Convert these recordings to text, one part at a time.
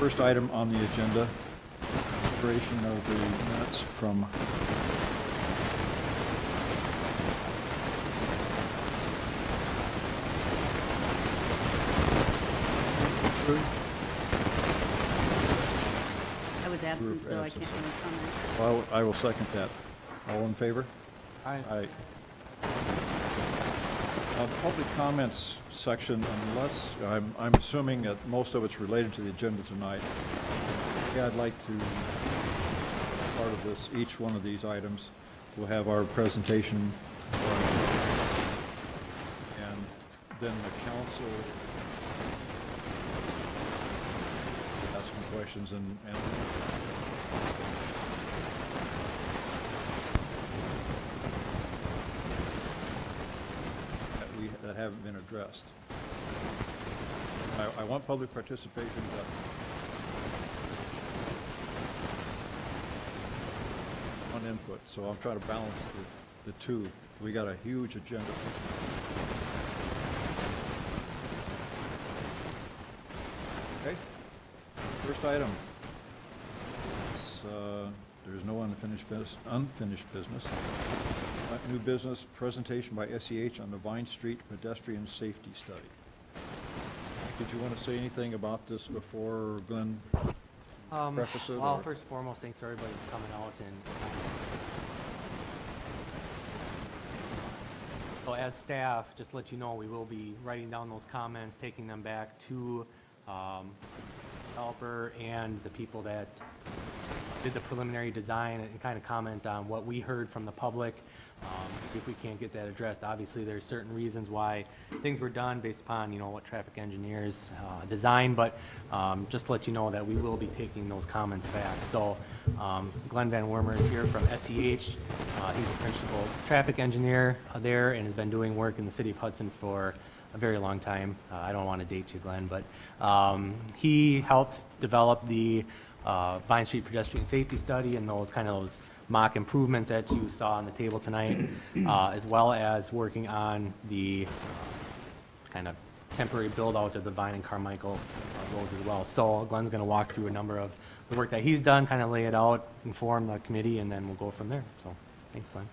first item on the agenda, consideration of the minutes from I was absent, so I can't really comment. Well, I will second that. All in favor? Aye. Aye. The public comments section, unless, I'm assuming that most of it's related to the agenda tonight. Yeah, I'd like to, part of this, each one of these items, we'll have our presentation, and then the council ask some questions and that haven't been addressed. I want public participation, but on input, so I'm trying to balance the two. We got a huge agenda. Okay, first item. There's no unfinished business. New business, presentation by SEH on the Vine Street pedestrian safety study. Did you want to say anything about this before Glenn prefaces it? Well, or- first and foremost, thanks to everybody for coming out. And so as staff, just to let you know, we will be writing down those comments, taking them back to developer and the people that did the preliminary design, and kind of comment on what we heard from the public. If we can't get that addressed, obviously there's certain reasons why things were done based upon, you know, what traffic engineers designed, but just to let you know that we will be taking those comments back. So Glenn Van Wormer is here from SEH. He's a principal traffic engineer there and has been doing work in the city of Hudson for a very long time. I don't want to date you, Glenn, but he helped develop the Vine Street pedestrian safety study and those mock improvements that you saw on the table tonight, as well as working on the kind of temporary build out of the Vine and Carmichael roads as well. So Glenn's going to walk through a number of the work that he's done, kind of lay it out, inform the committee, and then we'll go from there. So thanks, Glenn.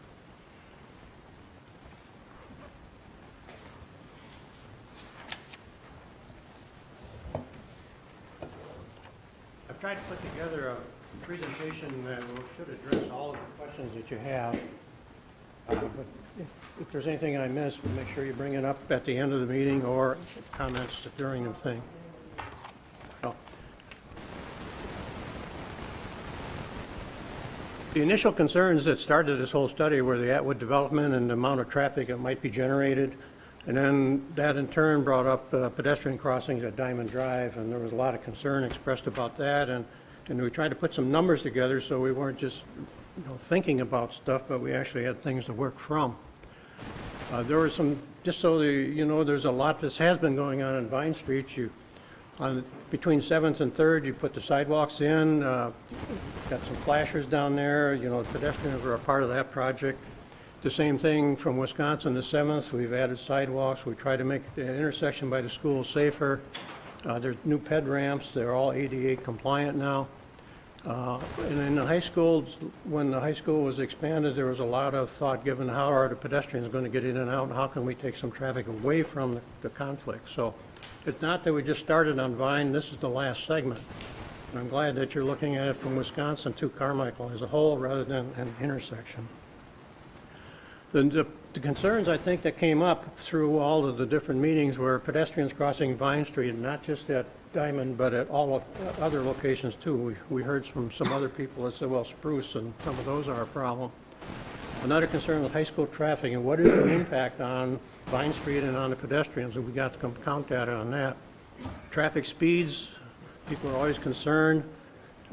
I've tried to put together a presentation that should address all of the questions that you have. But if there's anything I missed, make sure you bring it up at the end of the meeting or comments during the thing. So, the initial concerns that started this whole study were the Atwood development and the amount of traffic that might be generated. And then that in turn brought up pedestrian crossings at Diamond Drive, and there was a lot of concern expressed about that. And we tried to put some numbers together so we weren't just thinking about stuff, but we actually had things to work from. There were some, just so there's a lot that has been going on Vine Street. Between 7th and 3rd, you put the sidewalks in, got some flashers down there, pedestrians were a part of that project. The same thing from Wisconsin to 7th, we've added sidewalks. We try to make the intersection by the school safer. There's new ped ramps, they're all ADA compliant now. And in the high schools, when the high school was expanded, there was a lot of thought given how are the pedestrians going to get in and out, and how can we take some traffic away from the conflict. So it's not that we just started on Vine, this is the last segment. And I'm glad that you're looking at it from Wisconsin to Carmichael as a whole rather than an intersection. The concerns, I think, that came up through all of the different meetings were pedestrians crossing Vine Street, not just at Diamond, but at all other locations too. We heard from some other people that said, well, Spruce and some of those are a problem. Another concern with high school traffic and what is the impact on Vine Street and on the pedestrians, and we got to count data on that. Traffic speeds, people are always concerned.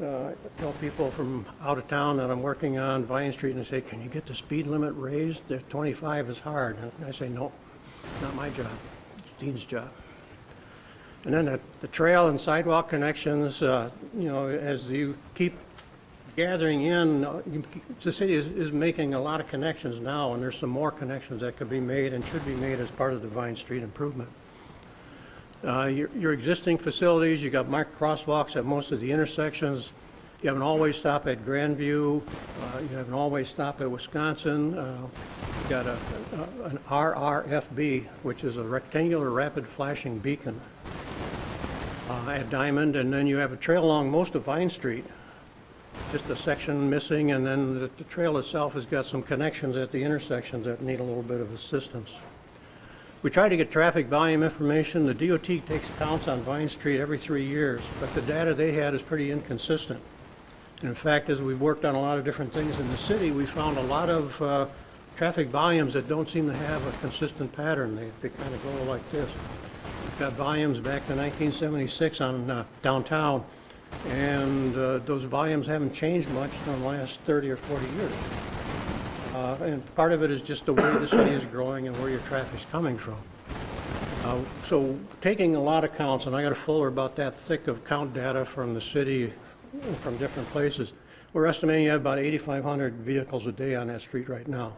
I tell people from out of town that I'm working on Vine Street and they say, can you get the speed limit raised? The 25 is hard. And I say, no, not my job. It's Dean's job. And then the trail and sidewalk connections, as you keep gathering in, the city is making a lot of connections now, and there's some more connections that could be made and should be made as part of the Vine Street improvement. Your existing facilities, you got marked crosswalks at most of the intersections. You have an all-way stop at Grandview. You have an all-way stop at Wisconsin. You got an RRFB, which is a rectangular rapid flashing beacon at Diamond, and then you have a trail along most of Vine Street. Just a section missing, and then the trail itself has got some connections at the intersections that need a little bit of assistance. We try to get traffic volume information. The DOT takes counts on Vine Street every 3 years, but the data they had is pretty inconsistent. And in fact, as we've worked on a lot of different things in the city, we found a lot of traffic volumes that don't seem to have a consistent pattern. They kind of go like this. We've got volumes back to 1976 on downtown, and those volumes haven't changed much in the last 30 or 40 years. And part of it is just the way the city is growing and where your traffic's coming from. So taking a lot of counts, and I got a folder about that thick of count data from the city, from different places. We're estimating you have about 8,500 vehicles a day on that street right now.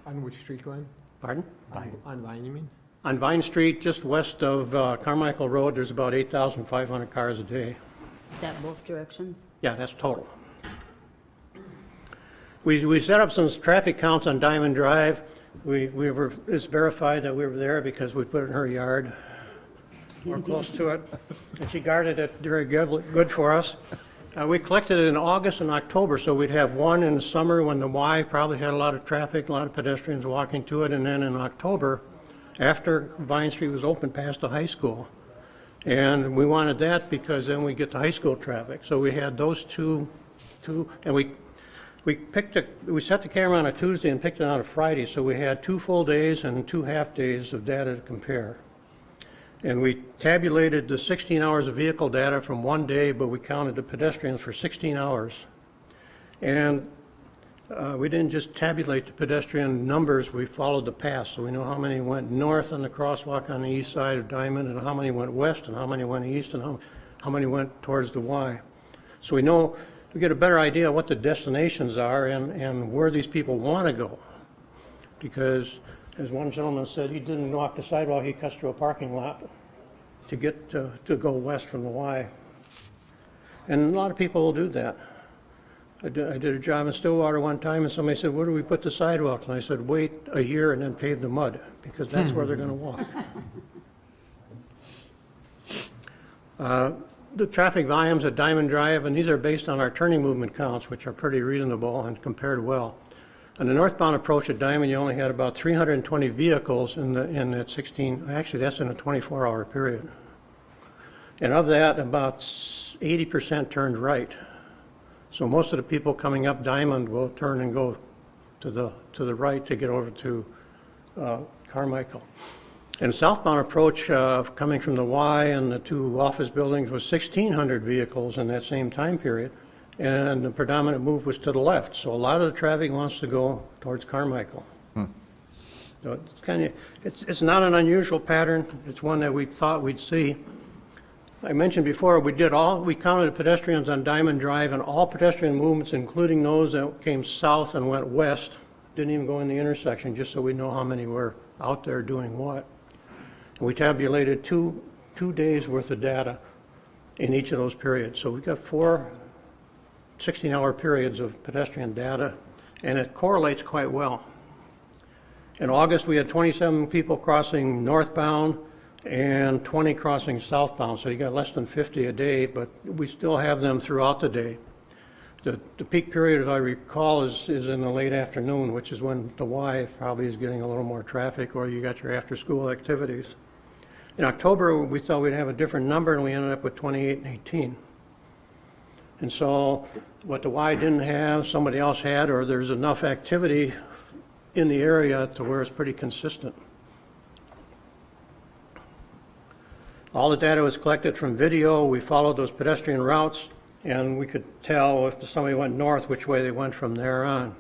On which street, Glenn? Pardon? On Vine, you mean? On Vine Street, just west of Carmichael Road, there's about 8,500 cars a day. Is that both directions? Yeah, that's total. We set up some traffic counts on Diamond Drive. It's verified that we were there because we put it in her yard, or close to it, and she guarded it very good for us. We collected it in August and October, so we'd have one in the summer when the Y probably had a lot of traffic, a lot of pedestrians walking to it, and then in October, after Vine Street was open past the high school. And we wanted that because then we get the high school traffic. So we had those two, and we set the camera on a Tuesday and picked it on a Friday, so we had 2 full days and 2 half days of data to compare. And we tabulated the 16 hours of vehicle data from one day, but we counted the pedestrians for 16 hours. And we didn't just tabulate the pedestrian numbers, we followed the paths, so we know how many went north on the crosswalk on the east side of Diamond, and how many went west, and how many went east, and how many went towards the Y. So we know, we get a better idea of what the destinations are and where these people want to go. Because, as one gentleman said, he didn't walk the sidewalk, he cuts through a parking lot to get to go west from the Y. And a lot of people will do that. I did a job in Stillwater one time, and somebody said, where do we put the sidewalks? And I said, wait a year and then pave the mud, because that's where they're going to walk. The traffic volumes at Diamond Drive, and these are based on our turning movement counts, which are pretty reasonable and compared well. On the northbound approach at Diamond, you only had about 320 vehicles in that 16, actually that's in a 24-hour period. And of that, about 80% turned right. So most of the people coming up Diamond will turn and go to the right to get over to Carmichael. And southbound approach coming from the Y and the 2 office buildings was 1,600 vehicles in that same time period, and the predominant move was to the left. So a lot of the traffic wants to go towards Carmichael. So it's not an unusual pattern. It's one that we thought we'd see. I mentioned before, we counted pedestrians on Diamond Drive, and all pedestrian movements, including those that came south and went west, didn't even go in the intersection, just so we know how many were out there doing what. And we tabulated two days worth of data in each of those periods. So we got 4 16-hour periods of pedestrian data, and it correlates quite well. In August, we had 27 people crossing northbound and 20 crossing southbound, so you got less than 50 a day, but we still have them throughout the day. The peak period, as I recall, is in the late afternoon, which is when the Y probably is getting a little more traffic, or you got your after-school activities. In October, we thought we'd have a different number, and we ended up with 28 and 18. And so what the Y didn't have, somebody else had, or there's enough activity in the area to where it's pretty consistent. All the data was collected from video. We followed those pedestrian routes, and we could tell if somebody went north, which way they went from there on.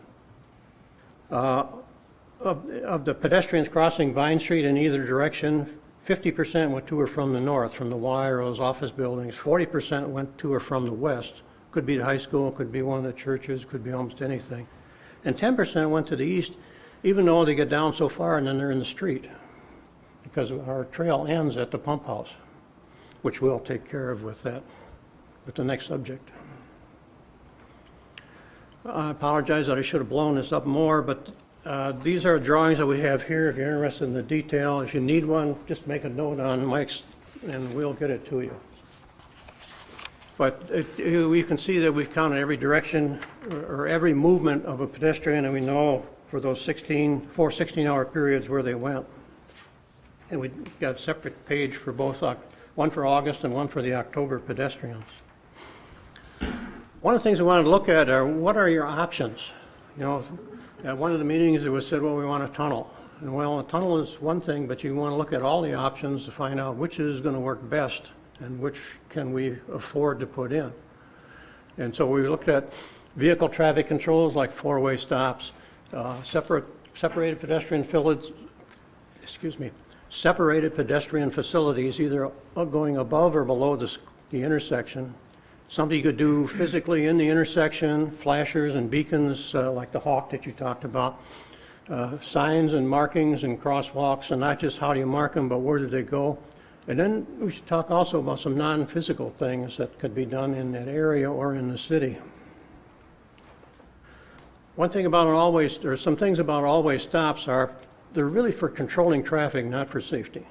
Of the pedestrians crossing Vine Street in either direction, 50% went to or from the north, from the Y or those office buildings. 40% went to or from the west. Could be the high school, could be one of the churches, could be almost anything. And 10% went to the east, even though they get down so far and then they're in the street. because our trail ends at the pump house, which we'll take care of with that, with the next subject. I apologize that I should have blown this up more, but these are drawings that we have here. If you're interested in the detail, if you need one, just make a note on Mike's and we'll get it to you. But we can see that we've counted every direction or every movement of a pedestrian, and we know for those 4 16-hour periods where they went. And we got a separate page for both, one for August and one for the October pedestrians. One of the things we wanted to look at are what are your options? You know, at one of the meetings it was said, well, we want a tunnel. And well, a tunnel is one thing, but you want to look at all the options to find out which is going to work best and which can we afford to put in. And so we looked at vehicle traffic controls like four-way stops, separated pedestrian separated pedestrian facilities, either going above or below the intersection. Something you could do physically in the intersection, flashers and beacons like the Hawk that you talked about, signs and markings and crosswalks, and not just how do you mark them, but where do they go. And then we should talk also about some non-physical things that could be done in that area or in the city. One thing about some things about always stops are they're really for controlling traffic, not for safety.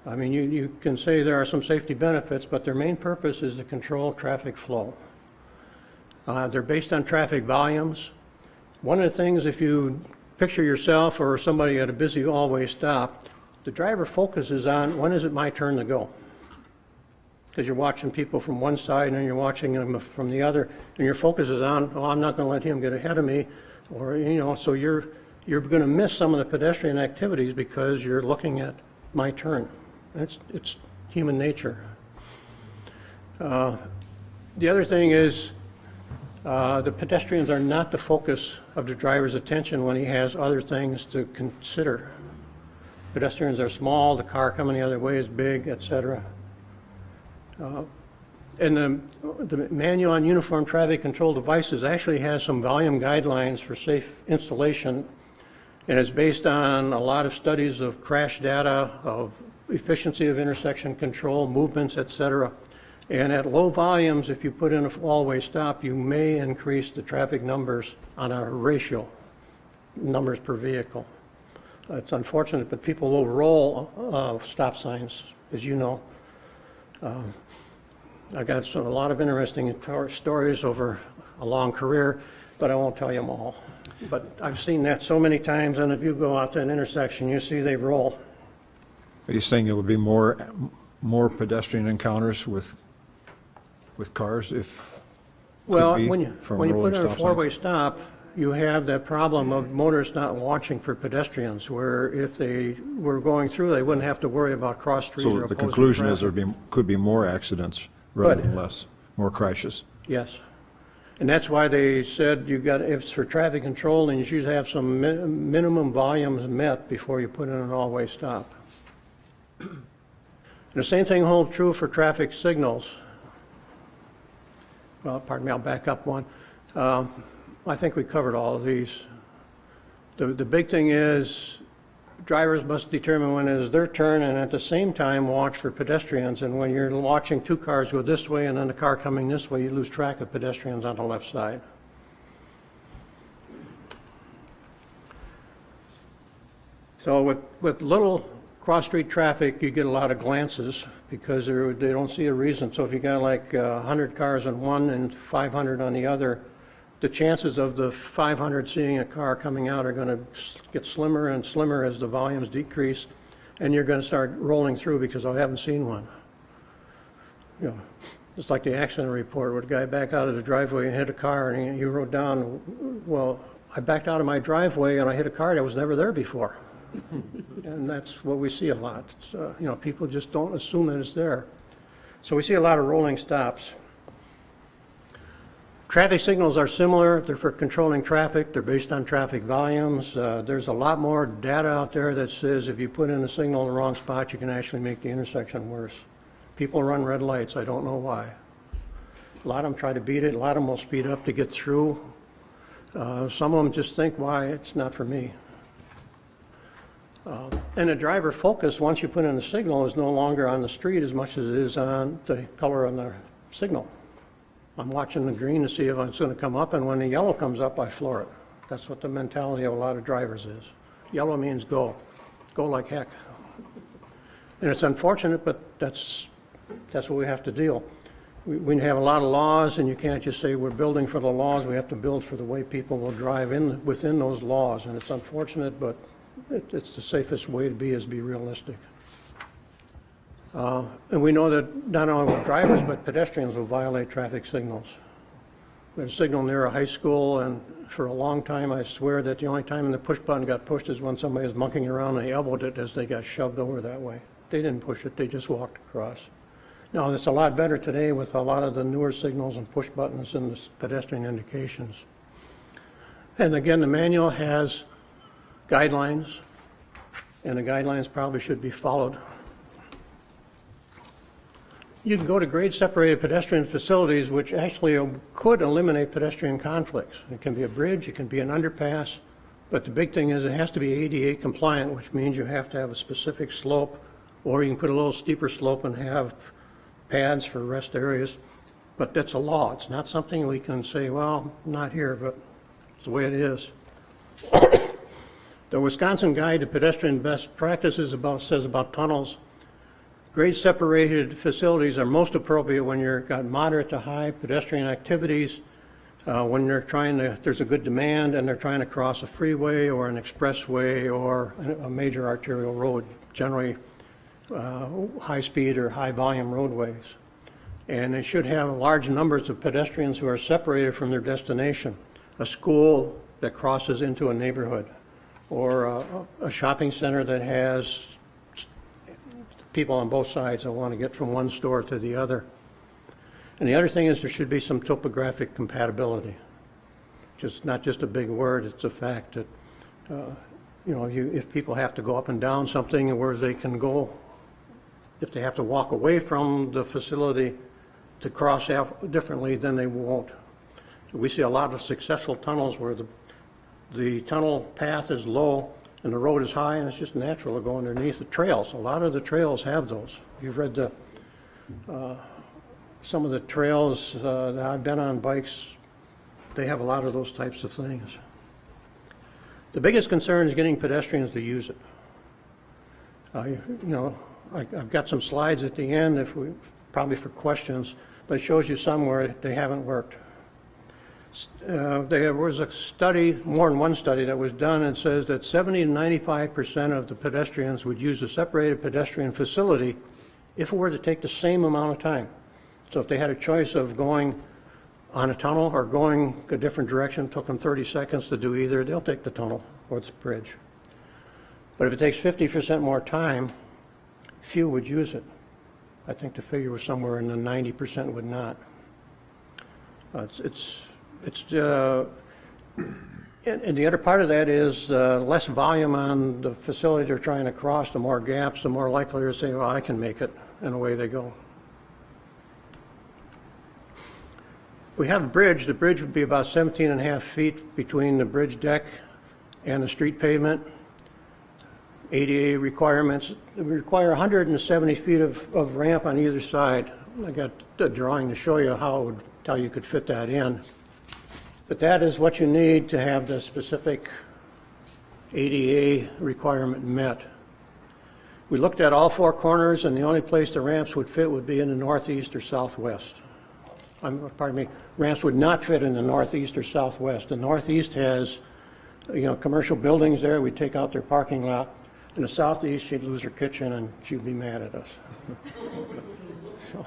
I mean, you can say there are some safety benefits, but their main purpose is to control traffic flow. They're based on traffic volumes. One of the things, if you picture yourself or somebody at a busy always stop, the driver focuses on when is it my turn to go? Because you're watching people from one side and you're watching them from the other, and your focus is on, oh, I'm not going to let him get ahead of me, or, you know, so you're going to miss some of the pedestrian activities because you're looking at my turn. It's human nature. The other thing is the pedestrians are not the focus of the driver's attention when he has other things to consider. Pedestrians are small, the car coming the other way is big, etc. And the Manual on Uniform Traffic Control Devices actually has some volume guidelines for safe installation, and it's based on a lot of studies of crash data, of efficiency of intersection control, movements, etc. And at low volumes, if you put in a all-way stop, you may increase the traffic numbers on a ratio, numbers per vehicle. It's unfortunate, but people will roll stop signs, as you know. I got a lot of interesting stories over a long career, but I won't tell you them all. But I've seen that so many times, and if you go out to an intersection, you see they roll. Are you saying there will be more pedestrian encounters with cars if? Well, could be when you from put rolling in a stop four-way signs? stop, you have that problem of motorists not watching for pedestrians, where if they were going through, they wouldn't have to worry about cross streets or So opposing the conclusion is traffic. could be more accidents rather Good. than less, more crashes. Yes. And that's why they said if it's for traffic control, then you should have some minimum volumes met before you put in an all-way stop. And the same thing holds true for traffic signals. Well, pardon me, I'll back up one. I think we covered all of these. The big thing is drivers must determine when it is their turn and at the same time watch for pedestrians. And when you're watching two cars go this way and then the car coming this way, you lose track of pedestrians on the left side. So with little cross-street traffic, you get a lot of glances because they don't see a reason. So if you got like 100 cars on one and 500 on the other, the chances of the 500 seeing a car coming out are going to get slimmer and slimmer as the volumes decrease, and you're going to start rolling through because I haven't seen one. You know, just like the accident report where the guy backed out of the driveway and hit a car, and he wrote down, well, I backed out of my driveway and I hit a car that was never there before. And that's what we see a lot. You know, people just don't assume that it's there. So we see a lot of rolling stops. Traffic signals are similar. They're for controlling traffic. They're based on traffic volumes. There's a lot more data out there that says if you put in a signal in the wrong spot, you can actually make the intersection worse. People run red lights. I don't know why. A lot of them try to beat it. A lot of them will speed up to get through. Some of them just think, why, it's not for me. And the driver focus, once you put in the signal, is no longer on the street as much as it is on the color on the signal. I'm watching the green to see if it's going to come up, and when the yellow comes up, I floor it. That's what the mentality of a lot of drivers is. Yellow means go. Go like heck. And it's unfortunate, but that's what we have to deal. We have a lot of laws, and you can't just say we're building for the laws. We have to build for the way people will drive within those laws. And it's unfortunate, but it's the safest way to be realistic. And we know that not only with drivers, but pedestrians will violate traffic signals. We had a signal near a high school, and for a long time, I swear that the only time the push button got pushed is when somebody was monkeying around and they elbowed it as they got shoved over that way. They didn't push it, they just walked across. Now, it's a lot better today with a lot of the newer signals and push buttons and the pedestrian indications. And again, the manual has guidelines, and the guidelines probably should be followed. You can go to grade-separated pedestrian facilities, which actually could eliminate pedestrian conflicts. It can be a bridge, it can be an underpass, but the big thing is it has to be ADA compliant, which means you have to have a specific slope, or you can put a little steeper slope and have pads for rest areas. But that's a law. It's not something we can say, well, not here, but it's the way it is. The Wisconsin Guide to Pedestrian Best Practices says about tunnels, grade-separated facilities are most appropriate when you've got moderate to high pedestrian activities, when there's a good demand and they're trying to cross a freeway or an expressway or a major arterial road, generally high-speed or high-volume roadways. And they should have large numbers of pedestrians who are separated from their destination, a school that crosses into a neighborhood, or a shopping center that has people on both sides that want to get from one store to the other. And the other thing is there should be some topographic compatibility. Not just a big word, it's a fact that, if people have to go up and down something, where they can go, if they have to walk away from the facility to cross differently, then they won't. We see a lot of successful tunnels where the tunnel path is low and the road is high, and it's just natural to go underneath the trails. A lot of the trails have those. You've read some of the trails that I've been on bikes, they have a lot of those types of things. The biggest concern is getting pedestrians to use it. I've got some slides at the end, probably for questions, but it shows you some where they haven't worked. There was a study, more than one study that was done, and says that 70 to 95% of the pedestrians would use a separated pedestrian facility if it were to take the same amount of time. So if they had a choice of going on a tunnel or going a different direction, it took them 30 seconds to do either, they'll take the tunnel or the bridge. But if it takes 50% more time, few would use it. I think the figure was somewhere in the 90% would not. And the other part of that is less volume on the facility they're trying to cross, the more gaps, the more likely to say, well, I can make it, and away they go. We have a bridge. The bridge would be about 17 and a half feet between the bridge deck and the street pavement. ADA requirements, we require 170 feet of ramp on either side. I got the drawing to show you how you could fit that in. But that is what you need to have the specific ADA requirement met. We looked at all four corners, and the only place the ramps would fit would be in the northeast or southwest. Ramps would not fit in the northeast or southwest. The northeast has, commercial buildings there. We'd take out their parking lot. In the southeast, she'd lose her kitchen, and she'd be mad at us. So,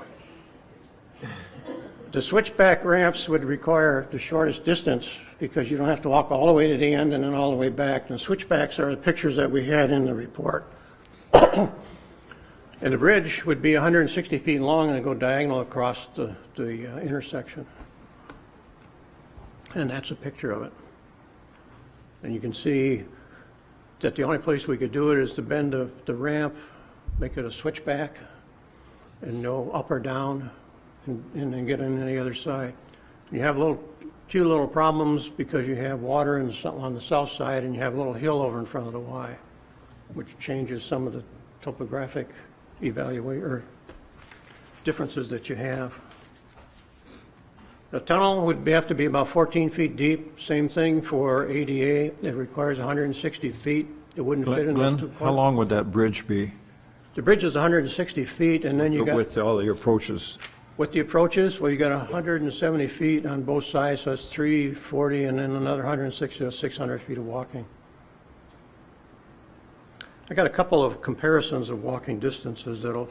the switchback ramps would require the shortest distance because you don't have to walk all the way to the end and then all the way back. And the switchbacks are the pictures that we had in the report. And the bridge would be 160 feet long and go diagonal across the intersection. And that's a picture of it. And you can see that the only place we could do it is to bend the ramp, make it a switchback, and no up or down, and then get in the other side. You have few little problems because you have water on the south side and you have a little hill over in front of the Y. which changes some of the topographic or differences that you have. The tunnel would have to be about 14 feet deep. Same thing for ADA. It requires 160 feet. It wouldn't fit in those two Glenn, corners. how long would that bridge be? The bridge is 160 feet, and then you got, With all the approaches? with the approaches, well, you got 170 feet on both sides, so that's 340, and then another 160, that's 600 feet of walking. I got a couple of comparisons of walking distances that'll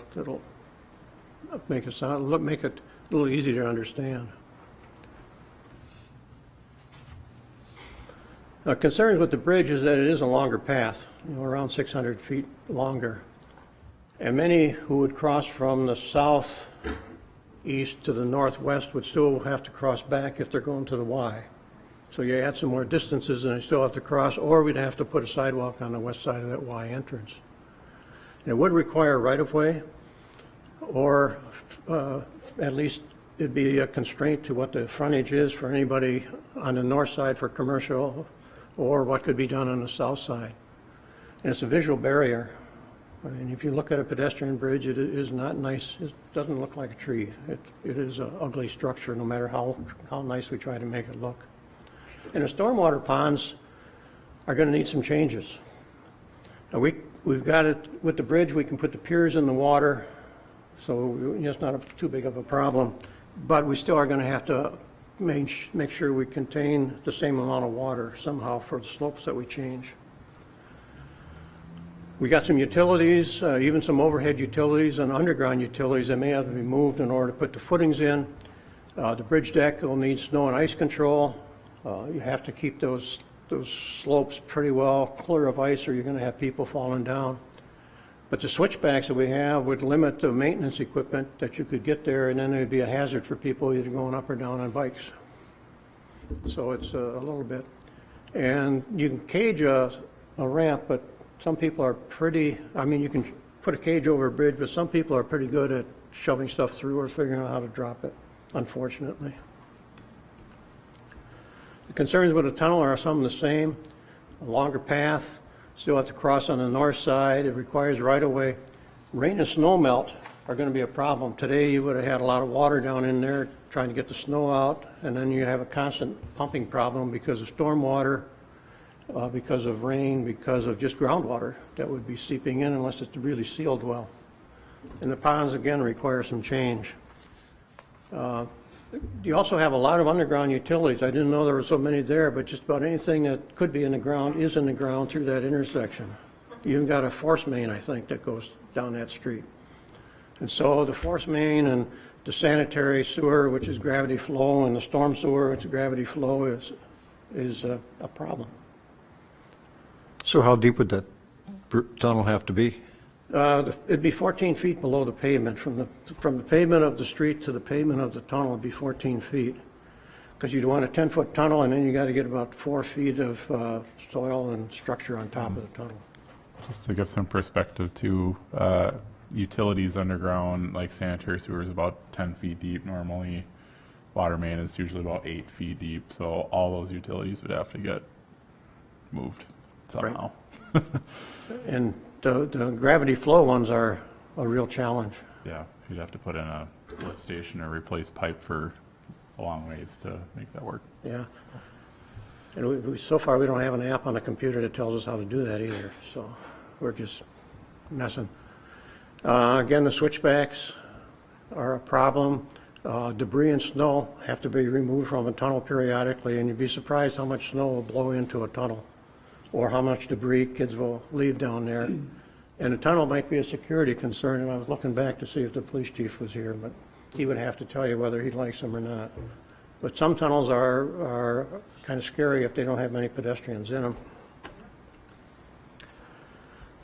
make it make it a little easier to understand. Concerns with the bridge is that it is a longer path, around 600 feet longer. And many who would cross from the southeast to the northwest would still have to cross back if they're going to the Y. So you add some more distances and they still have to cross, or we'd have to put a sidewalk on the west side of that Y entrance. And it would require right-of-way, or at least it'd be a constraint to what the frontage is for anybody on the north side for commercial, or what could be done on the south side. And it's a visual barrier. I mean, if you look at a pedestrian bridge, it is not nice. It doesn't look like a tree. It is an ugly structure, no matter how nice we try to make it look. And the stormwater ponds are going to need some changes. Now we've got it with the bridge. We can put the piers in the water, so it's not too big of a problem. But we still are going to have to make sure we contain the same amount of water somehow for the slopes that we change. We got some utilities, even some overhead utilities and underground utilities that may have to be moved in order to put the footings in. The bridge deck will need snow and ice control. You have to keep those slopes pretty well clear of ice, or you're going to have people falling down. But the switchbacks that we have would limit the maintenance equipment that you could get there, and then there'd be a hazard for people either going up or down on bikes. So it's a little bit. And you can cage a ramp, but some people are you can put a cage over a bridge, but some people are pretty good at shoving stuff through or figuring out how to drop it, unfortunately. The concerns with the tunnel are some of the same. A longer path, still have to cross on the north side. It requires right-of-way. Rain and snow melt are going to be a problem. Today you would have had a lot of water down in there trying to get the snow out, and then you have a constant pumping problem because of storm water, because of rain, because of just groundwater that would be seeping in unless it's really sealed well. And the ponds, again, require some change. You also have a lot of underground utilities. I didn't know there were so many there, but just about anything that could be in the ground is in the ground through that intersection. You even got a force main, I think, that goes down that street. And so the force main and the sanitary sewer, which is gravity flow, and the storm sewer, which is gravity flow, is a problem. So how deep would that tunnel have to be? It'd be 14 feet below the pavement. From the pavement of the street to the pavement of the tunnel would be 14 feet. Because you'd want a 10-foot tunnel, and then you got to get about 4 feet of soil and structure on top of the tunnel. Just to give some perspective to utilities underground, like sanitary sewer is about 10 feet deep normally. Water main is usually about 8 feet deep. So all those utilities would have to get moved somehow. Right. And the gravity flow ones are a real challenge. Yeah, you'd have to put in a lift station or replace pipe for a long ways to make that work. Yeah. And so far, we don't have an app on the computer that tells us how to do that either. So we're just messing. Again, the switchbacks are a problem. Debris and snow have to be removed from a tunnel periodically, and you'd be surprised how much snow will blow into a tunnel, or how much debris kids will leave down there. And the tunnel might be a security concern, and I was looking back to see if the police chief was here, but he would have to tell you whether he likes them or not. But some tunnels are kind of scary if they don't have many pedestrians in them.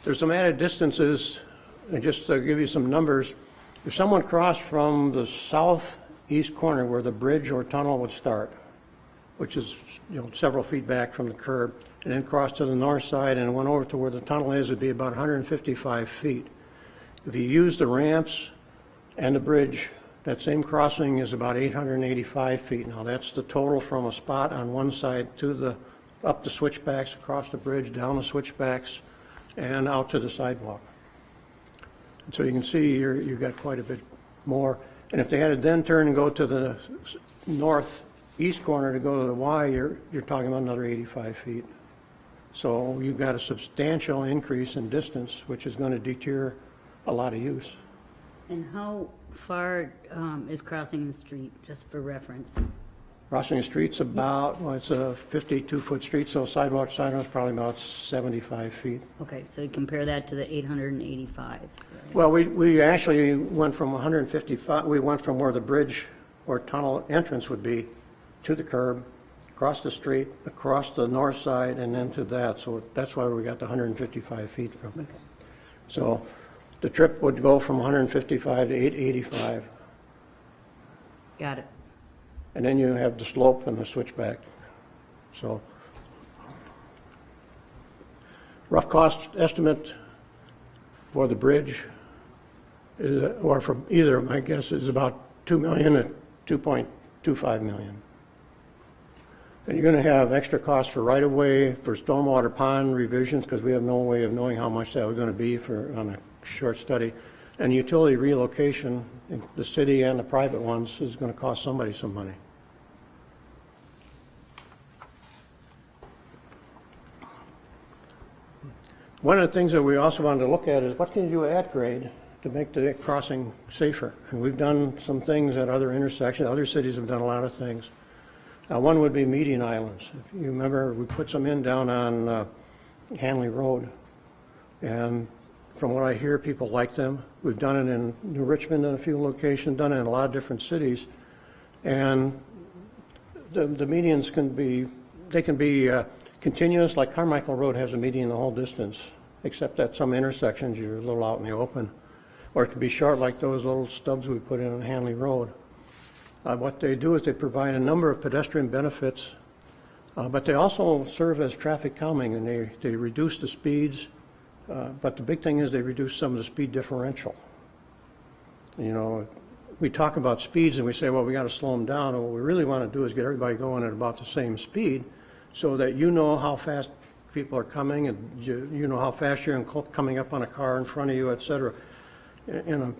There's some added distances, and just to give you some numbers, if someone crossed from the southeast corner where the bridge or tunnel would start, which is several feet back from the curb, and then crossed to the north side and went over to where the tunnel is, it'd be about 155 feet. If you use the ramps and the bridge, that same crossing is about 885 feet. Now that's the total from a spot on one side to up the switchbacks, across the bridge, down the switchbacks, and out to the sidewalk. And so you can see you've got quite a bit more. And if they had to then turn and go to the northeast corner to go to the Y, you're talking about another 85 feet. So you've got a substantial increase in distance, which is going to deter a lot of use. And how far is crossing the street, just for reference? Crossing the street's about, well, it's a 52-foot street, so sidewalk to sidewalk is probably about 75 feet. Okay, so you compare that to the 885. right? Well, we actually went from 155, we went from where the bridge or tunnel entrance would be to the curb, across the street, across the north side, and then to that. So that's why we got the 155 feet from. Okay. So the trip would go from 155 to 885. Got it. And then you have the slope and the switchback. So rough cost estimate for the bridge, or for either, my guess, is about $2 million to $2.25 million. And you're going to have extra costs for right-of-way, for stormwater pond revisions, because we have no way of knowing how much that was going to be on a short study. And utility relocation, in the city and the private ones, is going to cost somebody some money. One of the things that we also wanted to look at is what can you do at grade to make the crossing safer? And we've done some things at other intersections. Other cities have done a lot of things. One would be median islands. If you remember, we put some in down on Hanley Road. And from what I hear, people like them. We've done it in New Richmond in a few locations, done it in a lot of different cities. And the medians can be continuous, like Carmichael Road has a median the whole distance, except at some intersections you're a little out in the open. Or it can be short like those little stubs we put in on Hanley Road. What they do is they provide a number of pedestrian benefits, but they also serve as traffic calming, and they reduce the speeds, but the big thing is they reduce some of the speed differential. You know, we talk about speeds and we say, well, we got to slow them down, and what we really want to do is get everybody going at about the same speed so that you know how fast people are coming, and you know how fast you're coming up on a car in front of you, et cetera. And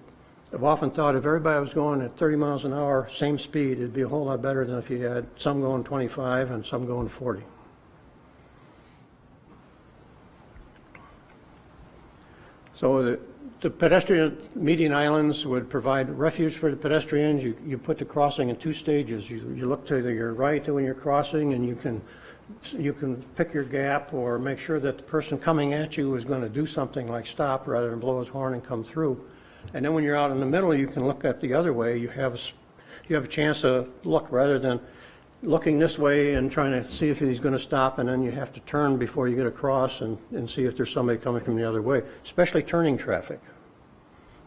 I've often thought if everybody was going at 30 miles an hour, same speed, it'd be a whole lot better than if you had some going 25 and some going 40. So the pedestrian median islands would provide refuge for the pedestrians. You put the crossing in two stages. You look to your right when you're crossing, and you can pick your gap or make sure that the person coming at you is going to do something like stop rather than blow his horn and come through. And then when you're out in the middle, you can look at the other way. You have a chance to look rather than looking this way and trying to see if he's going to stop, and then you have to turn before you get across and see if there's somebody coming from the other way, especially turning traffic.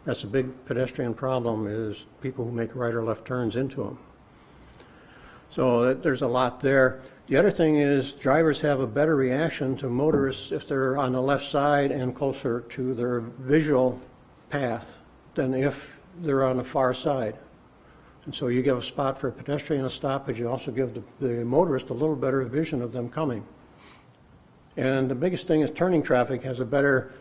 That's a big pedestrian problem, is people who make right or left turns into them. So there's a lot there. The other thing is drivers have a better reaction to motorists if they're on the left side and closer to their visual path than if they're on the far side. And so you give a spot for a pedestrian to stop, but you also give the motorist a little better vision of them coming. And the biggest thing is turning traffic has a better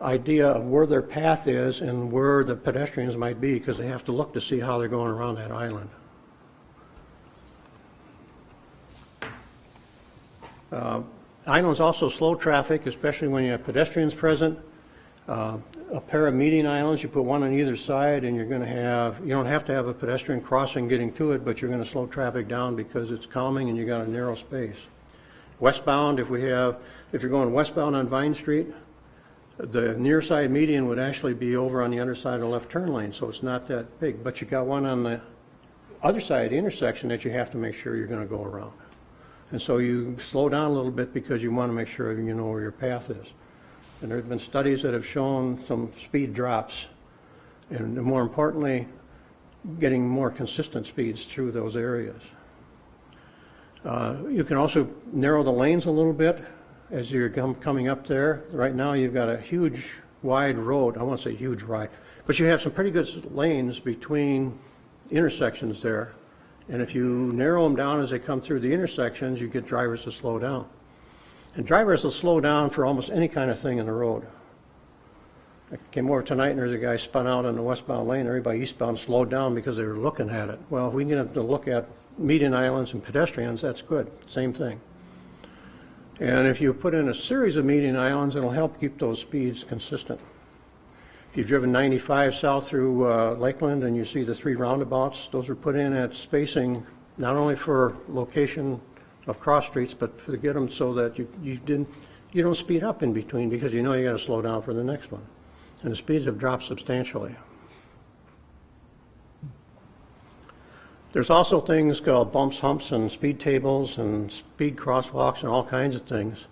idea of where their path is and where the pedestrians might be, because they have to look to see how they're going around that island. Islands also slow traffic, especially when you have pedestrians present. A pair of median islands, you put one on either side, and you don't have to have a pedestrian crossing getting to it, but you're going to slow traffic down because it's calming and you got a narrow space. Westbound, if you're going westbound on Vine Street, the near side median would actually be over on the underside of the left turn lane, so it's not that big, but you got one on the other side of the intersection that you have to make sure you're going to go around. And so you slow down a little bit because you want to make sure you know where your path is. And there have been studies that have shown some speed drops, and more importantly, getting more consistent speeds through those areas. You can also narrow the lanes a little bit as you're coming up there. Right now you've got a huge wide road. I won't say huge wide, but you have some pretty good lanes between intersections there. And if you narrow them down as they come through the intersections, you get drivers to slow down. And drivers will slow down for almost any kind of thing in the road. I came over tonight and there's a guy spun out on the westbound lane. Everybody eastbound slowed down because they were looking at it. Well, if we can get them to look at median islands and pedestrians, that's good. Same thing. And if you put in a series of median islands, it'll help keep those speeds consistent. If you've driven 95 south through Lakeland and you see the 3 roundabouts, those were put in at spacing not only for location of cross streets, but to get them so that you don't speed up in between because you know you got to slow down for the next one. And the speeds have dropped substantially. There's also things called bumps, humps, and speed tables and speed crosswalks and all kinds of things.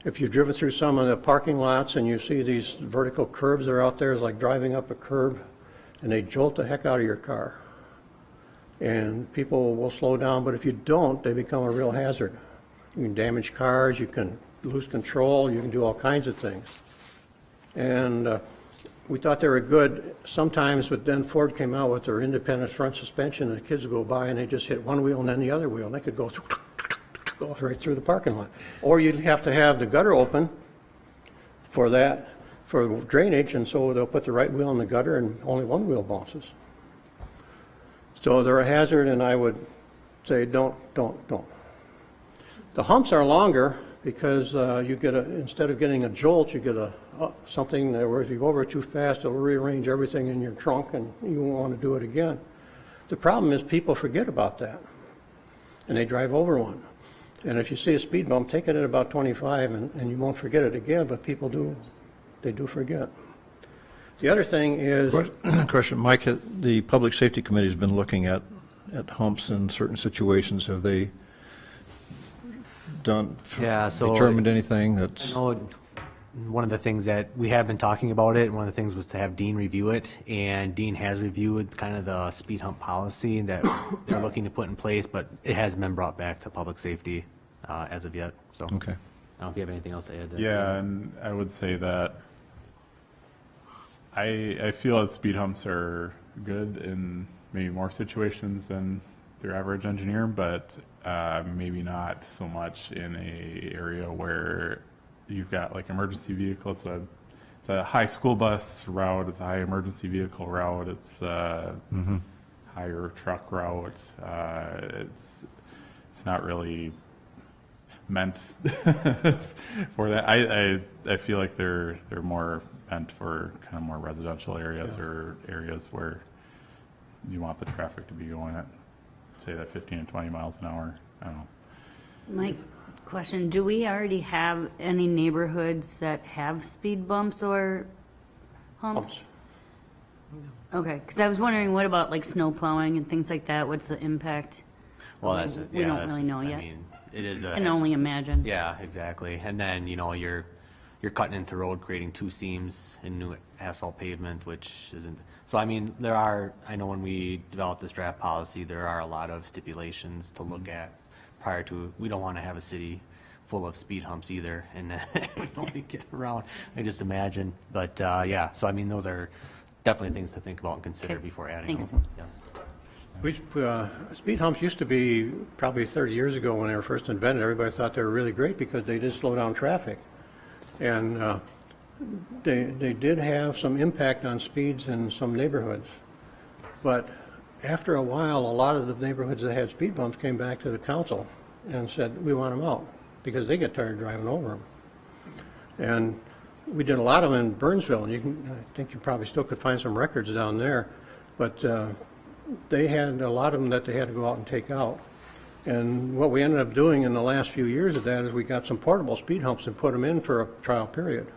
If you've driven through some of the parking lots and you see these vertical curbs that are out there, it's like driving up a curb, and they jolt the heck out of your car. And people will slow down, but if you don't, they become a real hazard. You can damage cars, you can lose control, you can do all kinds of things. And we thought they were good sometimes, but then Ford came out with their independent front suspension, and the kids would go by and they just hit one wheel and then the other wheel, and they could go right through the parking lot. Or you'd have to have the gutter open for that, for drainage, and so they'll put the right wheel in the gutter and only one wheel bounces. So they're a hazard, and I would say don't. The humps are longer because you get instead of getting a jolt, you get something where if you go over too fast, it'll rearrange everything in your trunk and you won't want to do it again. The problem is people forget about that and they drive over one. And if you see a speed bump, take it at about 25 and you won't forget it again, but people do, they do forget. The other thing is... Question, Mike, the Public Safety Committee has been looking at humps in certain situations. Have they determined anything that's... I know one of the things that we have been talking about it, one of the things was to have Dean review it, and Dean has reviewed kind of the speed hump policy that they're looking to put in place, but it hasn't been brought back to public safety as of yet. So Okay. I don't know if you have anything else to add. Yeah, and I would say that I feel that speed humps are good in maybe more situations than their average engineer, but maybe not so much in a area where you've got like emergency vehicles. It's a high school bus route. It's a high emergency vehicle route. It's a higher truck route. It's not really meant for that. I feel like they're more meant for kind of more residential areas or areas where you want the traffic to be going at, say, that 15 and 20 miles an hour. I don't know. Mike, question, do we already have any neighborhoods that have speed bumps or humps? Okay, because I was wondering, what about like snow plowing and things like that? What's the impact? Well, that's We don't really know yet. I mean, it is a. Can only imagine. Yeah, exactly. And then, you know, you're cutting into road, creating 2 seams in new asphalt pavement, which isn't, so I mean, I know when we developed this draft policy, there are a lot of stipulations to look at prior to, we don't want to have a city full of speed humps either, and nobody get around, I just imagine. But, yeah, so I mean, those are definitely things to think about and consider Okay, before adding thanks. them. Yeah. Speed humps used to be probably 30 years ago when they were first invented. Everybody thought they were really great because they did slow down traffic. And they did have some impact on speeds in some neighborhoods. But after a while, a lot of the neighborhoods that had speed bumps came back to the council and said, we want them out, because they get tired of driving over them. And we did a lot of them in Burnsville, and I think you probably still could find some records down there, but they had a lot of them that they had to go out and take out. And what we ended up doing in the last few years of that is we got some portable speed humps and put them in for a trial period.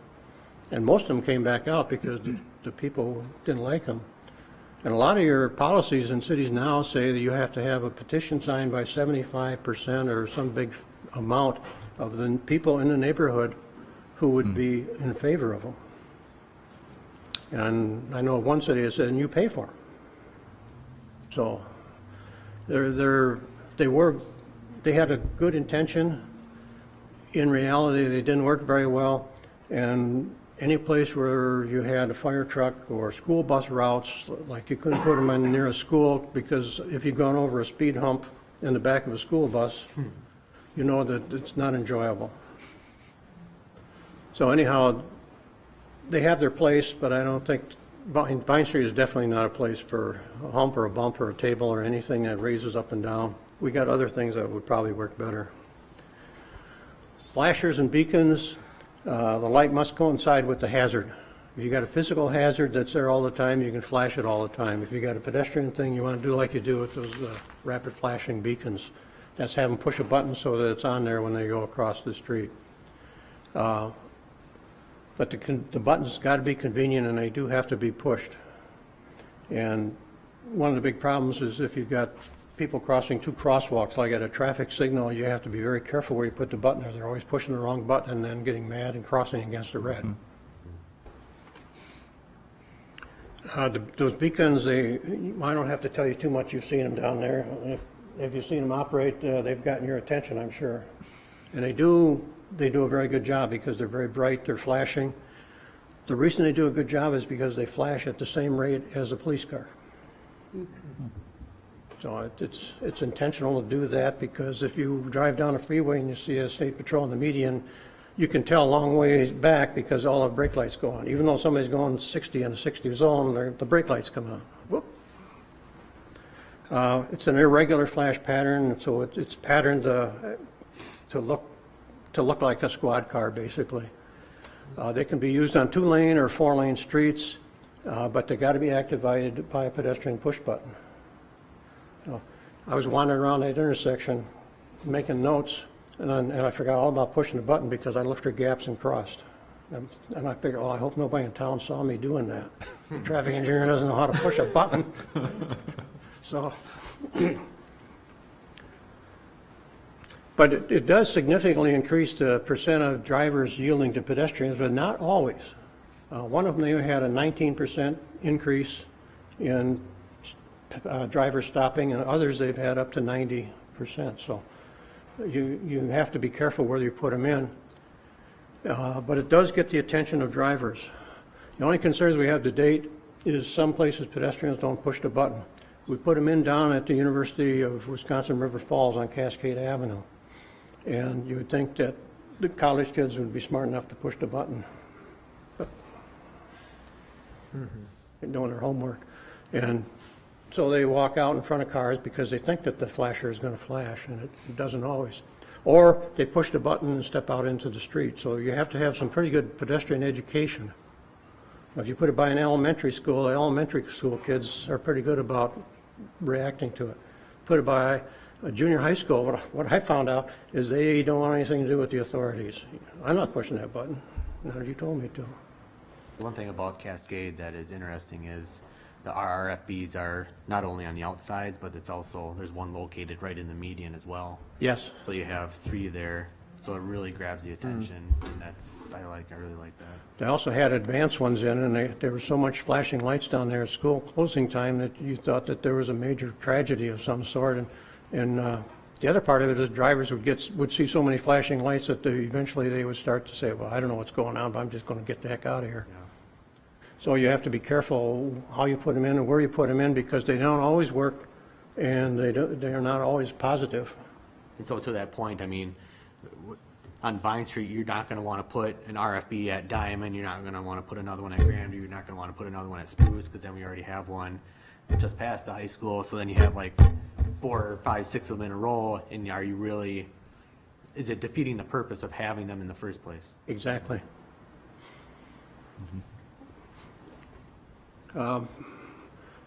And most of them came back out because the people didn't like them. And a lot of your policies in cities now say that you have to have a petition signed by 75% or some big amount of the people in the neighborhood who would be in favor of them. And I know one city has said, and you pay for them. So they had a good intention. In reality, they didn't work very well. And any place where you had a fire truck or school bus routes, like you couldn't put them in near a school, because if you'd gone over a speed hump in the back of a school bus, you know that it's not enjoyable. So anyhow, they have their place, but I don't think, Vine Street is definitely not a place for a hump or a bump or a table or anything that raises up and down. We got other things that would probably work better. Flashers and beacons, the light must coincide with the hazard. If you got a physical hazard that's there all the time, you can flash it all the time. If you got a pedestrian thing, you want to do like you do with those rapid flashing beacons. That's have them push a button so that it's on there when they go across the street. But the buttons got to be convenient, and they do have to be pushed. And one of the big problems is if you've got people crossing two crosswalks, like at a traffic signal, you have to be very careful where you put the button there. They're always pushing the wrong button and then getting mad and crossing against the red. Those beacons, I don't have to tell you too much. You've seen them down there. If you've seen them operate, they've gotten your attention, I'm sure. And they do a very good job because they're very bright, they're flashing. The reason they do a good job is because they flash at the same rate as a police car. So it's intentional to do that, because if you drive down a freeway and you see a state patrol in the median, you can tell a long way back because all the brake lights go on. Even though somebody's going 60 in a 60 zone, the brake lights come on. Whoop. It's an irregular flash pattern, so it's patterned to look like a squad car, basically. They can be used on 2-lane or 4-lane streets, but they got to be activated by a pedestrian push button. So I was wandering around that intersection making notes, and I forgot all about pushing the button because I looked for gaps and crossed. And I figured, oh, I hope nobody in town saw me doing that. The traffic engineer doesn't know how to push a button. So, but it does significantly increase the percent of drivers yielding to pedestrians, but not always. One of them, they had a 19% increase in drivers stopping, and others they've had up to 90%. So you have to be careful where you put them in. But it does get the attention of drivers. The only concerns we have to date is some places pedestrians don't push the button. We put them in down at the University of Wisconsin River Falls on Cascade Avenue. And you would think that the college kids would be smart enough to push the button. But they're doing their homework. And so they walk out in front of cars because they think that the flasher is going to flash, and it doesn't always. Or they push the button and step out into the street. So you have to have some pretty good pedestrian education. If you put it by an elementary school, the elementary school kids are pretty good about reacting to it. Put it by a junior high school, what I found out is they don't want anything to do with the authorities. I'm not pushing that button. Not if you told me to. One thing about Cascade that is interesting is the RRFBs are not only on the outsides, but it's also, there's one located right in the median as well. Yes. So you have 3 there, so it really grabs the attention, and I really like that. They also had advanced ones in, and there was so much flashing lights down there at school closing time that you thought that there was a major tragedy of some sort. And the other part of it is drivers would see so many flashing lights that eventually they would start to say, well, I don't know what's going on, but I'm just going to get the heck out of here. Yeah. So you have to be careful how you put them in and where you put them in, because they don't always work, and they are not always positive. And so to that point, I mean, on Vine Street, you're not going to want to put an RFB at Diamond, you're not going to want to put another one at Grandview, you're not going to want to put another one at Spruce, because then we already have one just past the high school, so then you have like 4, 5, 6 of them in a row, and is it defeating the purpose of having them in the first place? Exactly. And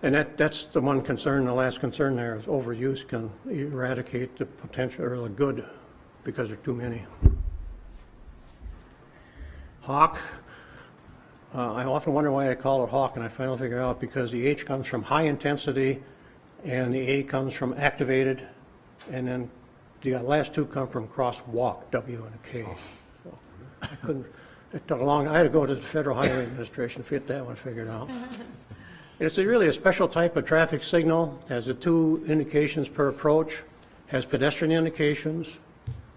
that's the one concern, the last concern there is overuse can eradicate the potential or the good because there are too many. Hawk. I often wonder why I call it Hawk, and I finally figured out because the H comes from high intensity and the A comes from activated, and then the last 2 come from crosswalk, W and a K. So I couldn't, it took a long, I had to go to the Federal Highway Administration to get that one figured out. It's really a special type of traffic signal, has the 2 indications per approach, has pedestrian indications,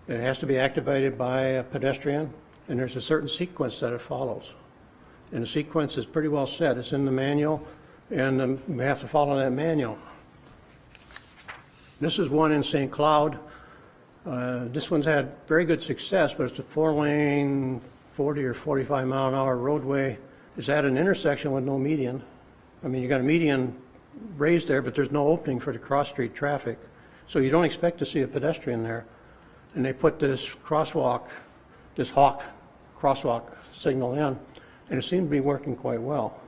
it has to be activated by a pedestrian, and there's a certain sequence that it follows. And the sequence is pretty well set. It's in the manual, and we have to follow that manual. This is one in St. Cloud. This one's had very good success, but it's a 4-lane, 40 or 45 mile an hour roadway is at an intersection with no median. I mean, you got a median raised there, but there's no opening for the cross-street traffic. So you don't expect to see a pedestrian there. And they put this crosswalk, this hawk crosswalk signal in, and it seemed to be working quite well.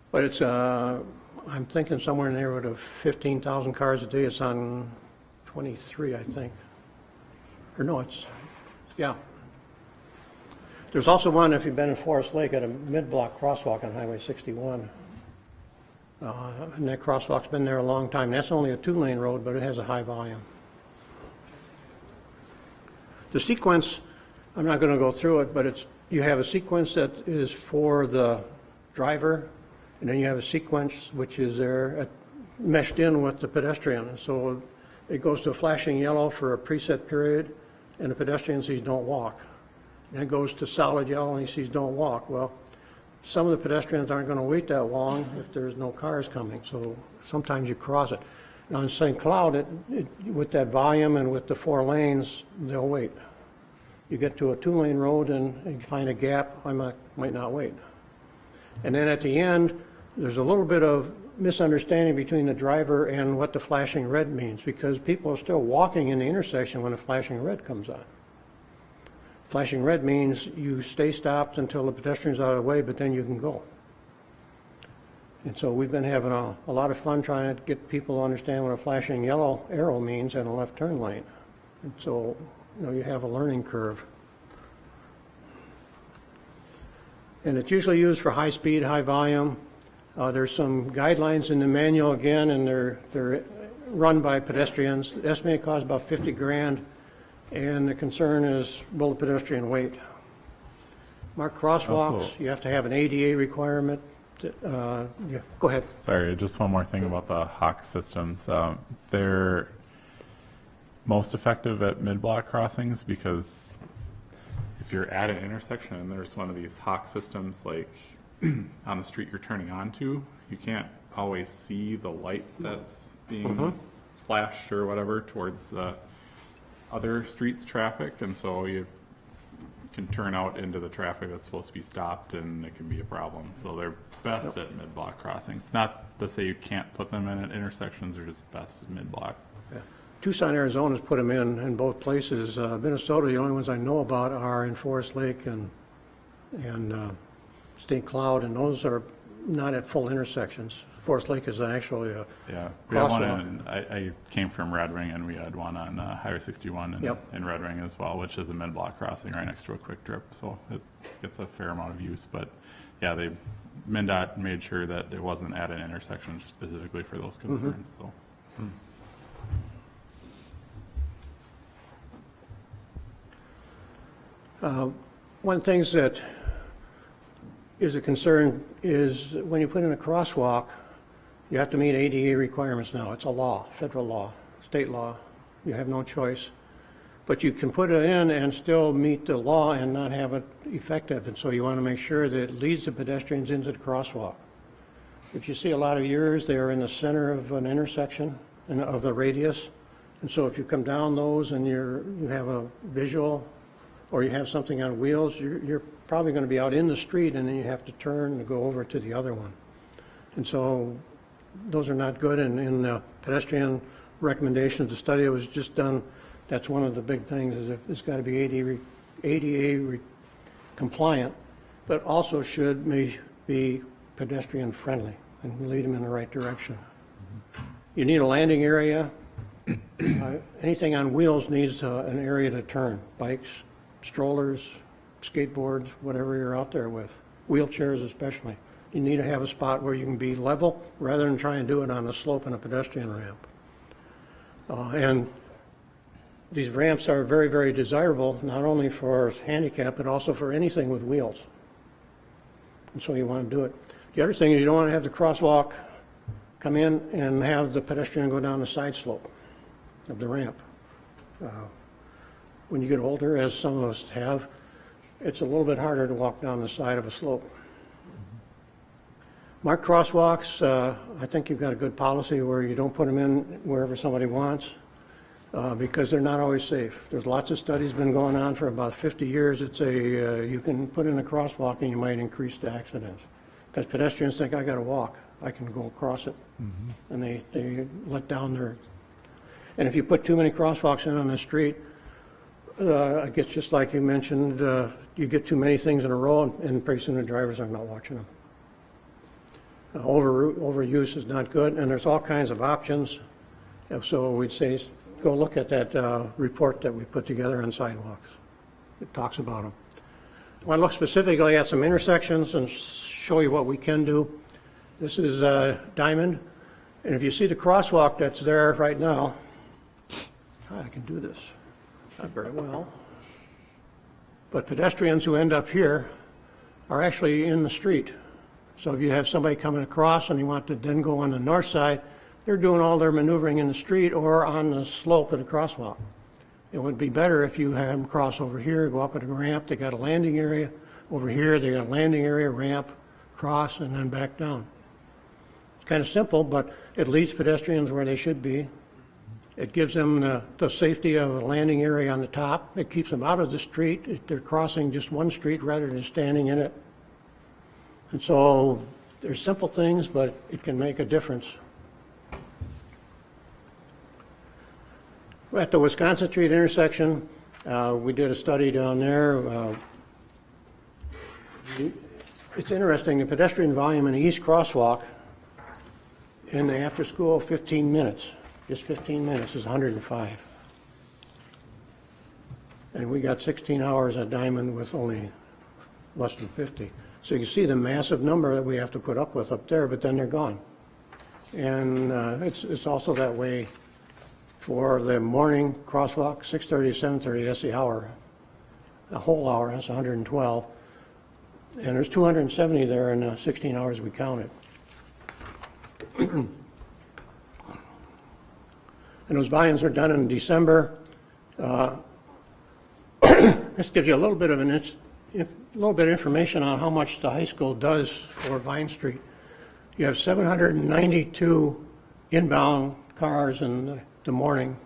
But it's, I'm thinking somewhere in the neighborhood of 15,000 cars a day. It's on 23, I think. Or no, it's, yeah. There's also one, if you've been in Forest Lake, at a mid-block crosswalk on Highway 61. And that crosswalk's been there a long time. That's only a 2-lane road, but it has a high volume. The sequence, I'm not going to go through it, but it's, you have a sequence that is for the driver, and then you have a sequence which is there meshed in with the pedestrian. So it goes to a flashing yellow for a preset period, and the pedestrian sees don't walk. And it goes to solid yellow, and he sees don't walk. Well, some of the pedestrians aren't going to wait that long if there's no cars coming, so sometimes you cross it. Now in St. Cloud, with that volume and with the 4 lanes, they'll wait. You get to a 2-lane road and you find a gap, I might not wait. And then at the end, there's a little bit of misunderstanding between the driver and what the flashing red means, because people are still walking in the intersection when the flashing red comes on. Flashing red means you stay stopped until the pedestrian's out of the way, but then you can go. And so we've been having a lot of fun trying to get people to understand what a flashing yellow arrow means in a left turn lane. And so, you know, you have a learning curve. And it's usually used for high speed, high volume. There's some guidelines in the manual again, and they're run by pedestrians. The estimated cost about 50 grand. And the concern is, will the pedestrian wait? Marked crosswalks, Also- you have to have an ADA requirement. Yeah, go ahead. Sorry, just one more thing about the Hawk systems. They're most effective at mid-block crossings because if you're at an intersection and there's one of these Hawk systems like on the street you're turning onto, you can't always see the light that's being flashed or whatever towards other streets' traffic, and so you can turn out into the traffic that's supposed to be stopped, and it can be a problem. So they're best at mid-block crossings. Not to say you can't put them in at intersections, they're just best at mid-block. Yeah. Tucson, Arizona's put them in both places. Minnesota, the only ones I know about are in Forest Lake and St. Cloud, and those are not at full intersections. Forest Lake is actually a Yeah, we had one crosswalk. I came from Red Wing, and we had one on Highway 61 in Red Wing as well, which is a mid-block crossing right next to a quick trip, so it gets a fair amount of use. But yeah, MnDOT made sure that it wasn't at an intersection specifically for those concerns. So One of the things that is a concern is when you put in a crosswalk, you have to meet ADA requirements now. It's a law, federal law, state law. You have no choice. But you can put it in and still meet the law and not have it effective. And so you want to make sure that it leads the pedestrians into the crosswalk. If you see a lot of yours, they're in the center of an intersection of the radius. And so if you come down those and you have a visual or you have something on wheels, you're probably going to be out in the street, and then you have to turn to go over to the other one. And so those are not good. And in the pedestrian recommendations, the study that was just done, that's one of the big things, is it's got to be ADA compliant, but also should be pedestrian friendly and lead them in the right direction. You need a landing area. Anything on wheels needs an area to turn. Bikes, strollers, skateboards, whatever you're out there with, wheelchairs especially. You need to have a spot where you can be level rather than try and do it on a slope and a pedestrian ramp. And these ramps are very, very desirable, not only for handicap, but also for anything with wheels. And so you want to do it. The other thing is you don't want to have the crosswalk come in and have the pedestrian go down the side slope of the ramp. When you get older, as some of us have, it's a little bit harder to walk down the side of a slope. Marked crosswalks, I think you've got a good policy where you don't put them in wherever somebody wants. because they're not always safe. There's lots of studies been going on for about 50 years that say you can put in a crosswalk and you might increase the accidents. Because pedestrians think, I got to walk, I can go across it. And they let down their, and if you put too many crosswalks in on the street, it gets just like you mentioned, you get too many things in a row and pretty soon the drivers are not watching them. Overuse is not good, and there's all kinds of options. So we'd say, go look at that report that we put together on sidewalks. It talks about them. I want to look specifically at some intersections and show you what we can do. This is Diamond, and if you see the crosswalk that's there right now, I can do this, not very well. But pedestrians who end up here are actually in the street. So if you have somebody coming across and they want to then go on the north side, they're doing all their maneuvering in the street or on the slope of the crosswalk. It would be better if you had them cross over here, go up at a ramp, they got a landing area. Over here, they got a landing area, ramp, cross, and then back down. It's kind of simple, but it leads pedestrians where they should be. It gives them the safety of a landing area on the top. It keeps them out of the street. They're crossing just one street rather than standing in it. And so there's simple things, but it can make a difference. At the Wisconsin Street intersection, we did a study down there. It's interesting, the pedestrian volume in the east crosswalk in the after school 15 minutes, just 15 minutes is 105. And we got 16 hours at Diamond with only less than 50. So you can see the massive number that we have to put up with up there, but then they're gone. And it's also that way for the morning crosswalk, 6:30 to 7:30, that's the hour. A whole hour, that's 112. And there's 270 there in the 16 hours we counted. And those volumes were done in December. This gives you a little bit of information on how much the high school does for Vine Street. You have 792 inbound cars in the morning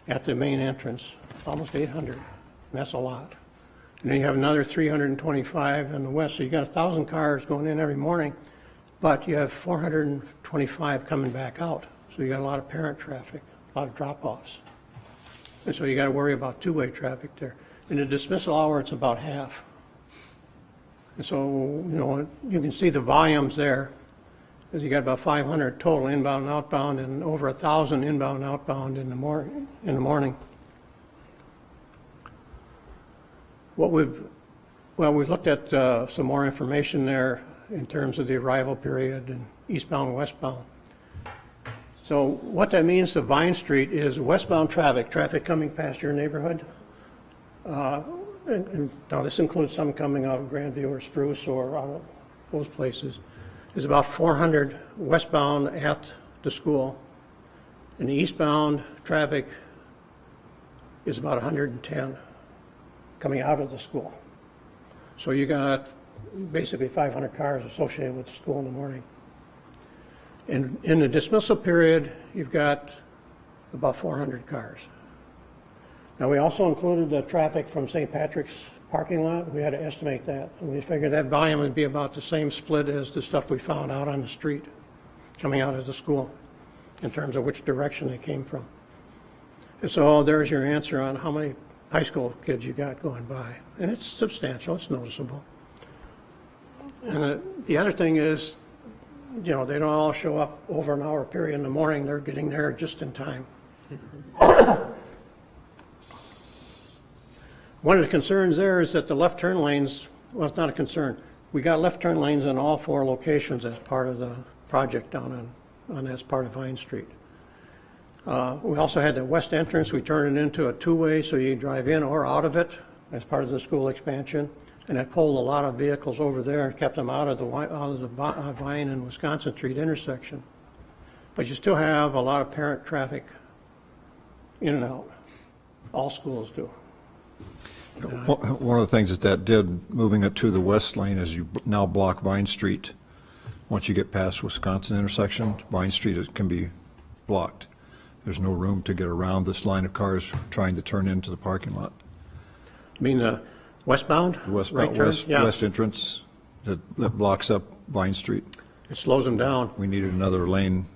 at the main entrance, almost 800, and that's a lot. And then you have another 325 in the west, so you got 1,000 cars going in every morning, but you have 425 coming back out. So you got a lot of parent traffic, a lot of drop-offs. And so you got to worry about two-way traffic there. In the dismissal hour, it's about half. And so, you know, you can see the volumes there. Because you got about 500 total inbound and outbound, and over 1,000 inbound and outbound in the morning. We've looked at some more information there in terms of the arrival period and eastbound, westbound. So what that means to Vine Street is westbound traffic coming past your neighborhood. And now this includes some coming out of Grandview or Spruce or out of those places, is about 400 westbound at the school. And the eastbound traffic is about 110 coming out of the school. So you got basically 500 cars associated with the school in the morning. And in the dismissal period, you've got about 400 cars. Now, we also included the traffic from St. Patrick's parking lot. We had to estimate that. And we figured that volume would be about the same split as the stuff we found out on the street coming out of the school in terms of which direction they came from. And so there's your answer on how many high school kids you got going by. And it's substantial, it's noticeable. And the other thing is, you know, they don't all show up over an hour period in the morning. They're getting there just in time. One of the concerns there is that the left turn lanes, well, it's not a concern. We got left turn lanes in all 4 locations as part of the project down on that part of Vine Street. We also had the west entrance. We turned it into a 2-way so you drive in or out of it as part of the school expansion. And that pulled a lot of vehicles over there and kept them out of the Vine and Wisconsin Street intersection. But you still have a lot of parent traffic in and out. All schools do. One of the things that did, moving it to the west lane, is you now block Vine Street. Once you get past Wisconsin intersection, Vine Street can be blocked. There's no room to get around this line of cars trying to turn into the parking lot. I mean, westbound? Right turn? Yeah. West entrance that blocks up Vine Street. It slows them down. We needed another lane.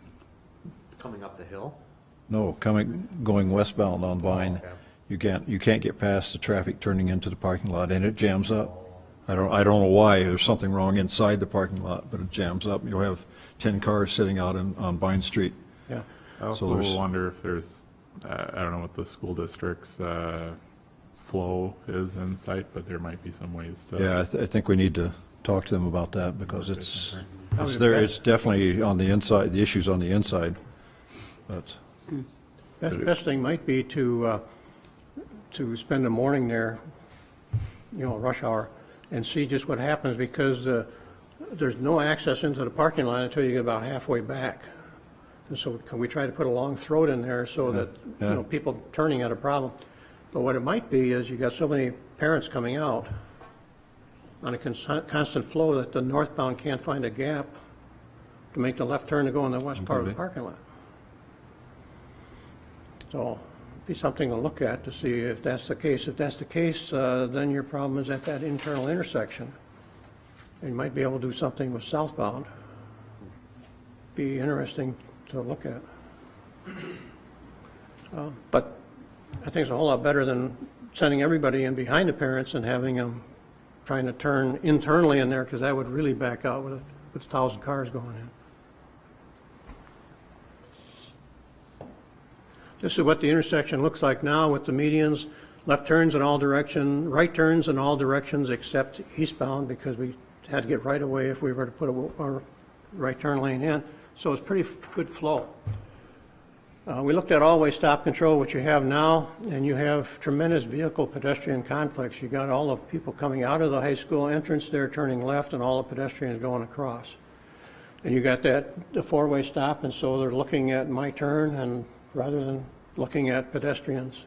Coming up the hill? No, going westbound on Vine. Okay. You can't get past the traffic turning into the parking lot, and it jams up. I don't know why. There's something wrong inside the parking lot, but it jams up. You'll have 10 cars sitting out on Vine Street. Yeah. I also So there's- wonder if there's, I don't know what the school district's flow is in sight, but there might be some ways to. Yeah, I think we need to talk to them about that, because it's Probably there, best. it's definitely on the inside, the issue's on the inside. But, Best thing might be to spend the morning there, rush hour, and see just what happens, because there's no access into the parking lot until you get about halfway back. And so can we try to put a long throat in there so that, Yeah. people turning at a problem? But what it might be is you got so many parents coming out on a constant flow that the northbound can't find a gap to make the left turn to go in the west part of the Maybe. parking lot. So, be something to look at to see if that's the case. If that's the case, then your problem is at that internal intersection. And you might be able to do something with southbound. Be interesting to look at. But I think it's a whole lot better than sending everybody in behind the parents and having them trying to turn internally in there, because that would really back out with 1,000 cars going in. This is what the intersection looks like now with the medians, left turns in all directions, right turns in all directions except eastbound, because we had to get right away if we were to put a right turn lane in. So it's pretty good flow. We looked at all-way stop control, which you have now, and you have tremendous vehicle pedestrian conflicts. You got all the people coming out of the high school entrance there turning left, and all the pedestrians going across. And you got the four-way stop, and so they're looking at my turn and rather than looking at pedestrians.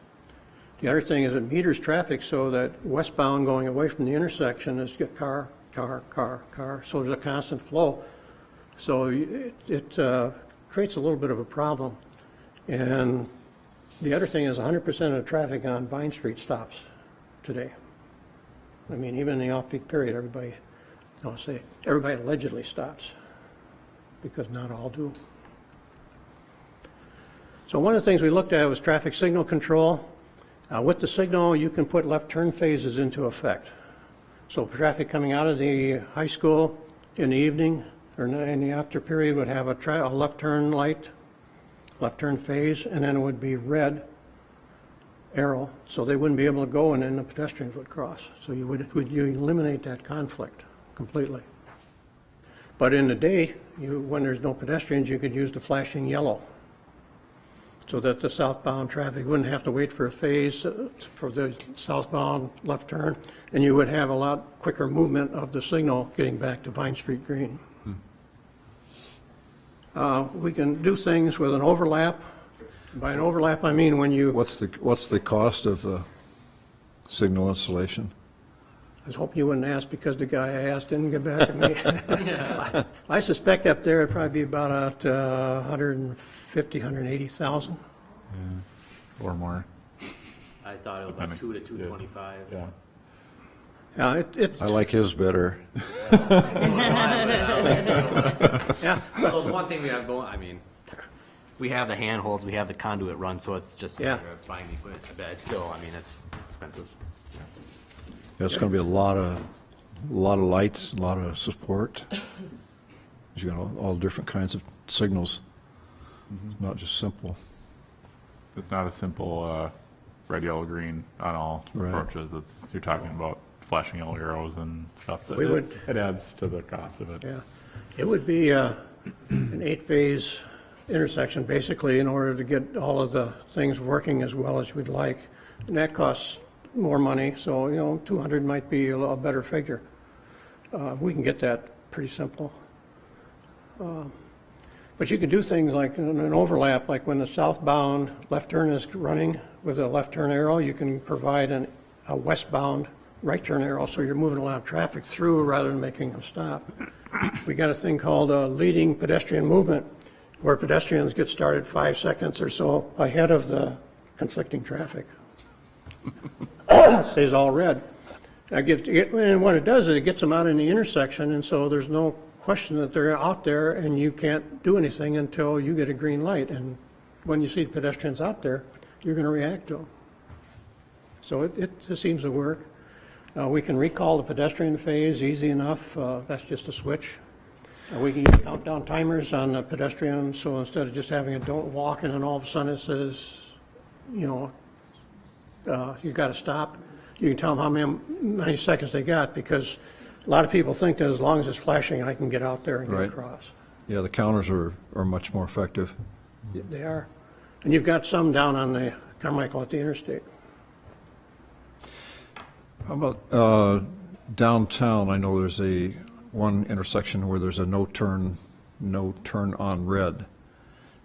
The other thing is it meters traffic so that westbound going away from the intersection is get car, car, car, car. So there's a constant flow. So it creates a little bit of a problem. And the other thing is 100% of the traffic on Vine Street stops today. I mean, even in the off-peak period, everybody allegedly stops, because not all do. So one of the things we looked at was traffic signal control. With the signal, you can put left turn phases into effect. So traffic coming out of the high school in the evening or in the after period would have a left turn light, left turn phase, and then it would be red arrow, so they wouldn't be able to go, and then the pedestrians would cross. So you eliminate that conflict completely. But in the day, when there's no pedestrians, you could use the flashing yellow, so that the southbound traffic wouldn't have to wait for a phase for the southbound left turn, and you would have a lot quicker movement of the signal getting back to Vine Street Green. We can do things with an overlap. By an overlap, I mean when you... what's the cost of the signal installation? I was hoping you wouldn't ask, because the guy I asked didn't get back to me. I suspect up there it'd probably be about 150, 180,000. Or more. I thought it was like 2 to 225. Yeah. Yeah, I like his better. yeah. So the one thing we have going, I mean, we have the handholds, we have the conduit run, so it's just Yeah. buying the equipment. But it's still, I mean, it's expensive. It's going to be a lot of lights, a lot of support. You got all different kinds of signals. It's not just simple. It's not a simple red, yellow, green on all Right. approaches. You're talking about flashing yellow arrows and stuff. So We would- it adds to the cost of it. Yeah, it would be an 8-phase intersection, basically, in order to get all of the things working as well as we'd like. And that costs more money, so, 200 might be a better figure. We can get that pretty simple. But you can do things like an overlap, like when the southbound left turn is running with a left turn arrow, you can provide a westbound right turn arrow, so you're moving a lot of traffic through rather than making them stop. We got a thing called leading pedestrian movement, where pedestrians get started 5 seconds or so ahead of the conflicting traffic. Stays all red. And what it does is it gets them out in the intersection, and so there's no question that they're out there, and you can't do anything until you get a green light. And when you see pedestrians out there, you're going to react to them. So it seems to work. We can recall the pedestrian phase easy enough. That's just a switch. We can use countdown timers on the pedestrians, so instead of just having a don't walk and then all of a sudden it says, you know, you got to stop, you can tell them how many seconds they got, because a lot of people think that as long as it's flashing, I can get out there and get Right. across. Yeah, the counters are much more effective. They are. And you've got some down on the Carmichael at the interstate. How about downtown? I know there's one intersection where there's a no turn on red.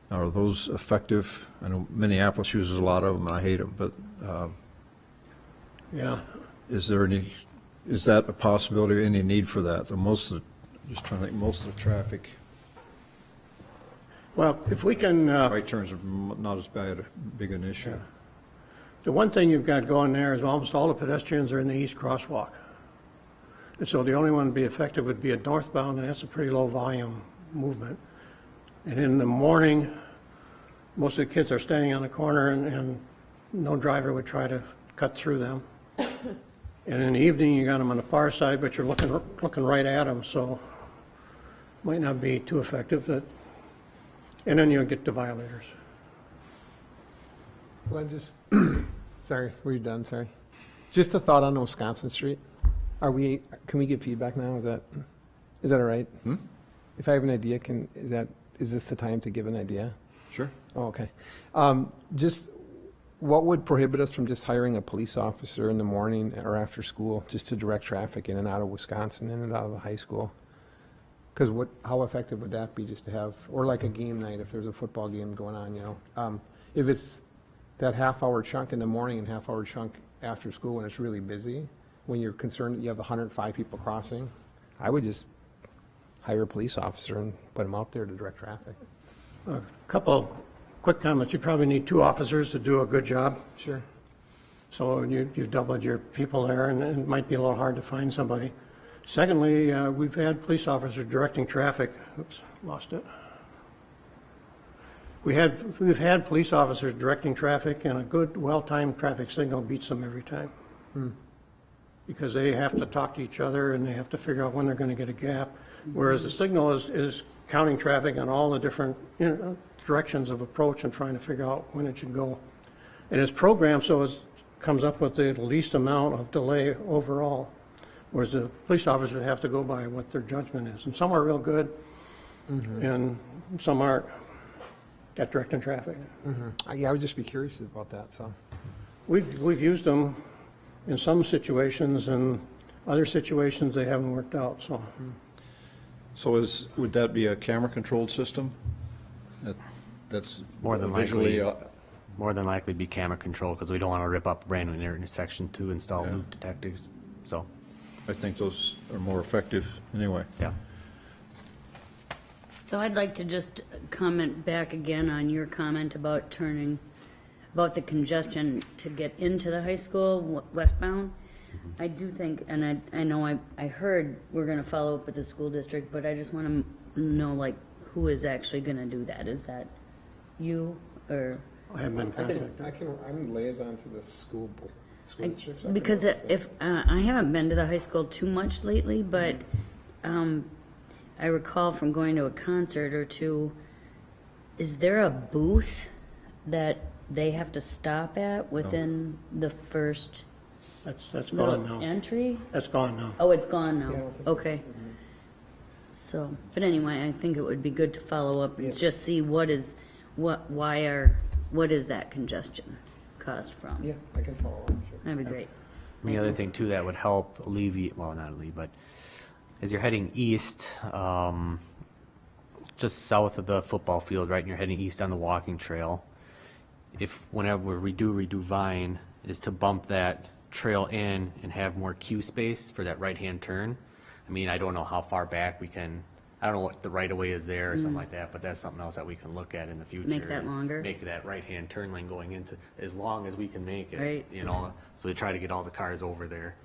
Now, are those effective? I know Minneapolis uses a lot of them, and I hate them, but Yeah. is that a possibility, any need for that? Just trying to think, most of the traffic, Well, if we can, right turns are not as big an issue. the one thing you've got going there is almost all the pedestrians are in the east crosswalk. And so the only one to be effective would be a northbound, and that's a pretty low volume movement. And in the morning, most of the kids are staying on the corner, and no driver would try to cut through them. And in the evening, you got them on the far side, but you're looking right at them, so might not be too effective. And then you'll get the violators. Glenn, just, sorry, were you done? Sorry. Just a thought on Wisconsin Street. Can we get feedback now? Is that all right? If I have an idea, is this the time to give an idea? Sure. Oh, okay. Just, what would prohibit us from just hiring a police officer in the morning or after school just to direct traffic in and out of Wisconsin, in and out of the high school? Because how effective would that be, just to have, or like a game night if there's a football game going on, you know? If it's that half-hour chunk in the morning and half-hour chunk after school when it's really busy, when you're concerned that you have 105 people crossing, I would just hire a police officer and put him out there to direct traffic. A couple quick comments. You probably need 2 officers to do a good job. Sure. So you've doubled your people there, and it might be a little hard to find somebody. Secondly, we've had police officers directing traffic. Oops, lost it. We've had police officers directing traffic, and a good, well-timed traffic signal beats them every time. Because they have to talk to each other, and they have to figure out when they're going to get a gap. Whereas the signal is counting traffic on all the different directions of approach and trying to figure out when it should go. And it's programmed so it comes up with the least amount of delay overall. Whereas the police officers have to go by what their judgment is. And some are real good, and some aren't at directing traffic. Yeah, I would just be curious about that, so. We've used them in some situations, and other situations they haven't worked out, so. So would that be a camera-controlled system? That's More than visually, likely. More than likely be camera control, because we don't want to rip up a brand new intersection to install Yeah. loop detectors. So, I think those are more effective anyway. yeah. So I'd like to just comment back again on your comment about about the congestion to get into the high school westbound. I do think, and I know I heard we're gonna follow up with the school district, but I just wanna know, like, who is actually gonna do that? Is that you, or? I have been contacted. I'm liaison to the school district. so I can Because work with if, I haven't been to the high school too much lately, but, I recall from going to a concert or two, is there a booth that they have to stop at within the first That's gone little now. entry? That's gone now. Oh, it's gone Yeah, I now, don't think- okay. So, but anyway, I think it would be good to follow up and just see what is that congestion caused from? Yeah, I can follow up, sure. That'd be great. And the other thing too that would help alleviate, well, not alleviate, but as you're heading east, just south of the football field, right, and you're heading east on the walking trail, if whenever we do redo Vine, is to bump that trail in and have more queue space for that right-hand turn. I mean, I don't know how far back we can I don't know what the right of way is there or something like that, but that's something else that we can look at in the future. Make that is longer? Make that right-hand turn lane going into, as long as we can make it. Right. You know, so we try to get all the cars over there.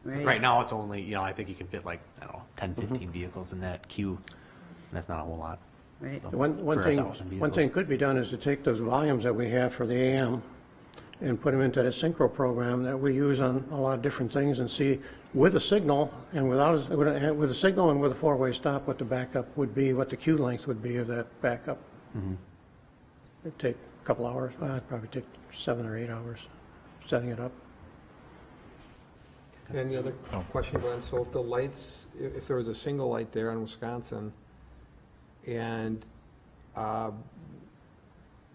Right. Right now, it's only, you know, I think you can fit like, I don't know, 10, 15 vehicles in that queue. And that's not a whole lot. Right. So, One for 1 1,000 thing vehicles. could be done is to take those volumes that we have for the AM and put them into that synchro program that we use on a lot of different things and see with a signal and without, with a signal and with a four-way stop, what the backup would be, what the queue length would be of that backup. It'd take a couple hours, it'd probably take 7 or 8 hours setting it up. Any other question, Glenn? So if the lights, if there was a single light there in Wisconsin, and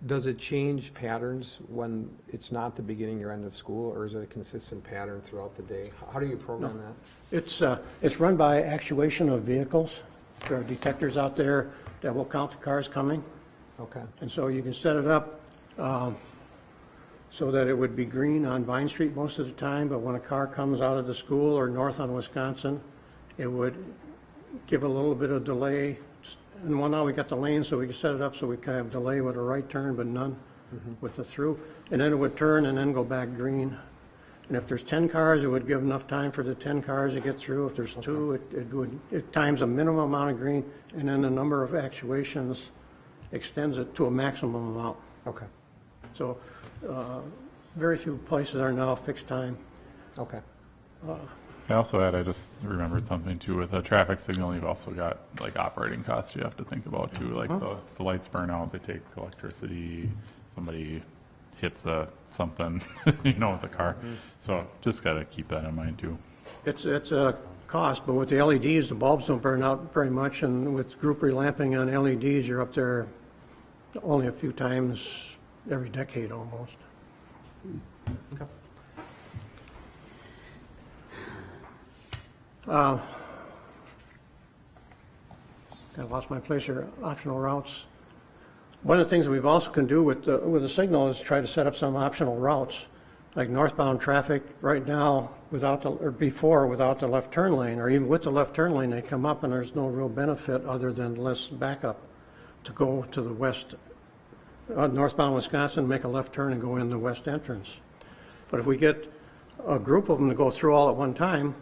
does it change patterns when it's not the beginning or end of school, or is it a consistent pattern throughout the day? How do you program that? It's run by actuation of vehicles. There are detectors out there that will count the cars coming. Okay, And so you can set it up so that it would be green on Vine Street most of the time, but when a car comes out of the school or north on Wisconsin, it would give a little bit of delay. And well, now we got the lane, so we can set it up so we can have delay with a right turn, but none with the through. And then it would turn and then go back green. And if there's 10 cars, it would give enough time for the 10 cars to get through. If there's 2, it times a minimum amount of green, and then the number of actuations extends it to a maximum amount. okay, So very few places are now fixed time. okay. I also I just remembered something too, with a traffic signal, you've also got like operating costs you have to think about too, like the lights burn out, they take electricity, somebody hits something, you know, with a car. So just gotta keep that in mind too. It's a cost, but with the LEDs, the bulbs don't burn out very much, and with group relamping on LEDs, you're up there only a few times every decade almost. I lost my place here, optional routes. One of the things we've also can do with the signal is try to set up some optional routes, like northbound traffic right now without before without the left turn lane, or even with the left turn lane, they come up and there's no real benefit other than less backup to go to the west, northbound Wisconsin, make a left turn and go in the west entrance. But if we get a group of them to go through all at one time,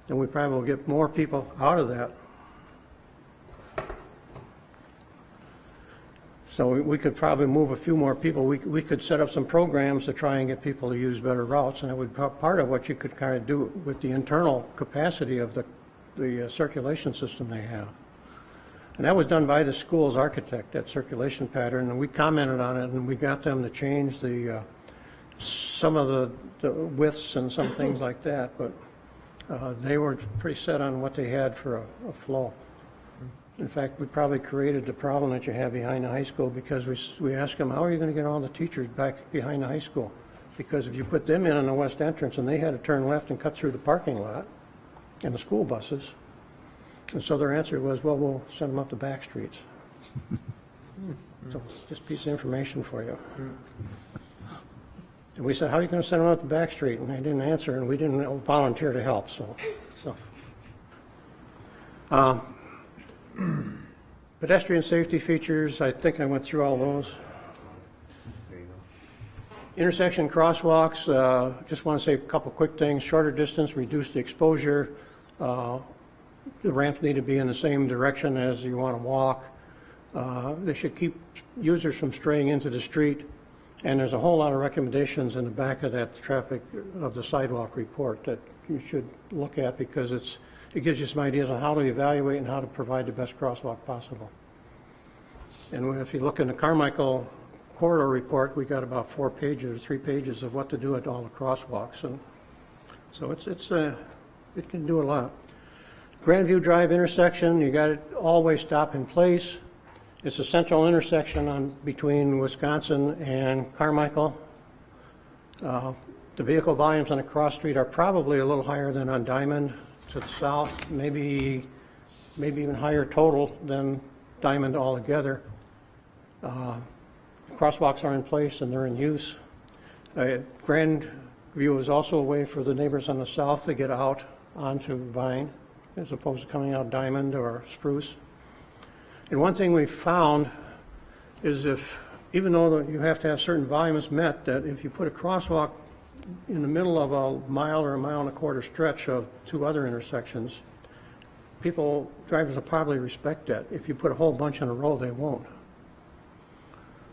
then we probably will get more people out of that. So we could probably move a few more people. We could set up some programs to try and get people to use better routes, and that would be part of what you could kind of do with the internal capacity of the circulation system they have. And that was done by the school's architect, that circulation pattern, and we commented on it, and we got them to change some of the widths and some things like that, but they were pretty set on what they had for a flow. In fact, we probably created the problem that you have behind the high school, because we asked them, how are you going to get all the teachers back behind the high school? Because if you put them in on the west entrance and they had to turn left and cut through the parking lot and the school buses, and so their answer was, well, we'll send them up the back streets. So just a piece of information for you. And we said, how are you going to send them up the back street? And they didn't answer, and we didn't volunteer to help, so. Pedestrian safety features, I think I went through all those. There you go. Intersection crosswalks, just want to say a couple quick things. Shorter distance, reduce the exposure. The ramps need to be in the same direction as you want to walk. They should keep users from straying into the street. And there's a whole lot of recommendations in the back of that traffic of the sidewalk report that you should look at, because it gives you some ideas on how to evaluate and how to provide the best crosswalk possible. And if you look in the Carmichael corridor report, we got about 4 pages, 3 pages of what to do at all the crosswalks, and so it can do a lot. Grandview Drive intersection, you got it always stop in place. It's a central intersection between Wisconsin and Carmichael. The vehicle volumes on the cross street are probably a little higher than on Diamond to the south, maybe even higher total than Diamond altogether. Crosswalks are in place and they're in use. Grandview is also a way for the neighbors on the south to get out onto Vine, as opposed to coming out Diamond or Spruce. And one thing we found is even though you have to have certain volumes met, that if you put a crosswalk in the middle of a mile or a mile and a quarter stretch of two other intersections, drivers will probably respect that. If you put a whole bunch in a row, they won't.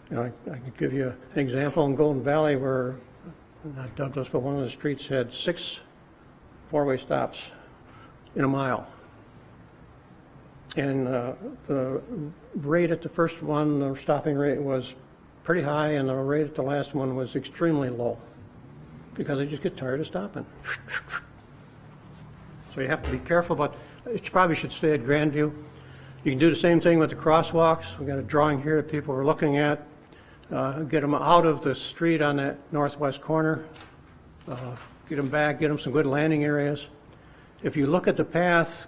You know, I could give you an example in Golden Valley where, not Douglas, but one of the streets had 6 four-way stops in a mile. And the rate at the first one, the stopping rate was pretty high, and the rate at the last one was extremely low because they just get tired of stopping. So you have to be careful, but it probably should stay at Grandview. You can do the same thing with the crosswalks. We've got a drawing here that people are looking at. Get them out of the street on that northwest corner. Get them back, get them some good landing areas. If you look at the path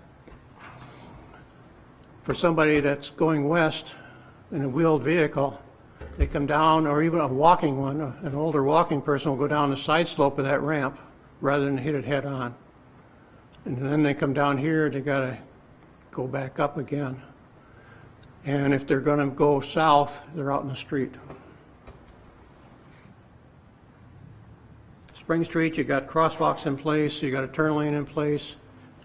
for somebody that's going west in a wheeled vehicle, they come down, or even a walking one, an older walking person will go down the side slope of that ramp rather than hit it head on. And then they come down here, they gotta go back up again. And if they're gonna go south, they're out in the street. Spring Street, you got crosswalks in place, you got a turn lane in place.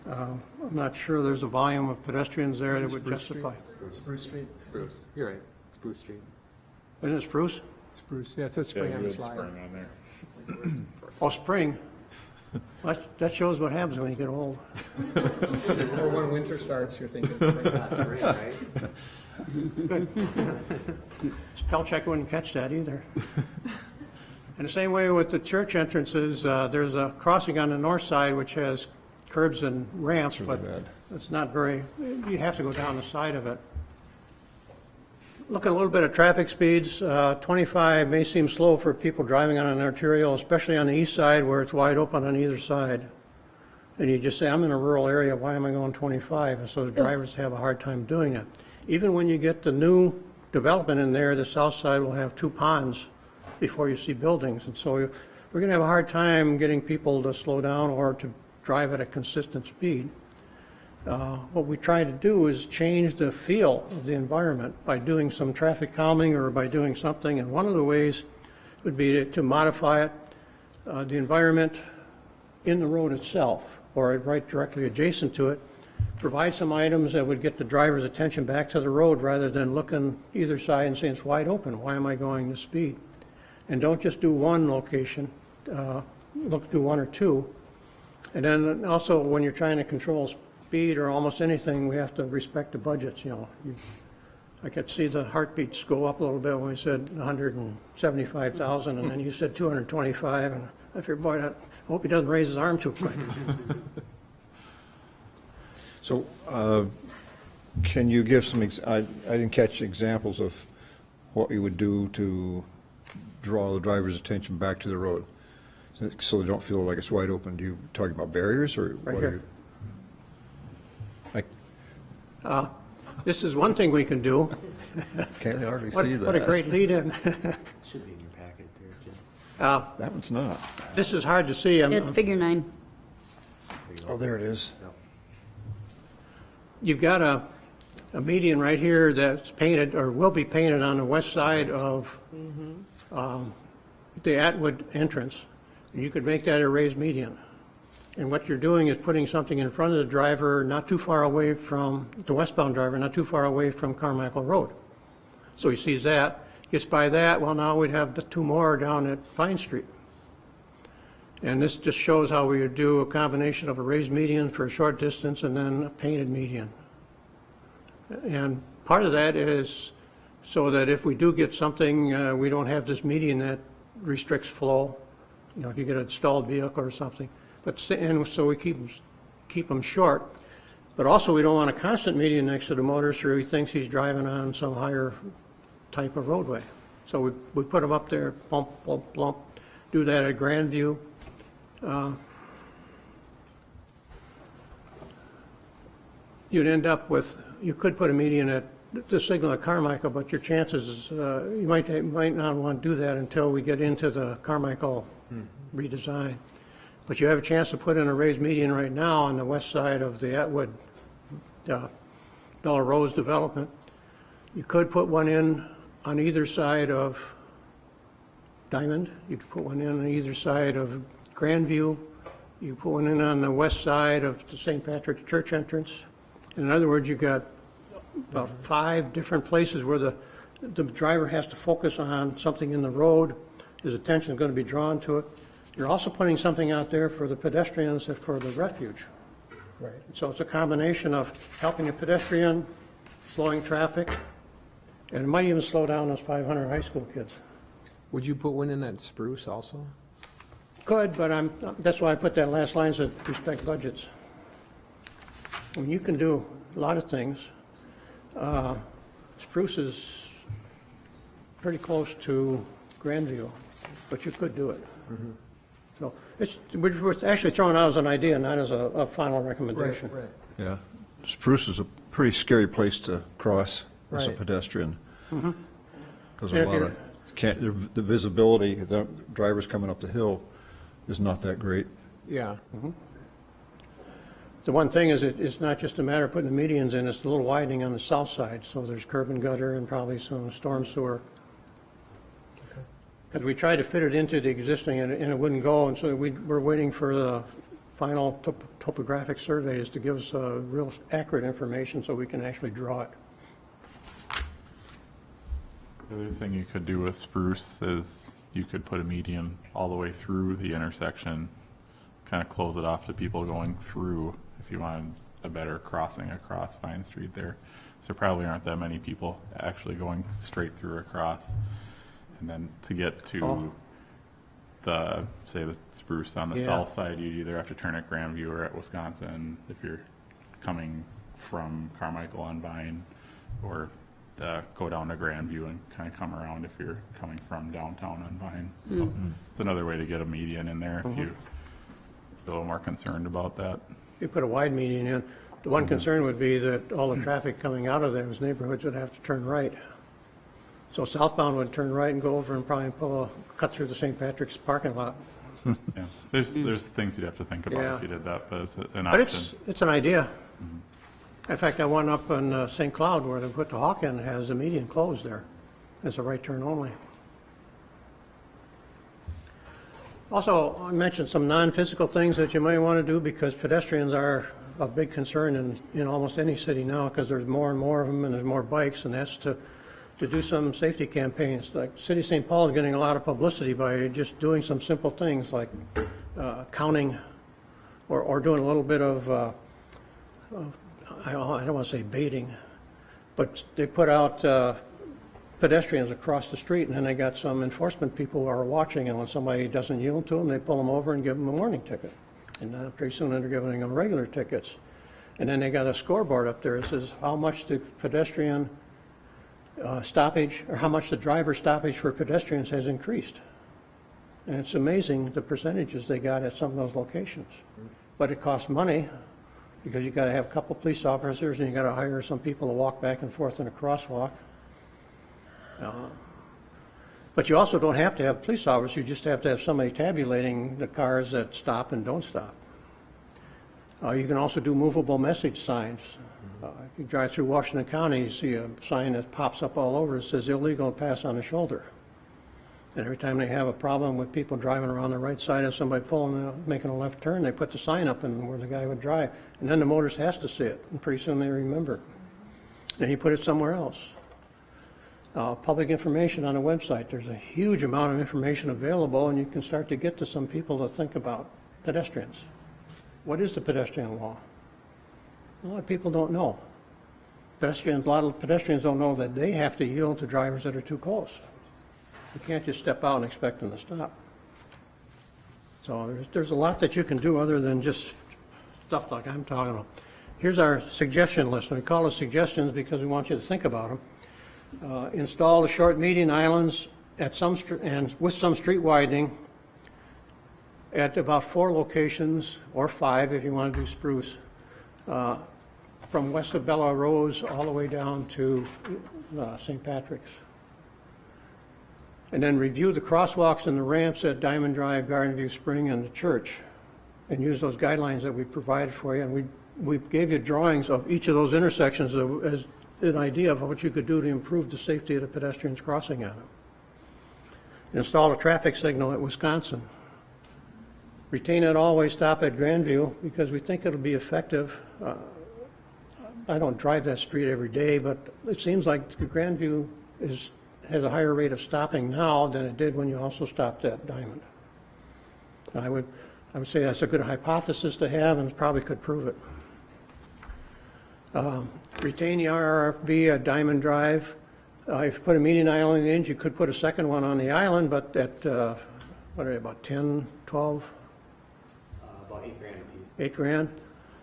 I'm not sure there's a volume of pedestrians there that would justify. Spruce Street? Spruce, you're right, Spruce Street. Isn't it Spruce? Spruce, yeah, it says spring on the flyer. on there. Oh, Spring. That shows what happens when you get old. Or when winter starts, you're thinking spring. Right? Spell check wouldn't catch that either. And the same way with the church entrances, there's a crossing on the north side which has curbs and ramps, but it's not very, you have to go down the side of it. Look at a little bit of traffic speeds. 25 may seem slow for people driving on an arterial, especially on the east side where it's wide open on either side. And you just say, I'm in a rural area, why am I going 25? And so the drivers have a hard time doing it. Even when you get the new development in there, the south side will have 2 ponds before you see buildings. And so we're going to have a hard time getting people to slow down or to drive at a consistent speed. What we try to do is change the feel of the environment by doing some traffic calming or by doing something. And one of the ways would be to modify it, the environment in the road itself or right directly adjacent to it. Provide some items that would get the driver's attention back to the road rather than looking either side and saying it's wide open. Why am I going this speed? And don't just do one location. Do 1 or 2. And then also when you're trying to control speed or almost anything, we have to respect the budgets. You know, I could see the heartbeats go up a little bit when we said 175,000, and then you said 225, and I figured, boy, I hope he doesn't raise his arm too quick. So, can you give some, I didn't catch examples of what you would do to draw the driver's attention back to the road, so they don't feel like it's wide open. Do you talk about barriers or Right what here. are you? This is one thing we can do. Can't hardly What a great lead-in. Should be in your packet there, Jim. That one's not. This is hard to see. It's figure 9. Oh, there it is. You've got a median right here that's painted or will be painted on the west side of the Atwood entrance. You could make that a raised median. And what you're doing is putting something in front of the driver, not too far away from the westbound driver, not too far away from Carmichael Road. So he sees that, gets by that, well, now we'd have the 2 more down at Vine Street. And this just shows how we would do a combination of a raised median for a short distance and then a painted median. And part of that is so that if we do get something, we don't have this median that restricts flow. You know, if you get a stalled vehicle or something. And so we keep them short. But also we don't want a constant median next to the motorist or he thinks he's driving on some higher type of roadway. So we put them up there, bump, bump, bump, do that at Grandview. You'd end up with, you could put a median at the signal at Carmichael, but your chances is, you might not want to do that until we get into the Carmichael redesign. But you have a chance to put in a raised median right now on the west side of the Atwood Bella Rose development. You could put one in on either side of Diamond. You could put one in on either side of Grandview. You put one in on the west side of the St. Patrick's Church entrance. In other words, you've got about 5 different places where the driver has to focus on something in the road. His attention is going to be drawn to it. You're also putting something out there for the pedestrians and for the refuge. Right. So it's a combination of helping a pedestrian, slowing traffic, and it might even slow down those 500 high school kids. Would you put one in at Spruce also? Could, but that's why I put that last line, said respect budgets. I mean, you can do a lot of things. Spruce is pretty close to Grandview, but you could do it. So we're actually throwing out as an idea, not as a final recommendation. Yeah. Spruce is a pretty scary place to cross as a Right. pedestrian. Because Yeah, a lot of, the visibility, the drivers coming up the hill is not that great. Yeah. The one thing is, it's not just a matter of putting the medians in, it's a little widening on the south side, so there's curb and gutter and probably some storm sewer. Because we tried to fit it into the existing, and it wouldn't go, and so we're waiting for the final topographic surveys to give us real accurate information so we can actually draw it. The other thing you could do with Spruce is you could put a median all the way through the intersection, kind of close it off to people going through if you wanted a better crossing across Vine Street there. So probably aren't that many people actually going straight through across. And then to get to the, say, the Spruce on the Yeah. south side, you'd either have to turn at Grandview or at Wisconsin if you're coming from Carmichael on Vine, or go down to Grandview and kind of come around if you're coming from downtown on Vine. So it's another way to get a median in there if you feel a little more concerned about that. You put a wide median in. The one concern would be that all the traffic coming out of those neighborhoods would have to turn right. So southbound would turn right and go over and probably cut through the St. Patrick's parking lot. Yeah, there's things you'd have to think about Yeah. if you did that, but it's an But option. it's an idea. In fact, I one up in St. Cloud where they put the Hawk in, has the median closed there. It's a right turn only. Also, I mentioned some non-physical things that you may want to do because pedestrians are a big concern in almost any city now because there's more and more of them and there's more bikes, and that's to do some safety campaigns. Like City of St. Paul is getting a lot of publicity by just doing some simple things like counting or doing a little bit of I don't want to say baiting, but they put out pedestrians across the street, and then they got some enforcement people who are watching, and when somebody doesn't yield to them, they pull them over and give them a warning ticket. And pretty soon they're giving them regular tickets. And then they got a scoreboard up there that says how much the pedestrian stoppage, or how much the driver stoppage for pedestrians has increased. And it's amazing the percentages they got at some of those locations. But it costs money, because you got to have a couple police officers and you got to hire some people to walk back and forth in a crosswalk. But you also don't have to have police officers, you just have to have somebody tabulating the cars that stop and don't stop. You can also do movable message signs. If you drive through Washington County, you see a sign that pops up all over, it says illegal to pass on the shoulder. And every time they have a problem with people driving around the right side of somebody making a left turn, they put the sign up and where the guy would drive. And then the motorist has to see it, and pretty soon they remember. Then you put it somewhere else. Public information on a website, there's a huge amount of information available, and you can start to get to some people to think about pedestrians. What is the pedestrian law? A lot of people don't know. A lot of pedestrians don't know that they have to yield to drivers that are too close. You can't just step out and expect them to stop. So there's a lot that you can do other than just stuff like I'm talking about. Here's our suggestion list. We call it suggestions because we want you to think about them. Install the short median islands at and with some street widening at about 4 locations, or 5 if you want to do Spruce, from west of Bella Rose all the way down to St. Patrick's. And then review the crosswalks and the ramps at Diamond Drive, Garden View Spring, and the church, and use those guidelines that we provided for you. And we gave you drawings of each of those intersections an idea of what you could do to improve the safety of the pedestrians crossing on it. Install a traffic signal at Wisconsin. Retain it always, stop at Grandview, because we think it'll be effective. I don't drive that street every day, but it seems like Grandview has a higher rate of stopping now than it did when you also stopped at Diamond. I would say that's a good hypothesis to have, and probably could prove it. Retain the RRFB at Diamond Drive. If you put a median island in, you could put a second one on the island, but at, what are they, about 10, 12? About $8,000 a piece. $8,000.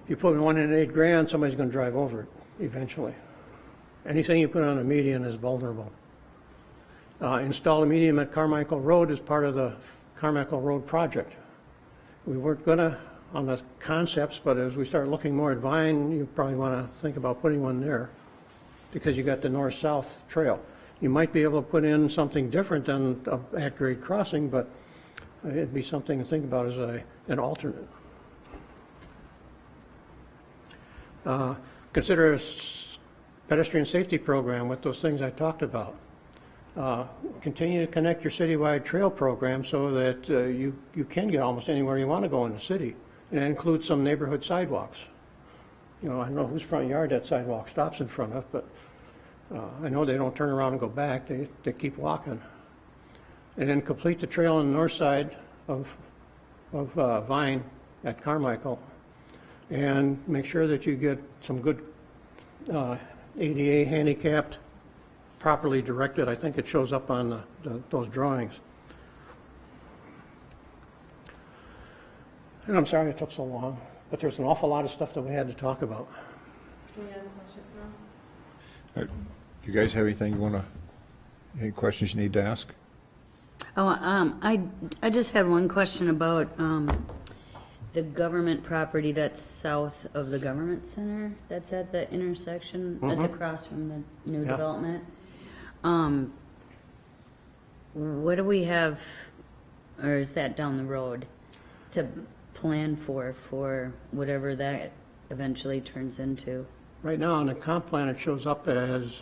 If you put one in at $8,000, somebody's going to drive over it eventually. Anything you put on a median is vulnerable. Install a median at Carmichael Road as part of the Carmichael Road project. We weren't going to on the concepts, but as we start looking more at Vine, you probably want to think about putting one there because you got the north-south trail. You might be able to put in something different than an at-grade crossing, but it'd be something to think about as an alternate. Consider a pedestrian safety program with those things I talked about. Continue to connect your citywide trail program so that you can get almost anywhere you want to go in the city. And that includes some neighborhood sidewalks. You know, I don't know whose front yard that sidewalk stops in front of, but I know they don't turn around and go back. They keep walking. And then complete the trail on the north side of Vine at Carmichael. And make sure that you get some good ADA handicapped, properly directed. I think it shows up on those drawings. And I'm sorry it took so long, but there's an awful lot of stuff that we had to talk about. Can we ask a question, Tom? Do you guys have anything you want to, any questions you need to ask? Oh, I just had one question about, the government property that's south of the government center, that's at the intersection, that's across from the new Yeah. development. What do we have, or is that down the road, to plan for whatever that eventually turns into? Right now on the comp plan, it shows up as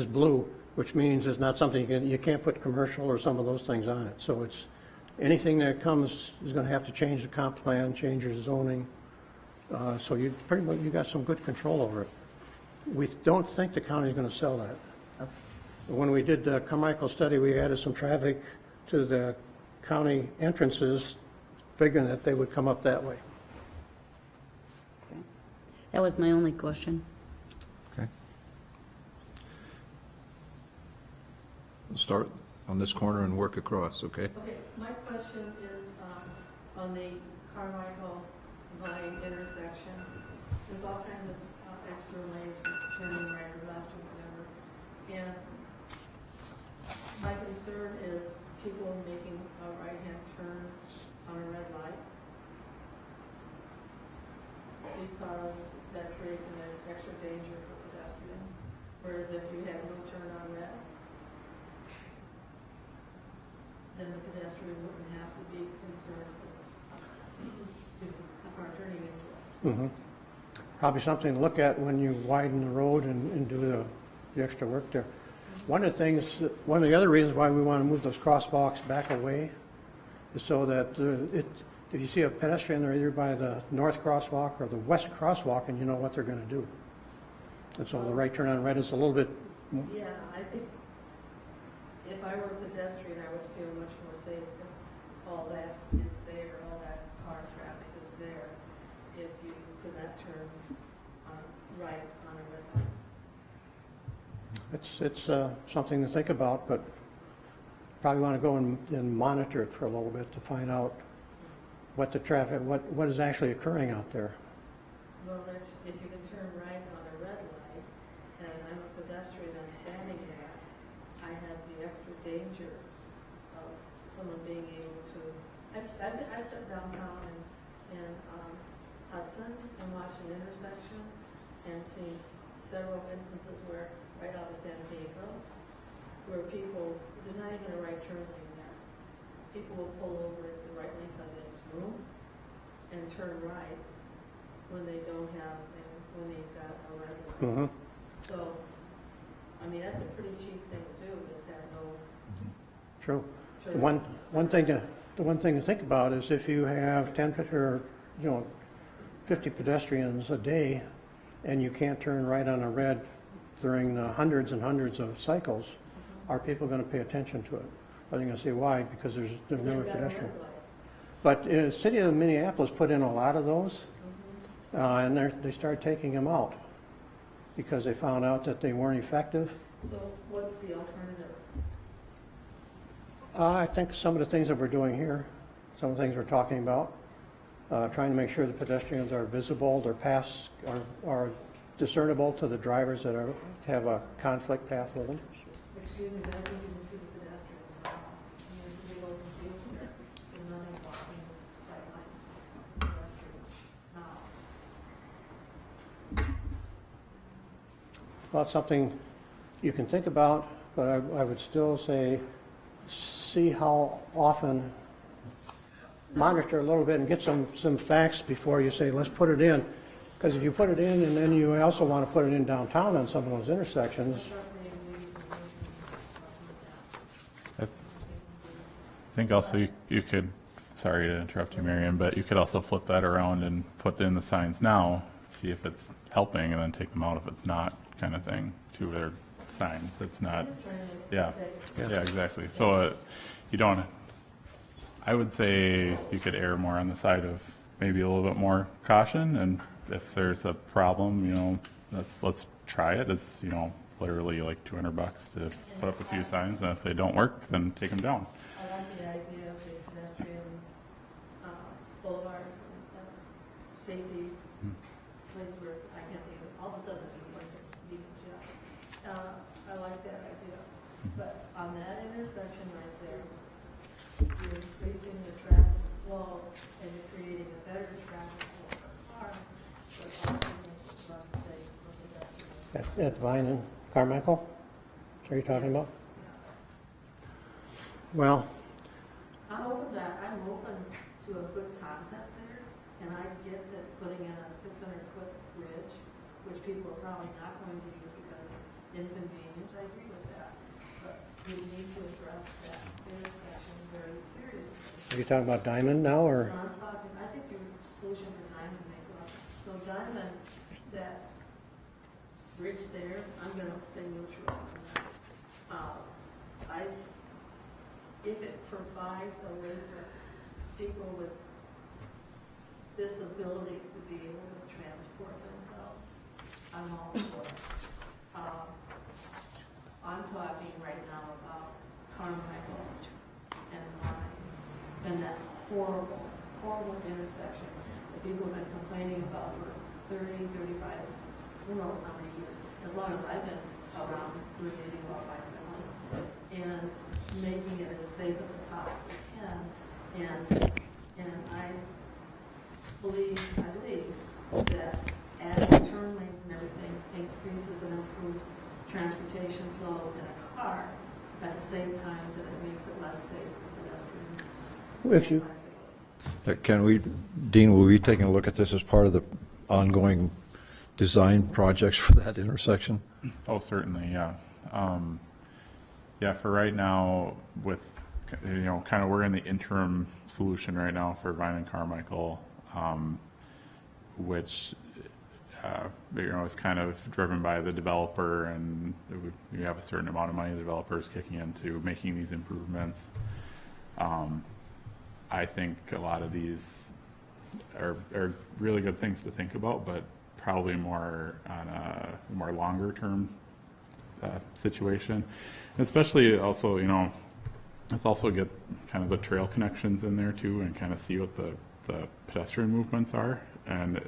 blue, which means it's not something you can't put commercial or some of those things on it. So it's anything that comes is going to have to change the comp plan, change your zoning. So you pretty much you got some good control over it. We don't think the county is going to sell that. Okay. When we did the Carmichael study, we added some traffic to the county entrances, figuring that they would come up that way. That was my only question. Okay. We'll start on this corner and work across, okay? Okay, my question is, on the Carmichael-Vine intersection, there's all kinds of extra lanes for turning right or left or whatever. And my concern is people making a right-hand turn on a red light, because that creates an extra danger for pedestrians. Whereas if you have no turn on red, then the pedestrian wouldn't have to be concerned with the car turning into it. Probably something to look at when you widen the road and do the extra work there. One of the other reasons why we want to move those crosswalks back away is so that if you see a pedestrian, they're either by the north crosswalk or the west crosswalk, and you know what they're going to do. And so the right turn on red is a little bit, Yeah, I think if I were a pedestrian, I would feel much more safe if all that is there, all that car traffic is there, if you could not turn right on a red light. it's something to think about, but probably want to go and monitor it for a little bit to find out what the traffic, what is actually occurring out there. Well, if you can turn right on a red light, and I'm a pedestrian, I'm standing there, I have the extra danger of someone being able to, I stepped downtown in Hudson and watched an intersection and seen several instances where, right out of San Pedro's, where people, there's not even a right turn lane there. People will pull over at the right lane because there's room and turn right, when they don't have, and when they've got a red light. Mhm. So, I mean, that's a pretty cheap thing to do, is have no True. The turn. one thing to think about is if you have 10 or, 50 pedestrians a day, and you can't turn right on a red during the hundreds and hundreds of cycles, are people going to pay attention to it? Are they going to say why? Because there's And never they've got a red pedestrian. light. But the city of Minneapolis put in a lot of those, and they started taking them out because they found out that they weren't effective. So what's the alternative? I think some of the things that we're doing here, some of the things we're talking about, trying to make sure the pedestrians are visible, their paths are discernible to the drivers that have a conflict path with them. Excuse me, but I think you can see the pedestrians now. I mean, it's a big open field there, there's nothing blocking the sightline pedestrians now. Well, it's something you can think about, but I would still say, see how often, monitor a little bit and get some facts before you say, let's put it in. Because if you put it in and then you also want to put it in downtown on some of those intersections, I think also you could, sorry to interrupt you, Marion, but you could also flip that around and put in the signs now, see if it's helping, and then take them out if it's not, kind of thing, to their signs. It's not, yeah, yeah, exactly. So you don't, I would say you could err more on the side of maybe a little bit more caution, and if there's a problem, let's try it. It's, literally like $200 to put up a few signs, and if they don't work, then take them down. I like the idea of the pedestrian boulevards and safety place where, I can't think of it, all of a sudden it was being just. I like that idea, but on that intersection right there, you're increasing the traffic flow and you're creating a better traffic flow for cars, but also makes it less safe for pedestrians. at Vine and Carmichael, is that what you're talking about? Well, I'm open to a good concept there, and I get that putting in a 600-foot bridge, which people are probably not going to use because of inconvenience, I agree with that. But we need to address that intersection very seriously. are you talking about Diamond now, or? I'm talking, I think your solution for Diamond makes a lot of sense. So Diamond, that bridge there, I'm gonna stay neutral on that. If it provides a way for people with disabilities to be able to transport themselves, I'm all for it. I'm talking right now about Carmichael and Vine, and that horrible, horrible intersection that people have been complaining about for 30, 35, who knows how many years, as long as I've been around relating about bicycles, and making it as safe as it possibly can. And I believe that adding turn lanes and everything increases and improves transportation flow in a car at the same time that it makes it less safe for pedestrians If you, and bicyclists. Dean, will we be taking a look at this as part of the ongoing design projects for that intersection? Oh, certainly, yeah. Yeah, for right now, with, kind of we're in the interim solution right now for Vine and Carmichael, which, is kind of driven by the developer, and you have a certain amount of money the developer is kicking into making these improvements. I think a lot of these are really good things to think about, but probably more on a more longer term situation. And especially also, let's also get kind of the trail connections in there too, and kind of see what the pedestrian movements are. And,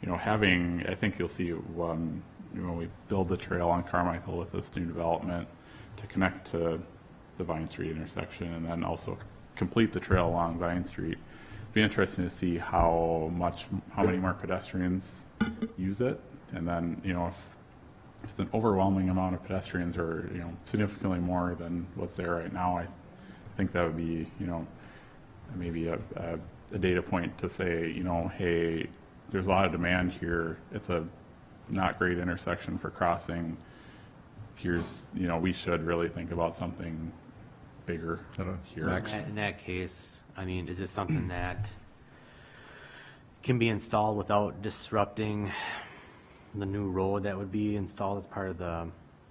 I think you'll see when we build the trail on Carmichael with this new development to connect to the Vine Street intersection, and then also complete the trail along Vine Street. It'd be interesting to see how many more pedestrians use it. And then, if it's an overwhelming amount of pedestrians, or significantly more than what's there right now, I think that would be maybe a data point to say, hey, there's a lot of demand here. It's a not great intersection for crossing. Here's, we should really think about something bigger here. In that case, I mean, is this something that can be installed without disrupting the new road that would be installed as part of the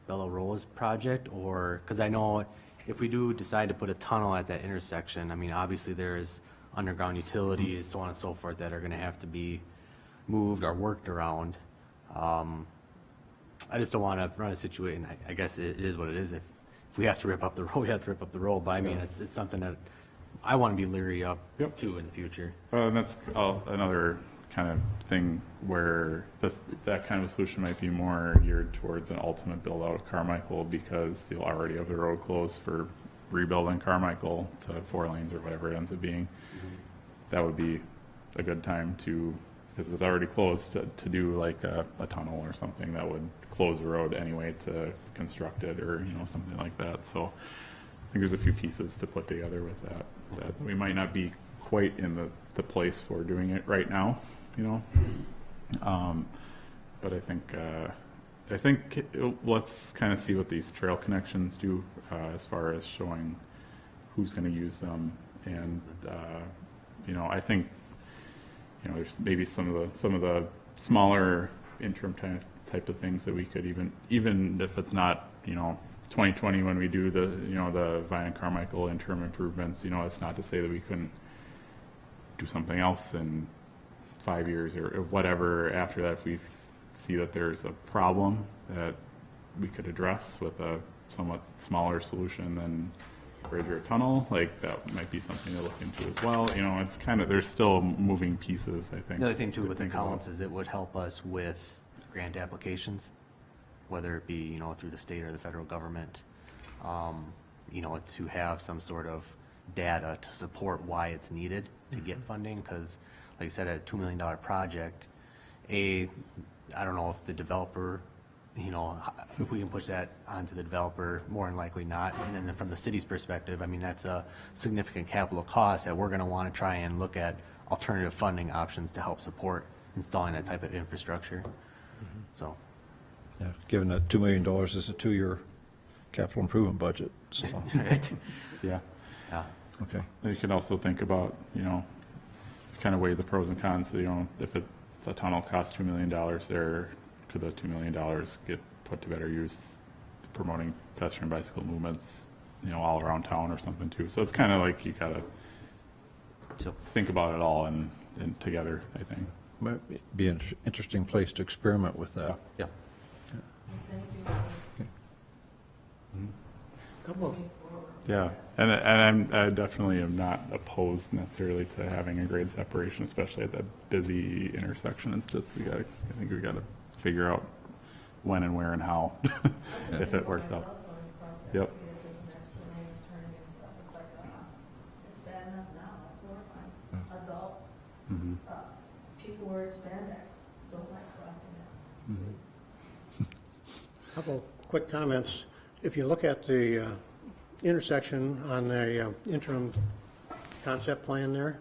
Bella Rose project? Or, because I know if we do decide to put a tunnel at that intersection, I mean, obviously there's underground utilities, so on and so forth, that are gonna have to be moved or worked around. I just don't wanna run a situation, I guess it is what it is. If we have to rip up the road, we have to rip up the road, but I mean, it's something that I wanna be leery of Yep. too in the future. And that's another kind of thing where that kind of solution might be more geared towards an ultimate build out of Carmichael, because you'll already have the road closed for rebuilding Carmichael to 4 lanes or whatever it ends up being. That would be a good time to, because it's already closed, to do like a tunnel or something that would close the road anyway to construct it, or something like that. So I think there's a few pieces to put together with that we might not be quite in the place for doing it right now, but I think let's kind of see what these trail connections do as far as showing who's going to use them, and I think there's maybe some of the smaller interim type of things that we could even if it's not 2020 when we do the Vine and Carmichael interim improvements, it's not to say that we couldn't do something else in 5 years or whatever after that, if we see that there's a problem that we could address with a somewhat smaller solution than a bridge or a tunnel, like that might be something to look into as well. It's kind of, there's still moving pieces, I think. The other thing too with think accounts about. is it would help us with grant applications, whether it be, through the state or the federal government, to have some sort of data to support why it's needed to get funding. Because like I said, a $2 million project, I don't know if the developer, if we can push that onto the developer, more than likely not. And then from the city's perspective, I mean, that's a significant capital cost that we're going to want to try and look at alternative funding options to help support installing that type of infrastructure. So. Yeah, given that $2 million is a 2-year capital improvement budget, so, Right. Yeah. Yeah. okay. You can also think about, kind of weigh the pros and cons. If it's a tunnel costs $2 million there, could the $2 million get put to better use promoting pedestrian bicycle movements, all around town or something too. So it's kind of like you gotta think about it all and together, I think. Might be an interesting place to experiment with that. Yeah. Thank you. Couple of Yeah, and I definitely am not opposed necessarily to having a grade separation, especially at that busy intersection. It's just I think we gotta figure out when and where and how, if it works out. Yep. It's bad enough now, it's horrifying. Adult, Mm-hmm. people wear spandex, don't like crossing that. Couple quick comments. If you look at the intersection on the interim concept plan there,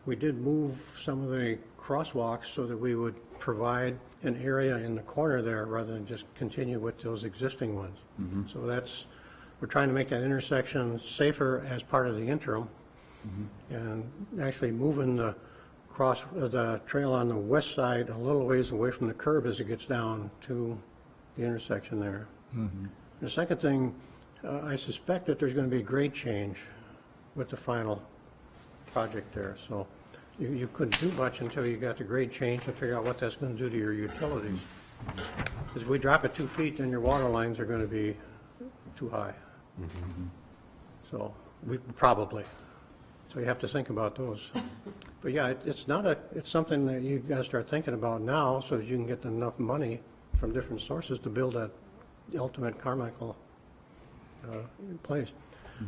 we did move some of the crosswalks so that we would provide an area in the corner there rather than just continue with those existing ones. So we're trying to make that intersection safer as part of the interim, and actually moving the trail on the west side a little ways away from the curb as it gets down to the intersection there. The second thing, I suspect that there's going to be grade change with the final project there. So you couldn't do much until you got the grade change to figure out what that's going to do to your utilities. Because if we drop it 2 feet, then your water lines are going to be too high. So probably. So you have to think about those. But yeah, it's something that you got to start thinking about now so that you can get enough money from different sources to build that ultimate Carmichael place.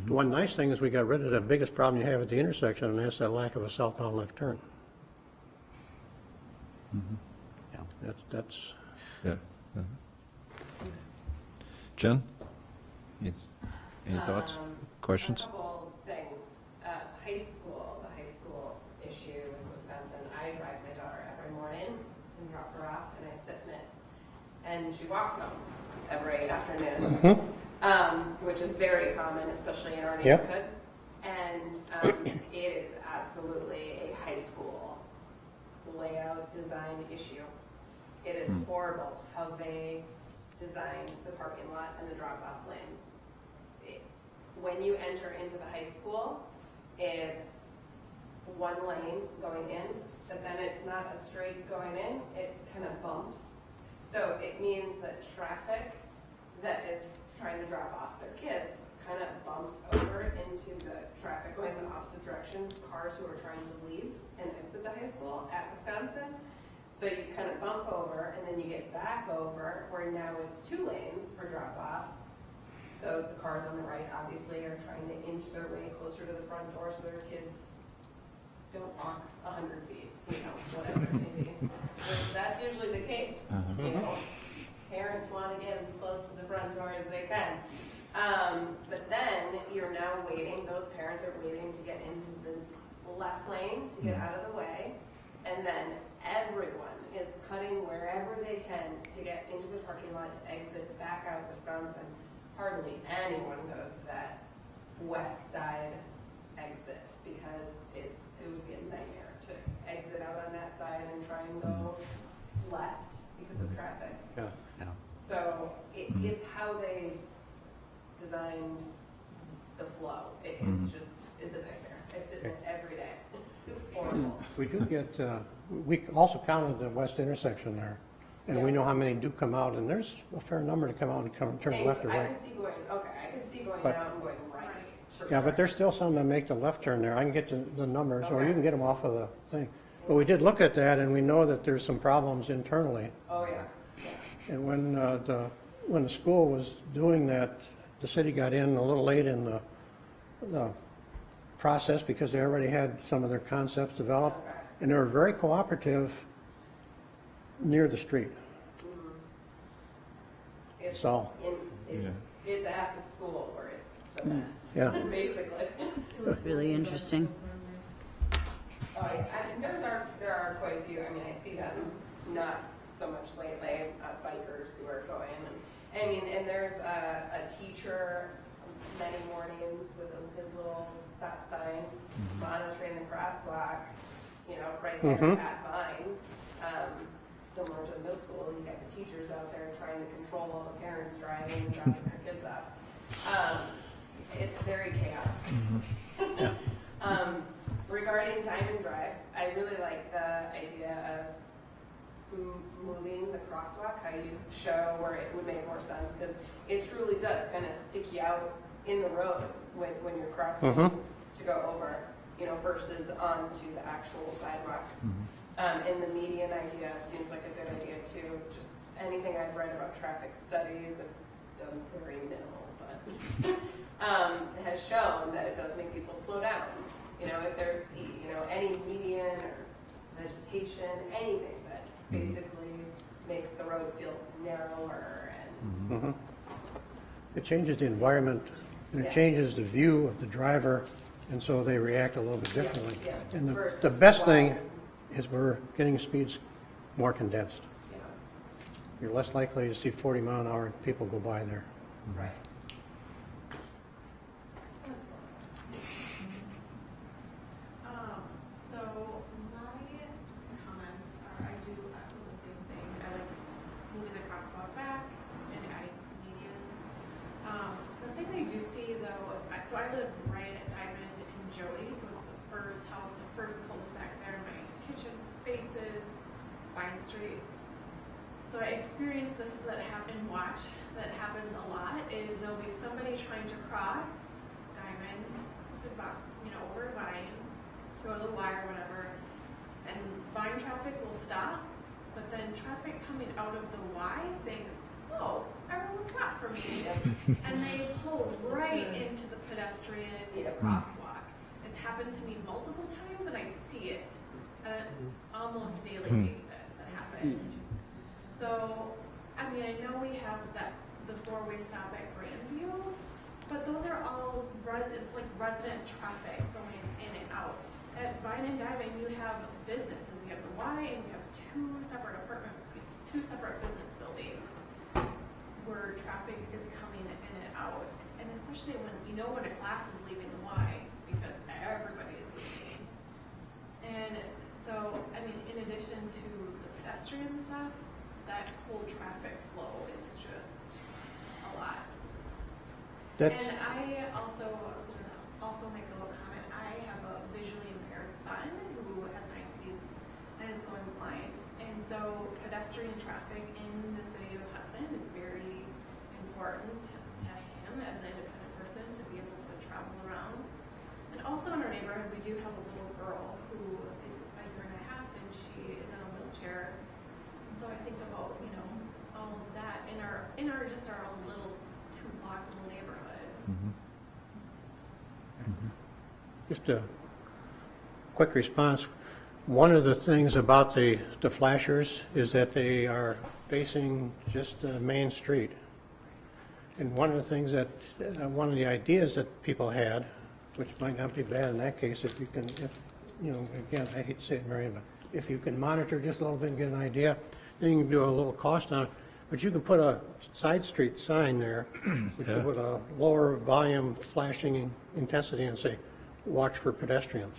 The one nice thing is we got rid of the biggest problem you have at the intersection, and that's that lack of a southbound left turn. Yeah. That's Yeah. Jen? Any thoughts, questions? A couple things. The high school issue in Wisconsin, I drive my daughter every morning drop her off, and I sit in it. And she walks home every afternoon, which is very common, especially in our Yep. neighborhood. And it is absolutely a high school layout design issue. It is horrible how they designed the parking lot and the drop-off lanes. When you enter into the high school, it's one lane going in, but then it's not a straight going in, it kind of bumps. So it means that traffic that is trying to drop off their kids kind of bumps over into the traffic going the opposite direction, cars who are trying to leave and exit the high school at Wisconsin. So you kind of bump over and then you get back over where now it's 2 lanes for drop off. So the cars on the right obviously are trying to inch their way closer to the front door so their kids don't walk 100 feet, whatever it may be. That's usually the case. Parents want to get as close to the front door as they can. But then you're now waiting, those parents are waiting to get into the left lane to get out of the way. And then everyone is cutting wherever they can to get into the parking lot to exit back out Wisconsin. Hardly anyone goes to that west side exit because it would be a nightmare to exit out on that side and try and go left because of traffic. Yeah. So it's how they designed the flow. It's a nightmare. I sit in it every day. It's horrible. We do get, we also counted the west intersection there, and we know how many do come out, and there's a fair number to come out and turn left or I right. can see going But- down and going right. for Yeah, sure. but there's still some that make the left turn there. I can get the numbers, or you can get them off of the thing. But we did look at that, and we know that there's some problems internally. Oh, yeah. And when the school was doing that, the city got in a little late in the process because they already had some of their concepts developed, Okay. and they were very cooperative near the street. It's So- It's at the school where it's the mess. Yeah. Basically. It was really interesting. Oh, yeah. There are quite a few. I mean, I see them not so much lately, bikers who are going. And there's a teacher many mornings with his little stop sign monitoring the crosswalk, right there at Vine. Similar to the middle school, you got the teachers out there trying to control all the parents driving and dropping their kids off. It's very chaotic. Regarding Diamond Drive, I really like the idea of moving the crosswalk, how you show where it would make more sense, because it truly does kind of stick you out in the road when you're crossing to go over, versus onto the actual sidewalk. And the median idea seems like a good idea too. Just anything I've read about traffic studies, I've done very minimal, but has shown that it does make people slow down. If there's, any median or vegetation, anything that basically makes the road feel narrower and It changes the environment, and it Yeah. changes the view of the driver, and so they react a little bit differently. yeah. And Versus the best thing wide. is we're getting speeds more condensed. Yeah, You're less likely to see 40-mile-an-hour people go by there. right. So my comments are, I do echo the same thing. I like moving the crosswalk back and adding some medians. The thing I do see though, so I live right at Diamond and Jody, so it's the first house, the first cul-de-sac there. My kitchen faces Vine Street. So I experience this that happens a lot, is there'll be somebody trying to cross Diamond to, over Vine, to go to the Y or whatever, and Vine traffic will stop, but then traffic coming out of the Y thinks, oh, everyone stop for me. And they pull right into the pedestrian crosswalk. It's happened to me multiple times, and I see it on an almost daily basis that happens. So, I mean, I know we have the four-way stop at Grandview, but those are all, it's like resident traffic going in and out. At Vine and Diamond, you have businesses, you have the Y and you have two separate business buildings where traffic is coming in and out. And especially when, when a class is leaving, why? Because everybody is leaving. And so, in addition to the pedestrian stuff, that whole traffic flow is just a lot. That's, And I also make a little comment. I have a visually impaired son who has diabetes and is going blind. And so pedestrian traffic in the city of Hudson is very important to him as an independent person to be able to travel around. And also in our neighborhood, we do have a little girl who is a year and a half and she is in a wheelchair. And so I think about, all of that in our own little two-block little neighborhood. just a quick response. One of the things about the flashers is that they are facing just the main street. And one of the things that, one of the ideas that people had, which might not be bad in that case, if, again, I hate to say it, Marion, but if you can monitor just a little bit and get an idea, then you can do a little cost on it. But you can put a side street sign there with a lower volume flashing intensity and say, watch for pedestrians.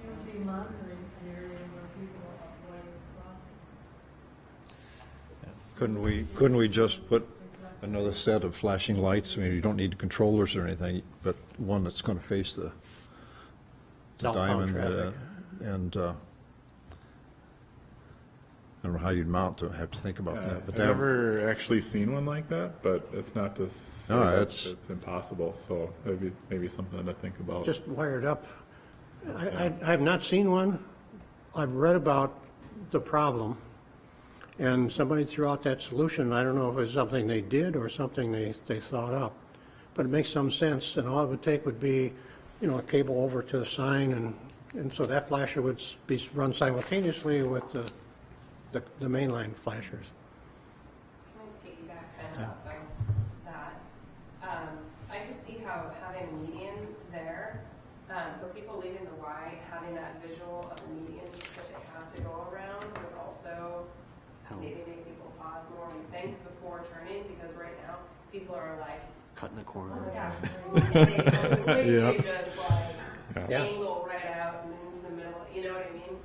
You would be monitoring an area where people are avoiding crossing. Couldn't we just put another set of flashing lights? I mean, you don't need controllers or anything, but one that's going to face the Southbound diamond. traffic. And I don't know how you'd mount to have to think about that. But I've never actually seen one like that, but it's not to say No, that it's- it's impossible, so maybe something to think about. Just wired up. I have not seen one. I've read about the problem, and somebody threw out that solution. I don't know if it's something they did or something they thought up, but it makes some sense, and all it would take would be, a cable over to the sign, and so that flasher would be run simultaneously with the mainline flashers. Can I piggyback kind of off of that? I could see how having a median there, for people leaving the Y, having that visual of a median that they have to go around would also maybe make people pause more and think before turning, because right now, people are like, Cutting the oh corner. my gosh, they completely Yep. just like Yeah. angle right out and into the middle, you know what I mean?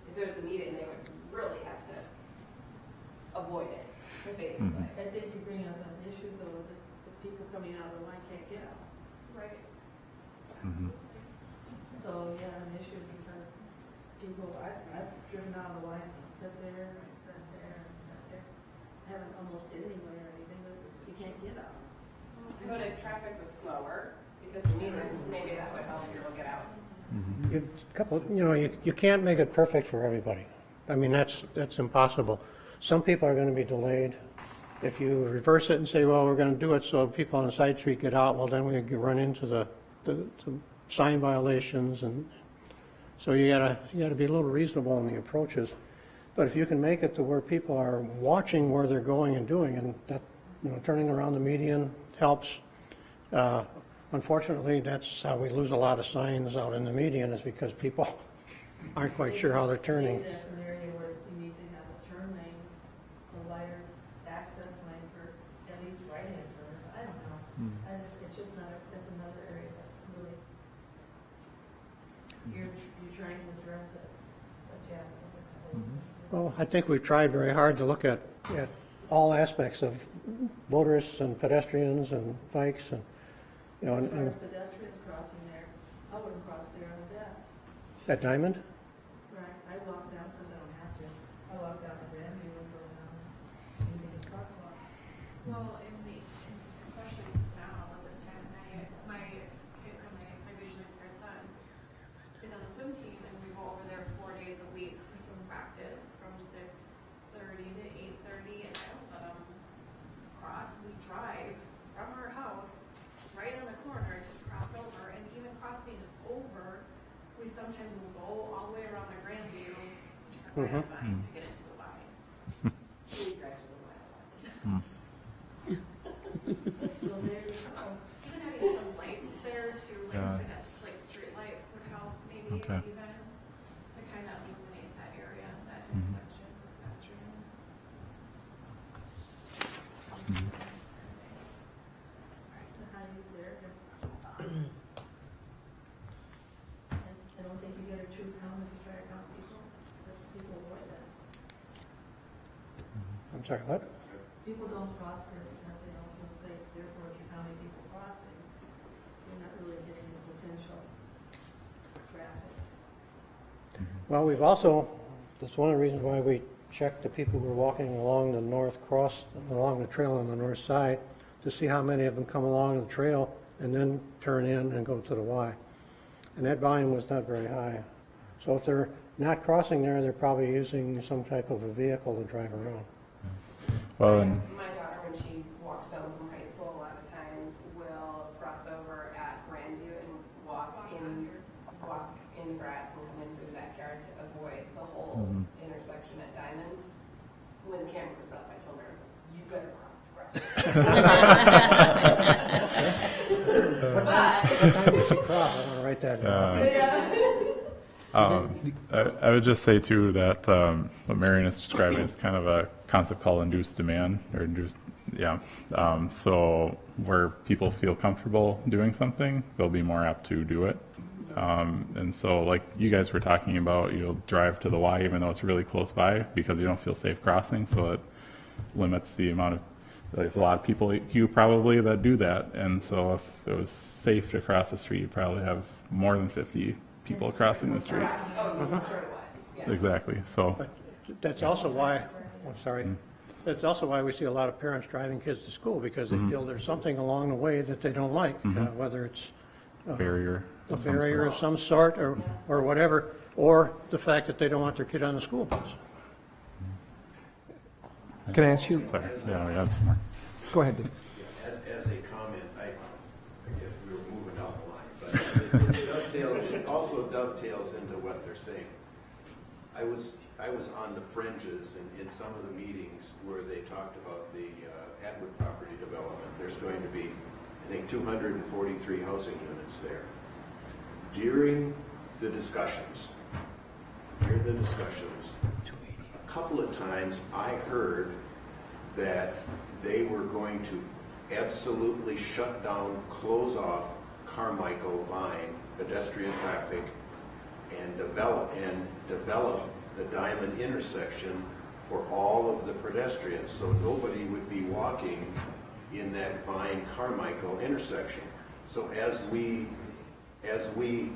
If there's a median, they would really have to avoid it, basically. I think you bring up an issue though, is that the people coming out of the line can't get out. Right. So, yeah, an issue because people, I've driven out of the line to sit there, and sit there, and sit there. Haven't almost hit anybody or anything, but you can't get out. But if traffic was slower, because the medians, maybe that would help people get out. You can't make it perfect for everybody. I mean, that's impossible. Some people are going to be delayed. If you reverse it and say, well, we're going to do it so people on the side street get out, well, then we run into the sign violations, and so you gotta be a little reasonable in the approaches. But if you can make it to where people are watching where they're going and doing, and that, turning around the median helps. Unfortunately, that's how we lose a lot of signs out in the median, is because people aren't quite sure how they're turning. Maybe that's an area where you need to have a turn lane, a wider access lane for at least right-hand turners. I don't know. It's just not, that's another area that's really, you're trying to address it, but you have to look at it. Well, I think we've tried very hard to look at all aspects of motorists and pedestrians and bikes and, As far and as pedestrians crossing there, I wouldn't cross there on that. at Diamond. Right, I walk down because I don't have to. I walk down the Grandview and go down using the crosswalk. Well, especially now at this time of night, my visually impaired son is on the swim team, and we go over there 4 days a week for swim practice from 6:30 to 8:30, and I don't let him cross. We drive from our house right on the corner to cross over, and even crossing over, we sometimes will go all the way around the Grandview, turn right on Vine to get into the Y. We drive to the Y a lot. So there's, Even having some lights there too, Yeah. like street lights would help maybe Okay. even to kind of illuminate that area, that intersection. sorry, what? People don't cross there because they don't feel safe, therefore if you're counting people crossing, you're not really getting the potential traffic. Well, we've also, that's one of the reasons why we checked the people who were walking along the along the trail on the north side, to see how many of them come along the trail and then turn in and go to the Y. And that volume was not very high. So if they're not crossing there, they're probably using some type of a vehicle to drive around. Well, and My daughter, when she walks home from high school, a lot of times will cross over at Grandview and walk in grass and come in through the backyard to avoid the whole intersection at Diamond. When the camera was up, I told her, you better cross. What time did she cross? I want to write that down. I would just say too that what Marion is describing is kind of a concept called induced demand or induced, so where people feel comfortable doing something, they'll be more apt to do it. And so like you guys were talking about, you'll drive to the Y even though it's really close by because you don't feel safe crossing, so it limits the amount of, there's a lot of people like you probably that do that, and so if it was safe to cross the street, you'd probably have more than 50 people crossing the street. Oh, I'm sure it was. Yeah. Exactly, so. But that's also why, I'm sorry, that's also why we see a lot of parents driving kids to school, because they feel there's something along the way that they don't like, whether it's Barrier. a of some barrier sort. of some sort or whatever, or the fact that they don't want their kid on the school bus. Can I ask you, Sorry, yeah, we had some more. go ahead, Dave. As a comment, I guess we were moving down the line, but it also dovetails into what they're saying. I was on the fringes in some of the meetings where they talked about the Atwood property development. There's going to be, I think, 243 housing units there. During the discussions, a couple of times I heard that they were going to absolutely shut down, close off Carmichael Vine pedestrian traffic and develop the Diamond intersection for all of the pedestrians, so nobody would be walking in that Vine Carmichael intersection. So as we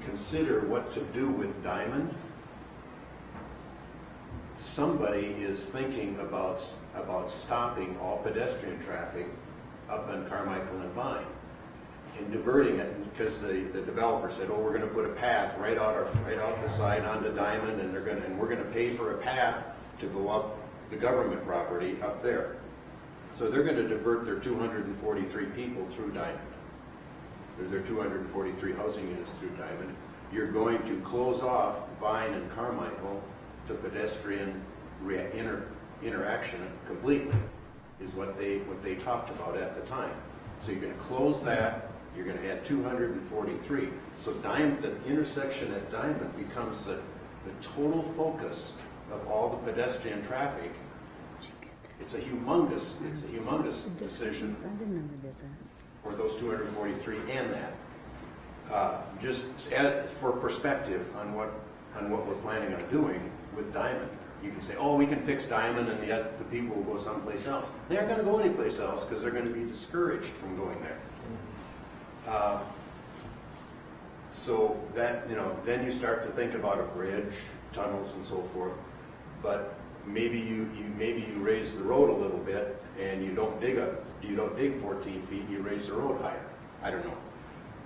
consider what to do with Diamond, somebody is thinking about stopping all pedestrian traffic up on Carmichael and Vine and diverting it, because the developer said, oh, we're going to put a path right out the side onto Diamond, and we're going to pay for a path to go up the government property up there. So they're going to divert their 243 people through Diamond. There are 243 housing units through Diamond. You're going to close off Vine and Carmichael to pedestrian interaction completely, is what they talked about at the time. So you're going to close that. You're going to add 243. So the intersection at Diamond becomes the total focus of all the pedestrian traffic. It's a humongous decision for those 243 and that. Just for perspective on what we're planning on doing with Diamond. You can say, oh, we can fix Diamond and the people will go someplace else. They aren't going to go anyplace else because they're going to be discouraged from going there. So that, then you start to think about a bridge, tunnels and so forth, but maybe you raise the road a little bit and you don't dig 14 feet, you raise the road higher. I don't know.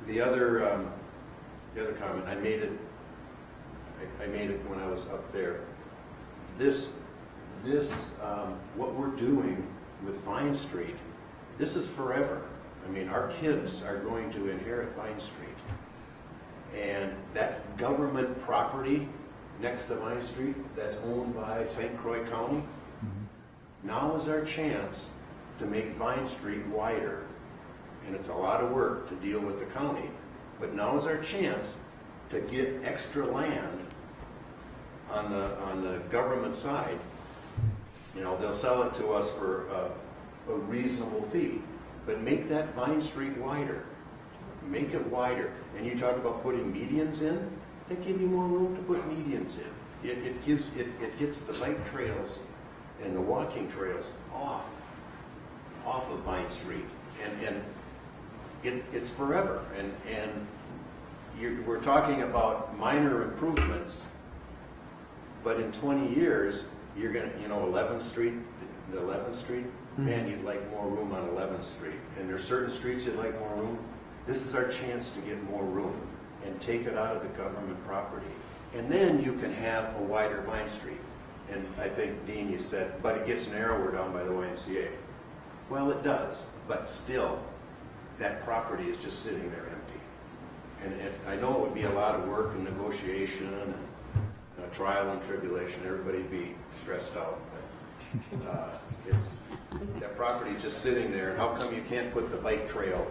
The other comment, I made it when I was up there. This what we're doing with Vine Street, this is forever. I mean, our kids are going to inherit Vine Street. And that's government property next to Vine Street that's owned by St. Croix County. Now is our chance to make Vine Street wider. And it's a lot of work to deal with the county. But now is our chance to get extra land on the government side. They'll sell it to us for a reasonable fee. But make that Vine Street wider. Make it wider. And you talk about putting medians in, they give you more room to put medians in. It gets the bike trails and the walking trails off of Vine Street. And it's forever. And we're talking about minor improvements, but in 20 years, you're gonna, 11th Street, the 11th Street, man, you'd like more room on 11th Street. And there's certain streets you'd like more room. This is our chance to get more room and take it out of the government property. And then you can have a wider Vine Street. And I think, Dean, you said, but it gets narrower down by the YMCA. Well, it does, but still, that property is just sitting there empty. And I know it would be a lot of work and negotiation and trial and tribulation, everybody'd be stressed out. But that property is just sitting there, and how come you can't put the bike trail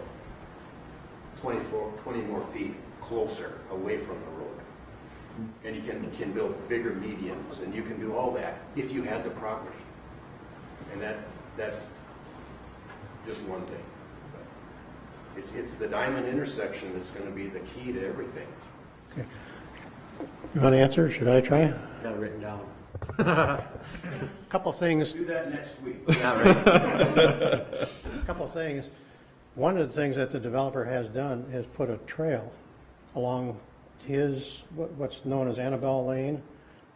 20 more feet closer away from the road? And you can build bigger medians, and you can do all that if you had the property. And that's just one thing. But it's the diamond intersection that's going to be the key to everything. Okay. You want to answer? Should I try? Got it written down. Couple things. Do that next week. Couple things. One of the things that the developer has done is put a trail along his, what's known as Annabelle Lane,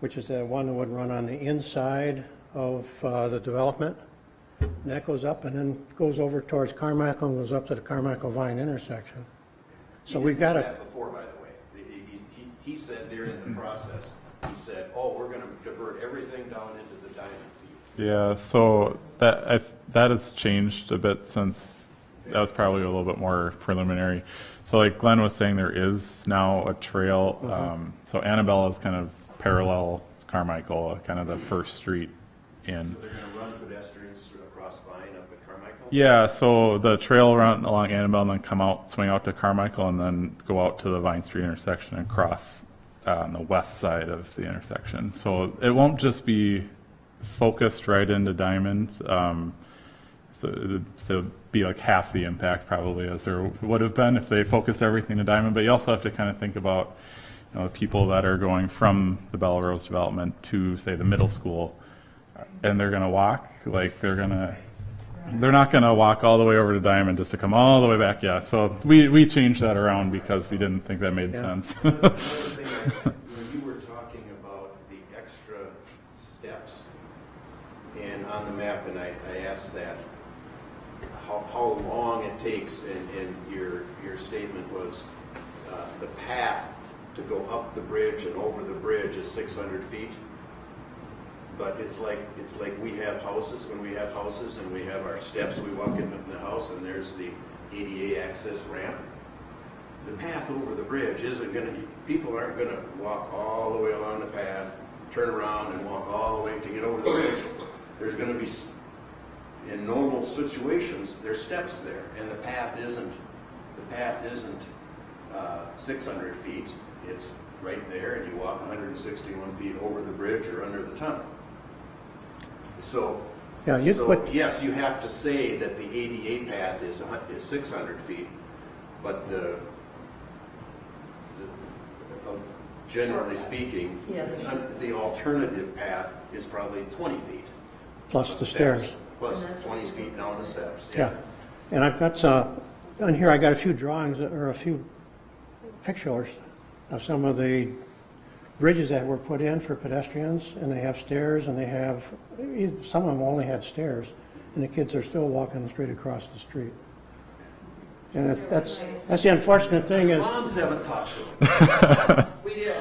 which is the one that would run on the inside of the development. And that goes up and then goes over towards Carmichael and goes up to the Carmichael-Vine intersection. So we've got that before, by the way. He said during the process, he said, oh, we're going to divert everything down into the diamond field. Yeah, so that has changed a bit since that was probably a little bit more preliminary. So like Glenn was saying, there is now a trail. So Annabella is kind of parallel Carmichael, kind of the first street in. So they're going to run pedestrians across Vine up at Carmichael? Yeah, so the trail run along Annabelle and then come out, swing out to Carmichael and then go out to the Vine Street intersection and cross on the west side of the intersection. So it won't just be focused right into Diamond. So it'll be like half the impact probably as there would have been if they focused everything to Diamond. But you also have to kind of think about, the people that are going from the Bella Rose development to, say, the middle school, and they're going to walk, like they're not going to walk all the way over to Diamond just to come all the way back. Yeah, so we changed that around because we didn't think that made sense. Another thing, when you were talking about the extra steps, and on the map, and I asked that, how long it takes, and your statement was the path to go up the bridge and over the bridge is 600 feet. But it's like we have houses, when we have houses and we have our steps, we walk into the house and there's the ADA access ramp. The path over the bridge isn't going to, people aren't going to walk all the way along the path, turn around and walk all the way to get over the bridge. There's going to be, in normal situations, there's steps there, and the path isn't 600 feet. It's right there, and you walk 161 feet over the bridge or under the tunnel. So, yes, you have to say that the ADA path is 600 feet, but generally speaking, the alternative path is probably 20 feet. plus the stairs. Plus 20 feet down the steps. Yeah. And I've got, on here I got a few drawings or a few pictures of some of the bridges that were put in for pedestrians, and they have stairs, and they have, some of them only had stairs, and the kids are still walking straight across the street. And that's the unfortunate thing is, Moms haven't talked to them. We do.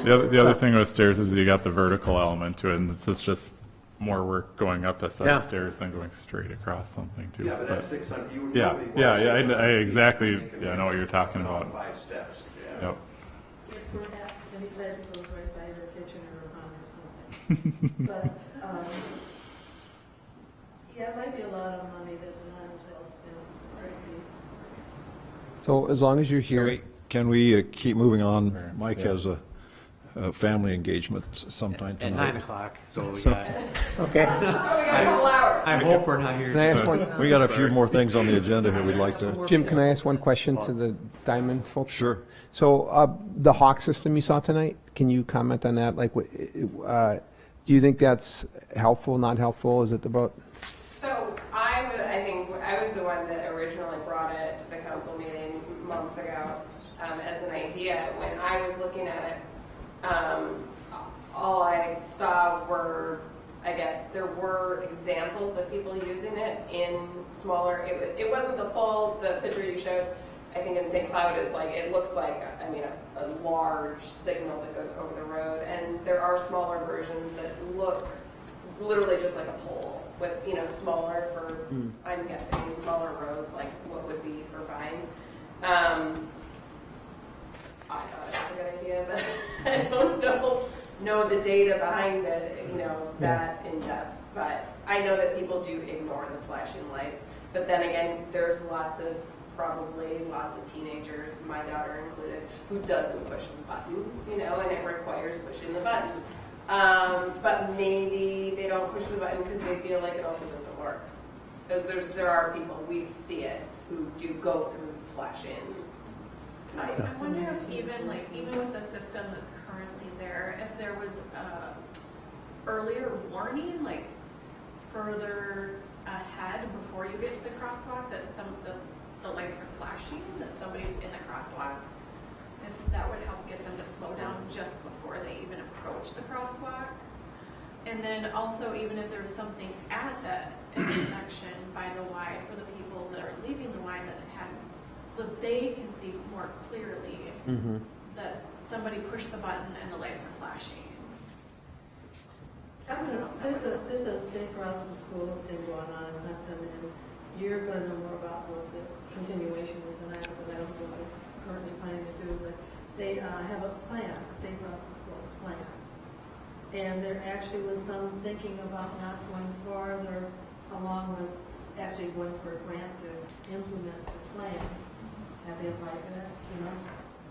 The other thing with stairs is you got the vertical element to it, and it's just more work going up a set of stairs than going straight across something too. Yeah, but that's 600. You would Yeah, nobody walks yeah, 600 I exactly, feet. yeah, I know what you're talking about. 5 steps. Yeah. Yep. And besides, it goes right by the kitchen or pond or something. But, yeah, it might be a lot of money that's not as well spent, frankly. So as long as you're here, Can we keep moving on? Mike has a family engagement sometime At tonight. 9 o'clock, so we got, okay, Oh, we got a couple hours. I hope we're not here. can I ask one, We got a few more things on the agenda here we'd like to. Jim, can I ask one question to the Diamond folks? Sure. So the Hawk system you saw tonight, can you comment on that? Like, Do you think that's helpful, not helpful? Is it about, So I think I was the one that originally brought it to the council meeting months ago as an idea. When I was looking at it, all I saw were, I guess, there were examples of people using it in smaller, it wasn't the picture you showed, I think in St. Cloud is like, it looks like, I mean, a large signal that goes over the road. And there are smaller versions that look literally just like a pole with, smaller for, I'm guessing, smaller roads, like what would be for Vine. I thought it was a good idea, but I don't know the data behind it, that in depth. But I know that people do ignore the flashing lights. But then again, there's probably lots of teenagers, my daughter included, who doesn't push the button, and it requires pushing the button. But maybe they don't push the button because they feel like it also doesn't work. Because there are people, we see it, who do go through flashing lights. I wonder if even with the system that's currently there, if there was earlier warning, like further ahead before you get to the crosswalk, that some of the lights are flashing, that somebody's in the crosswalk, if that would help get them to slow down just before they even approach the crosswalk. And then also, even if there's something at that intersection by the Y for the people that are leaving the Y so that they can see more clearly that somebody pushed the button and the lights are flashing. There's a Safe Routes to School thing going on in Hudson, and you're going to know more about what the continuation is than I do, because I don't know what they're currently planning to do, but they have a plan, a Safe Routes to School plan. And there actually was some thinking about not going farther along with actually going for a grant to implement the plan. Have they applied for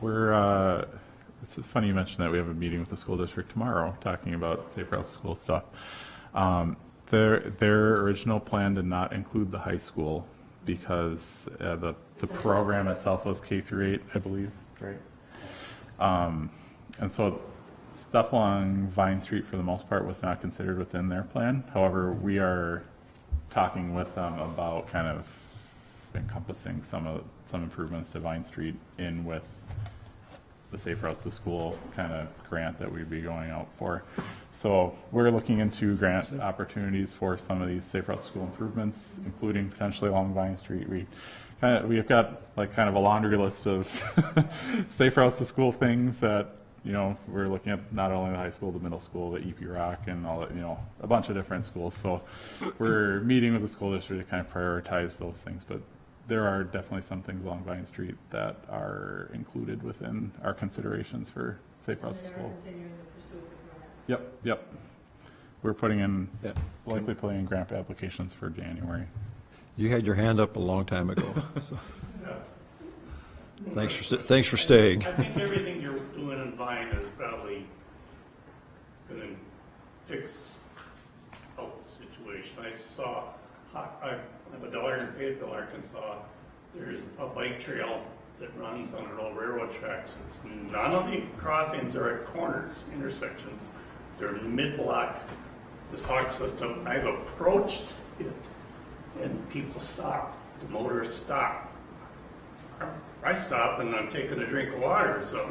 that, It's funny you mentioned that. We have a meeting with the school district tomorrow talking about safe routes to school stuff. Their original plan did not include the high school because the program itself was K through 8, I believe, right? And so stuff along Vine Street for the most part was not considered within their plan. However, we are talking with them about kind of encompassing some improvements to Vine Street in with the Safe Routes to School kind of grant that we'd be going out for. So we're looking into grant opportunities for some of these Safe Routes to School improvements, including potentially along Vine Street. We've got like kind of a laundry list of Safe Routes to School things that, we're looking at not only the high school, the middle school, the EP Rock, and all that, a bunch of different schools. So we're meeting with the school district to kind of prioritize those things. But there are definitely some things along Vine Street that are included within our considerations for Safe Routes to School. continuing to pursue the grant? Yep. We're likely putting in grant applications for January. You had your hand up a long time ago, so. Thanks for staying. I think everything you're doing in Vine is probably going to fix out the situation. I have a daughter in Fayetteville, Arkansas. There's a bike trail that runs on an old railroad tracks. None of the crossings are at corners, intersections. They're mid-block, this hawk system. I've approached it, and people stop. The motorists stop. I stop, and I'm taking a drink of water, so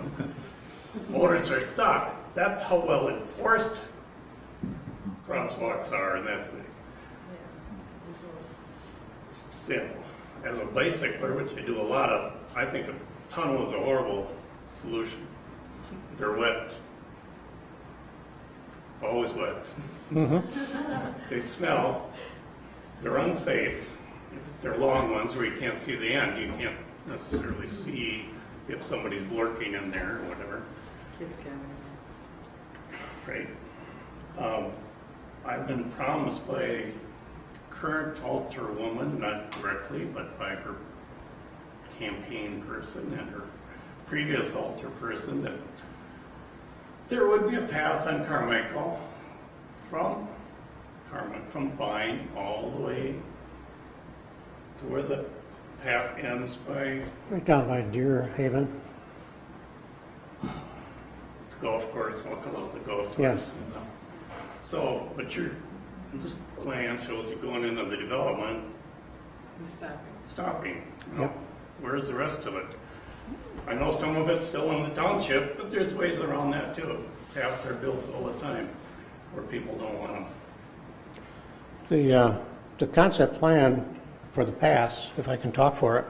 motorists are stopped. That's how well enforced crosswalks are, and that's simple. As a bicycler, which I do a lot of, I think a tunnel is a horrible solution. They're wet. Always wet. They smell. They're unsafe. If they're long ones where you can't see the end, you can't necessarily see if somebody's lurking in there or whatever. Kids Right. I've been promised by a current altar woman, not directly, but by her campaign person and her previous altar person, that there would be a path on Carmichael from Vine all the way to where the path ends by Right down by Deer Haven. the golf course. I'll call it the golf course. Yes. So, but this plan shows you going into the development, stopping. Yep. Where's the rest of it? I know some of it's still in the township, but there's ways around that too. Pass their bills all the time where people don't want them. The concept plan for the pass, if I can talk for it,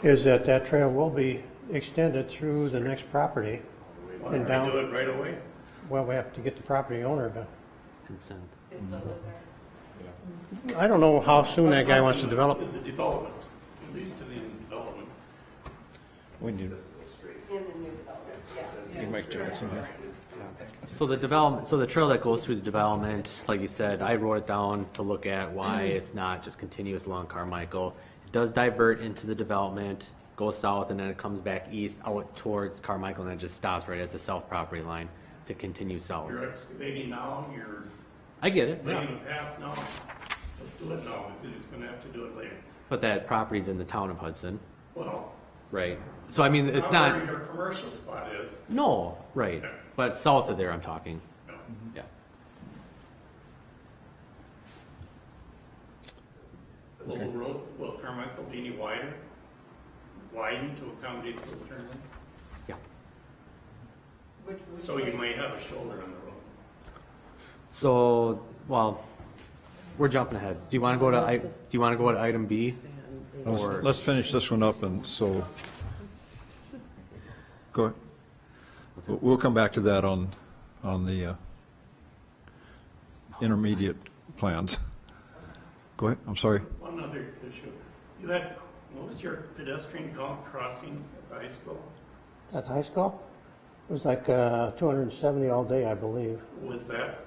is that that trail will be extended through the next property Why and don't we do down. it right away? Well, we have to get the property owner to, Consent. Is still live there. I don't know how soon that guy wants to develop. The development, at least to the end of development. We need, In the new development, yeah. Mike Johnson here. So the trail that goes through the development, like you said, I wrote it down to look at why it's not just continuous along Carmichael. It does divert into the development, goes south, and then it comes back east out towards Carmichael, and it just stops right at the south property line to continue south. You're excavating now, you're I get it, laying yeah. a path now. Let's do it now, because he's gonna have to do it later. But that property's in the town of Hudson, Well, right? So I mean, it's not where not, your commercial spot is. no, right, but south of there I'm talking, No. yeah. Will the road, will Carmichael be any wider? Widen to accommodate those turn lanes? Yeah. So you might have a shoulder on the road. So, well, we're jumping ahead. Do you want to go to item B? Or, Let's finish this one up, and so, go ahead. We'll come back to that on the intermediate plans. Go ahead, I'm sorry. One other issue. You had, what was your pedestrian crossing at the high school? At the high school? It was like 270 all day, I believe. Was that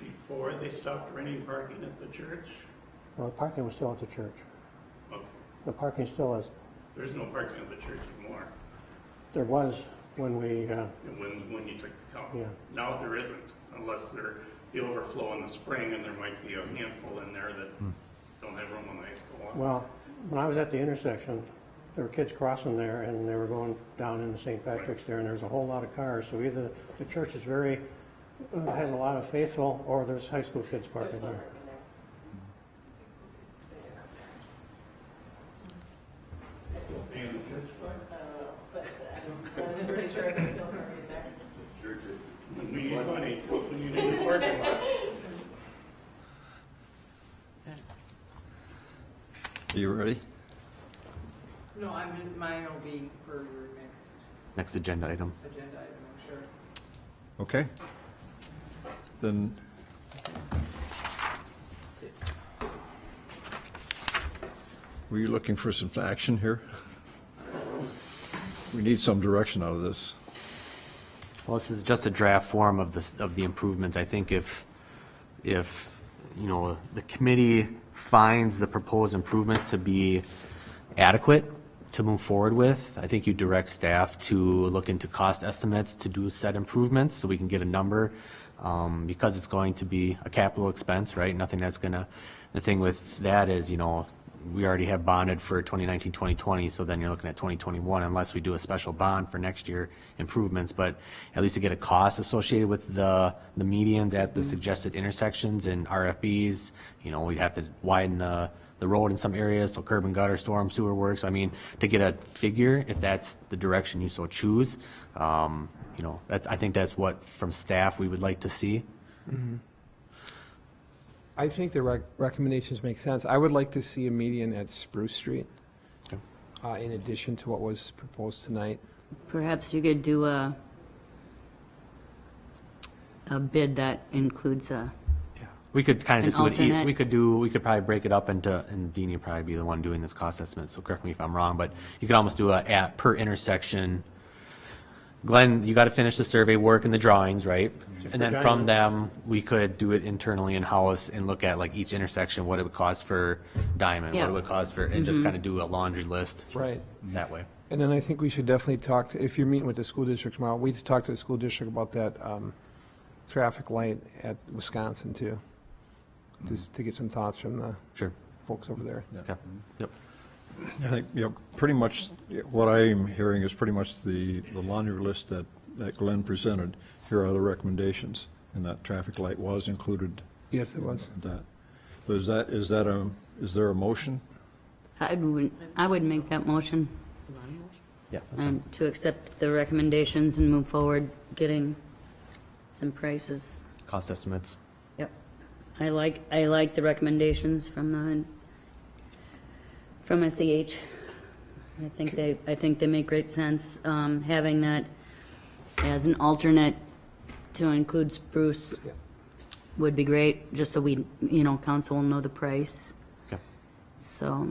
before they stopped renting parking at the church? Well, the parking was still at the church. Okay. The parking still is, There's no parking at the church anymore, there was when we, when you took the count. Yeah. Now there isn't, unless the overflow in the spring, and there might be a handful in there that don't have room on the high school lot. well, when I was at the intersection, there were kids crossing there and they were going down into St. Patrick's there, and there's a whole lot of cars. So either the church is very, has a lot of faithful, or there's high school kids parking there. Paying the church fund? I'm pretty sure it's still parking there. We need money, we need a new parking lot. Are you ready? No, mine will be for your next agenda item. agenda item, I'm sure. Okay. Then, were you looking for some action here? We need some direction out of this. Well, this is just a draft form of the improvements. I think if you know, the committee finds the proposed improvements to be adequate to move forward with, I think you direct staff to look into cost estimates to do said improvements so we can get a number, because it's going to be a capital expense, right? Nothing that's gonna, the thing with that is, you know, we already have bonded for 2019, 2020, so then you're looking at 2021 unless we do a special bond for next year improvements, but at least to get a cost associated with the medians at the suggested intersections and RFBs. You know, we'd have to widen the road in some areas, so curb and gutter, storm sewer works. I mean, to get a figure, if that's the direction you so choose, you know, I think that's what from staff we would like to see. I think the recommendations make sense. I would like to see a median at Spruce Street, Okay. in addition to what was proposed tonight. Perhaps you could do a bid that includes a, We could kind of An just do it, alternate? we could probably break it up into, and Deanie would probably be the one doing this cost estimate, so correct me if I'm wrong, but you could almost do a at per intersection. Glenn, you got to finish the survey work and the drawings, right? And then from them, we could do it internally in-house and look at like each intersection, what it would cost for Diamond, what Yeah. it would cost for, and just kind of do a laundry list Right. that way. And then I think we should definitely talk, if you're meeting with the school district tomorrow, we need to talk to the school district about that traffic light at Wisconsin too, just to get some thoughts from the Sure. folks over there. Okay. Yep. I think, you know, pretty much what I'm hearing is pretty much the laundry list that Glenn presented. Here are the recommendations. And that traffic light was included Yes, it was. in that. So is there a motion? I would make that motion Yeah. that's fine. to accept the recommendations and move forward, getting some prices. Cost estimates. Yep. I like the recommendations from SEH. I think they make great sense. Having that as an alternate to include spruce Yeah. would be great, just so we, council will know the price. Okay. So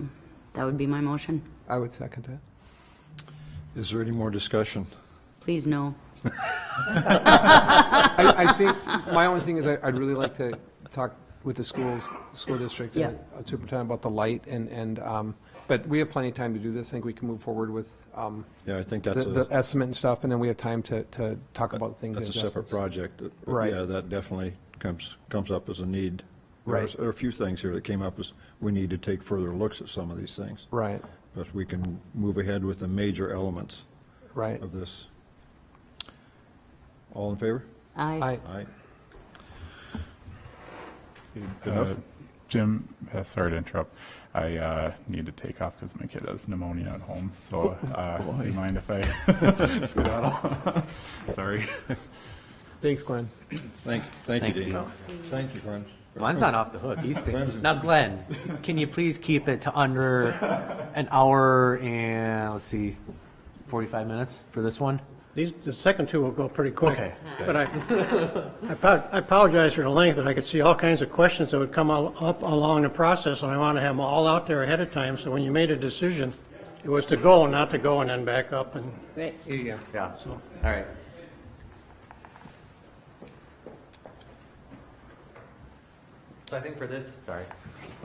that would be my motion. I would second that. Is there any more discussion? Please no. I think, my only thing is I'd really like to talk with the school district Yeah. and superintendent about the light but we have plenty of time to do this. I think we can move forward with Yeah, I think that's the estimate and stuff, and then we have time to talk about things. that's a as separate assets. project. Right. Yeah, that definitely comes up as a need. Right. There are a few things here that came up as we need to take further looks at some of these things. Right, But we can move ahead with the major elements right. of this. All in favor? Aye. Aye. Uh, Jim, sorry to interrupt. I need to take off because my kid has pneumonia at home. So do you mind if I skedaddle? Sorry. Thanks, Glenn. Thank you, Thanks, Dean. Steve. Thank you, Glenn. Glenn's not off the hook. He's Glenn's- staying. Now, Glenn, can you please keep it to under an hour and, let's see, 45 minutes for this one? The second two will go pretty quick. Okay, good. But I apologize for the length, but I could see all kinds of questions that would come up along the process, and I want to have them all out there ahead of time, so when you made a decision, it was to go, not to go and then back up and. Right. Yeah, all right. So I think for this,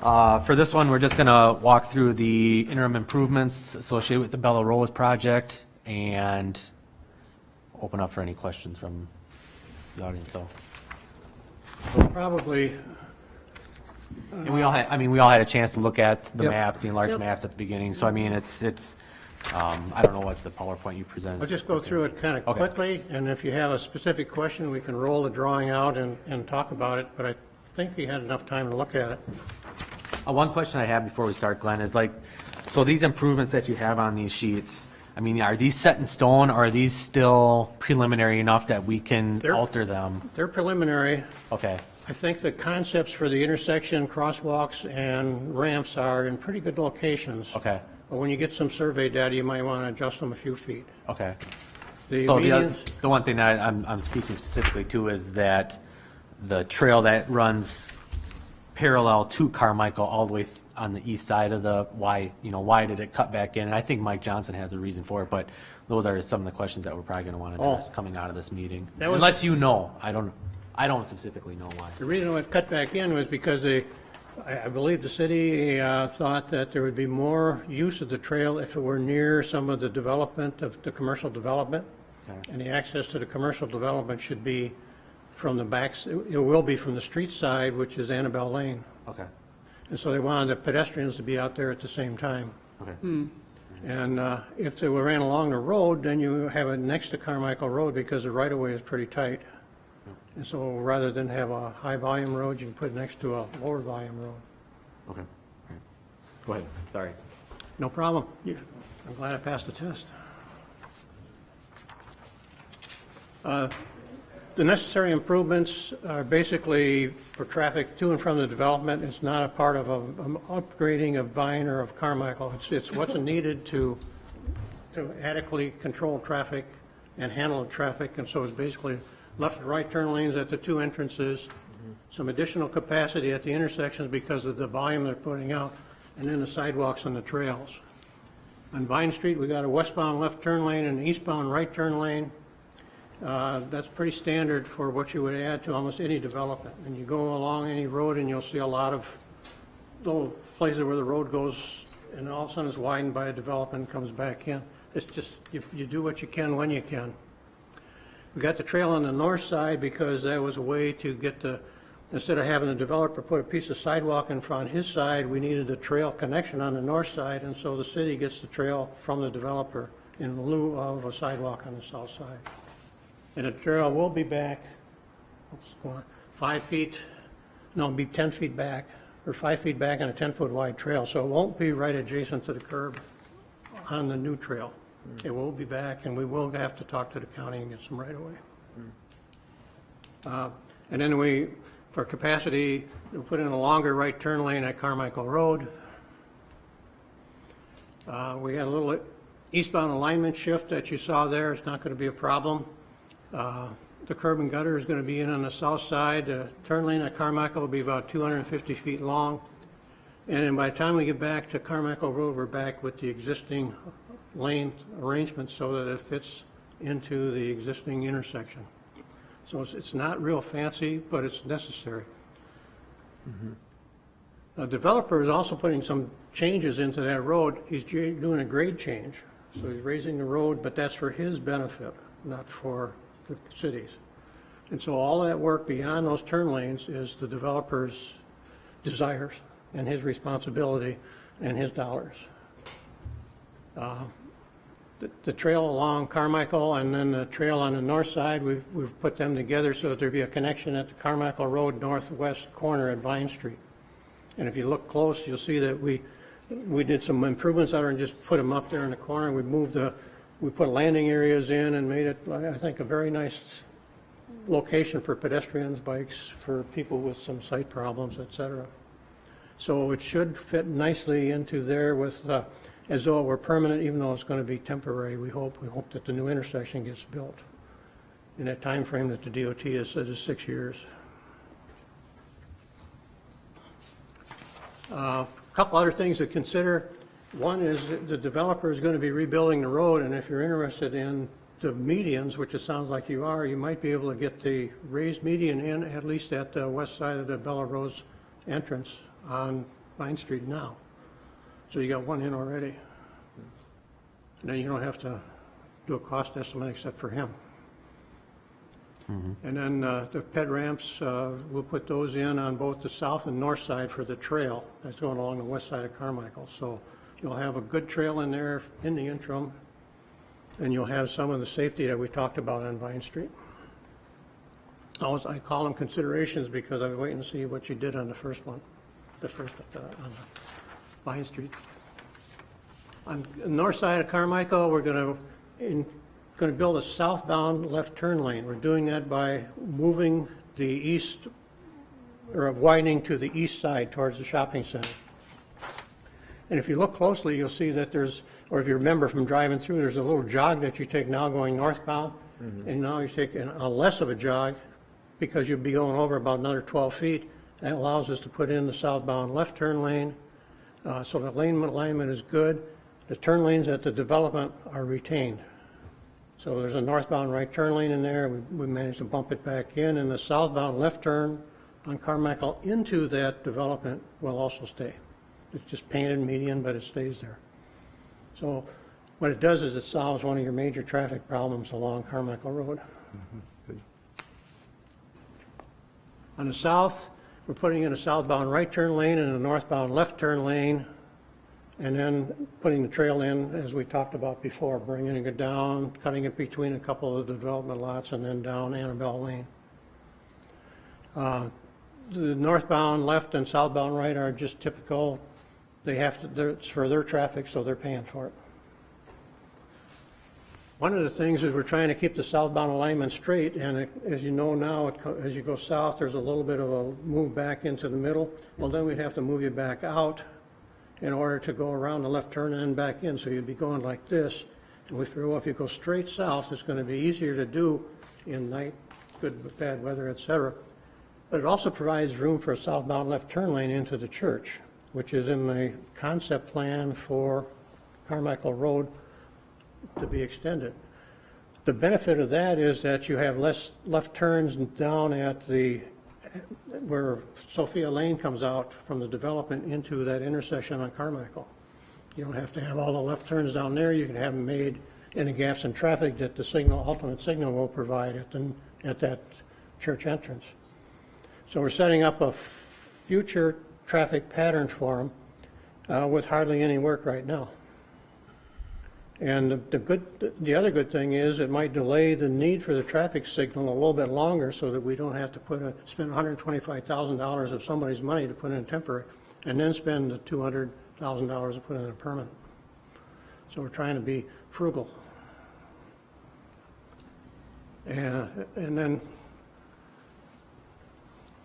for this one, we're just gonna walk through the interim improvements associated with the Bella Rose project and open up for any questions from the audience, so. Probably, And we all had a chance to look at the Yep. maps, the enlarged Yep. maps at the beginning, so I mean, I don't know what the PowerPoint you presented. I'll just go through it kind of Okay. quickly, and if you have a specific question, we can roll the drawing out and talk about it, but I think we had enough time to look at it. One question I have before we start, Glenn, is like, so these improvements that you have on these sheets, I mean, are these set in stone, or are these still preliminary enough that we can They're- alter them? They're preliminary. Okay, I think the concepts for the intersection, crosswalks, and ramps are in pretty good locations. okay, But when you get some survey data, you might want to adjust them a few feet. okay. The So medians, the one thing that I'm speaking specifically to is that the trail that runs parallel to Carmichael all the way on the east side of why did it cut back in? And I think Mike Johnson has a reason for it, but those are some of the questions that we're probably going to want to address coming out of this meeting. That was- Unless you know, I don't specifically know why. the reason it cut back in was because I believe the city thought that there would be more use of the trail if it were near some of the development of the commercial development. Okay. And the access to the commercial development should be from the backs, it will be from the street side, which is Annabelle Lane. Okay, And so they wanted the pedestrians to be out there at the same time. okay. And if they were ran along the road, then you have it next to Carmichael Road because the right-of-way is pretty tight. And so rather than have a high-volume road, you can put it next to a lower-volume road. Okay. All right. Go ahead, sorry. No problem. I'm glad I passed the test. The necessary improvements are basically for traffic to and from the development. It's not a part of an upgrading of Vine or of Carmichael. It's what's needed to adequately control traffic and handle the traffic. And so it's basically left and right turn lanes at the two entrances, some additional capacity at the intersections because of the volume they're putting out, and then the sidewalks and the trails. On Vine Street, we got a westbound left turn lane and an eastbound right turn lane. That's pretty standard for what you would add to almost any development. And you go along any road and you'll see a lot of little places where the road goes and all of a sudden it's widened by a development and comes back in. It's just, you do what you can when you can. We got the trail on the north side because that was a way to get instead of having the developer put a piece of sidewalk in front of his side, we needed a trail connection on the north side, and so the city gets the trail from the developer in lieu of a sidewalk on the south side. And the trail will be back 5 feet, no, it'd be 10 feet back, or 5 feet back on a 10-foot wide trail, so it won't be right adjacent to the curb on the new trail. It will be back, and we will have to talk to the county and get some right of way. And then for capacity, we'll put in a longer right turn lane at Carmichael Road. We got a little eastbound alignment shift that you saw there. It's not going to be a problem. The curb and gutter is going to be in on the south side. The turn lane at Carmichael will be about 250 feet long. And then by the time we get back to Carmichael Road, we're back with the existing lane arrangement so that it fits into the existing intersection. So it's not real fancy, but it's necessary. The developer is also putting some changes into that road. He's doing a grade change. So he's raising the road, but that's for his benefit, not for the cities. And so all that work beyond those turn lanes is the developer's desires and his responsibility and his dollars. The trail along Carmichael and then the trail on the north side, we've put them together so that there'd be a connection at the Carmichael Road northwest corner at Vine Street. And if you look close, you'll see that we did some improvements out there and just put them up there in the corner. We put landing areas in and made it, I think, a very nice location for pedestrians, bikes, for people with some sight problems, et cetera. So it should fit nicely into there with, as though it were permanent, even though it's going to be temporary. We hope that the new intersection gets built in that time frame that the DOT has said is 6 years. A couple other things to consider. One is that the developer is going to be rebuilding the road, and if you're interested in the medians, which it sounds like you are, you might be able to get the raised median in at least at the west side of the Bella Rose entrance on Vine Street now. So you got one in already. And then you don't have to do a cost estimate except for him. And then the ped ramps, we'll put those in on both the south and north side for the trail that's going along the west side of Carmichael. So you'll have a good trail in there in the interim, and you'll have some of the safety that we talked about on Vine Street. I call them considerations because I was waiting to see what you did on the first one, on the Vine Street. On the north side of Carmichael, we're going to build a southbound left turn lane. We're doing that by moving the east, or widening to the east side towards the shopping center. And if you look closely, you'll see that or if you remember from driving through, there's a little jog that you take now going northbound, and now you're taking a less of a jog because you'll be going over about another 12 feet. That allows us to put in the southbound left turn lane, so the lane alignment is good. The turn lanes at the development are retained. So there's a northbound right turn lane in there. We managed to bump it back in, and the southbound left turn on Carmichael into that development will also stay. It's just painted median, but it stays there. So what it does is it solves one of your major traffic problems along Carmichael Road. On the south, we're putting in a southbound right turn lane and a northbound left turn lane, and then putting the trail in, as we talked about before, bringing it down, cutting it between a couple of the development lots, and then down Annabelle Lane. The northbound left and southbound right are just typical. It's for their traffic, so they're paying for it. One of the things is we're trying to keep the southbound alignment straight, and as you know now, as you go south, there's a little bit of a move back into the middle. Well, then we'd have to move you back out in order to go around the left turn and back in, so you'd be going like this. And we figure, well, if you go straight south, it's going to be easier to do in night, good, bad weather, et cetera. But it also provides room for a southbound left turn lane into the church, which is in the concept plan for Carmichael Road to be extended. The benefit of that is that you have less left turns down at where Sophia Lane comes out from the development into that intersection on Carmichael. You don't have to have all the left turns down there. You can have them made in the gaps in traffic that the ultimate signal will provide at that church entrance. So we're setting up a future traffic pattern for them with hardly any work right now. And the other good thing is it might delay the need for the traffic signal a little bit longer so that we don't have to spend $125,000 of somebody's money to put in a temporary and then spend the $200,000 to put in a permanent. So we're trying to be frugal. And then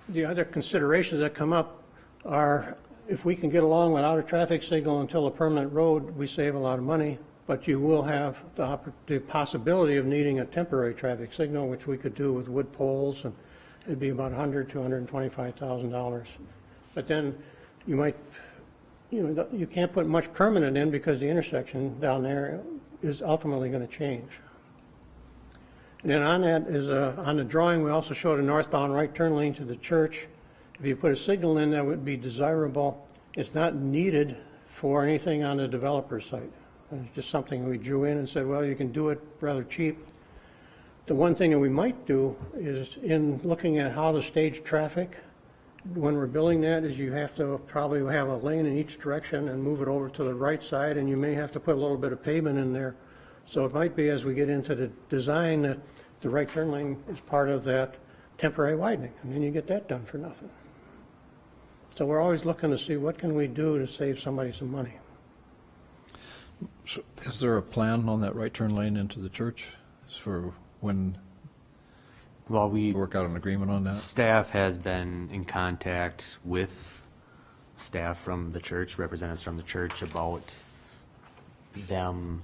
the other considerations that come up are if we can get along without a traffic signal until a permanent road, we save a lot of money, but you will have the possibility of needing a temporary traffic signal, which we could do with wood poles, and it'd be about $100,000 to $125,000. But then you might, you can't put much permanent in because the intersection down there is ultimately going to change. And then on that is on the drawing, we also showed a northbound right turn lane to the church. If you put a signal in, that would be desirable. It's not needed for anything on the developer's site. It's just something we drew in and said, well, you can do it rather cheap. The one thing that we might do is in looking at how to stage traffic, when we're building that, is you have to probably have a lane in each direction and move it over to the right side, and you may have to put a little bit of pavement in there. So it might be as we get into the design that the right turn lane is part of that temporary widening, and then you get that done for nothing. So we're always looking to see what can we do to save somebody some money. So is there a plan on that right turn lane into the church? As for when Well, we work out an agreement on that? Staff has been in contact with staff from the church, representatives from the church, about them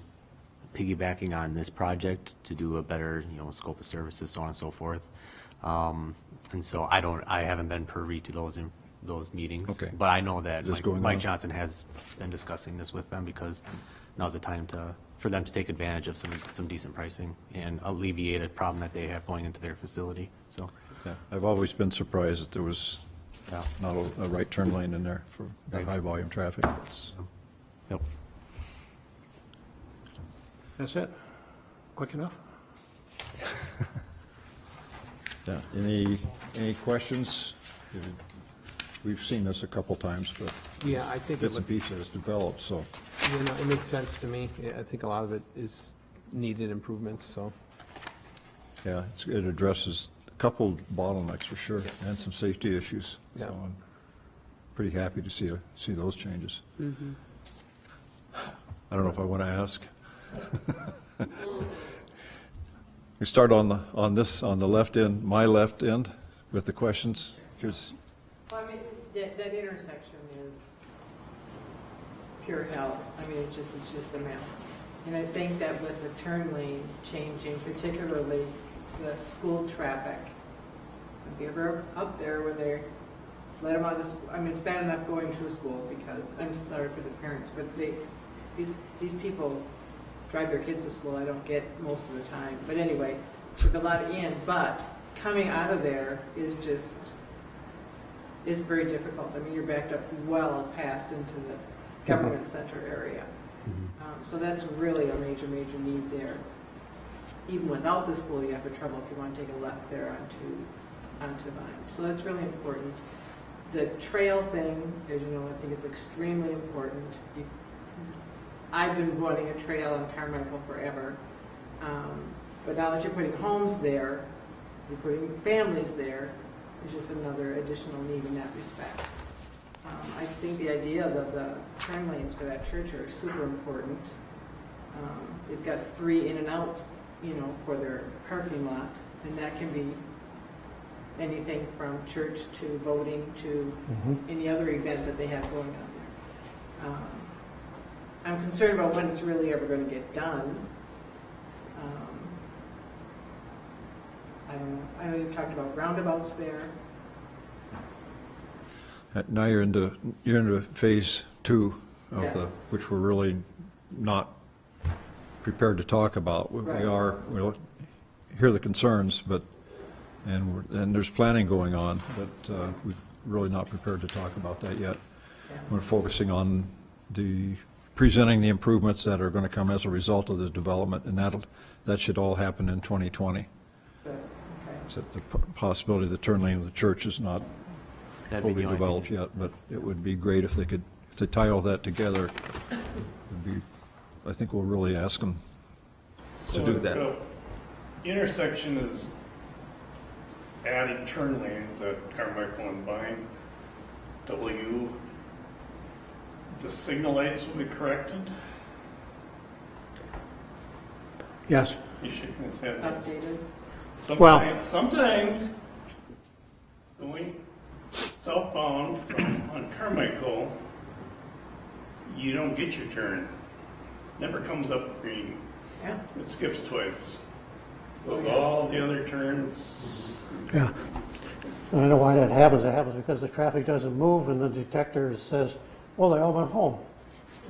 piggybacking on this project to do a better, scope of services, so on and so forth. And so I haven't been privy to those meetings. Okay. But I know that Just going Mike on. Johnson has been discussing this with them because now's the time for them to take advantage of some decent pricing and alleviate a problem that they have going into their facility, so. Yeah, I've always been surprised that there was Yeah. not a right turn lane in there for that Right. high volume traffic. Yep. That's it? Quick enough? Yeah, any questions? We've seen this a couple times, but Yeah, I think it bits and would, pieces developed, so. it makes sense to me. Yeah, I think a lot of it is needed improvements, so. Yeah, it addresses a couple bottlenecks for sure, and some safety issues. Yeah. So I'm pretty happy to see those changes. I don't know if I want to ask. We start on the left end, my left end, with the questions. Here's, Well, I mean, that intersection is pure hell. I mean, it's just a mess. And I think that with the turn lane changing, particularly the school traffic, if you ever up there where they let them out of school, I mean, it's bad enough going to a school because, I'm sorry for the parents, but these people drive their kids to school, I don't get most of the time. But anyway, with a lot in, but coming out of there is very difficult. I mean, you're backed up well past into the government center area. So that's really a major, major need there. Even without the school, you have trouble if you want to take a left there onto Vine. So that's really important. The trail thing, as you know, I think it's extremely important. I've been running a trail on Carmichael forever. But now that you're putting homes there, you're putting families there, there's just another additional need in that respect. I think the idea of the turn lanes for that church are super important. They've got 3 in and outs, for their parking lot, and that can be anything from church to voting to any other event that they have going on there. I'm concerned about when it's really ever going to get done. I don't know. I know you've talked about roundabouts there. now you're into phase 2 of Yeah. which we're really not prepared to talk about. Right. We'll hear the concerns, and there's planning going on, but we're really not prepared to talk about that yet. Yeah. We're focusing on presenting the improvements that are going to come as a result of the development, and that should all happen in 2020. But, okay. So the possibility of the turn lane of the church is not That'd be fully the only developed thing. yet, but it would be great if they tie all that together. It'd be I think we'll really ask them to do that. So, intersection is added turn lanes at Carmichael and Vine. W. The signal lights will be corrected. Yes. He's shaking his head. Updated. Well- Sometimes going southbound on Carmichael, you don't get your turn. Never comes up green. Yeah. It skips twice. Goes all the other turns. Yeah. And I know why that happens. It happens because the traffic doesn't move and the detector says, well, they all went home.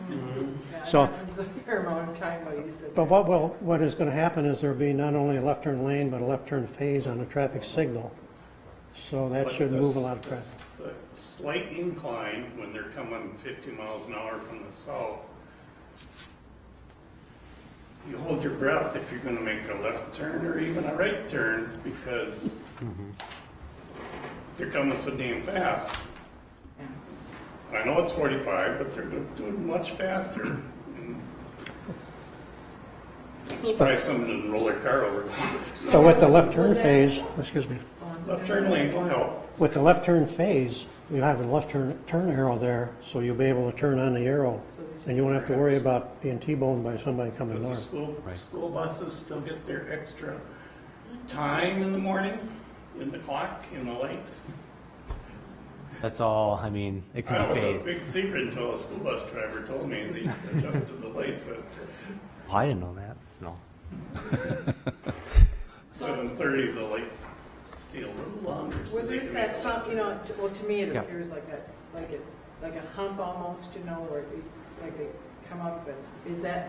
Yeah, So- it happens a fair amount of time, but you said. But what is going to happen is there'll be not only a left turn lane, but a left turn phase on the traffic signal. So that But should the move a lot of traffic. The slight incline when they're coming 50 miles an hour from the south, you hold your breath if you're going to make a left turn or even a right turn because they're coming so damn fast. I know it's 45, but they're doing much faster. It's probably someone to roll their car over. So with the left turn phase, excuse me, Left turn lane will help. with the left turn phase, you have a left turn arrow there, so you'll be able to turn on the arrow. And you won't have to worry about being T-boned by somebody coming Does the north. school buses still get their extra time in the morning, in the clock, in the light? That's all, I mean, it can That be was a phased. big secret until a school bus driver told me they adjusted the lights at Oh, I didn't know that, no. 7:30, the lights stay a little longer. so Well, they there's can that make a hump, well, to me, it Yeah. appears like that, like a hump almost, where like they come up and,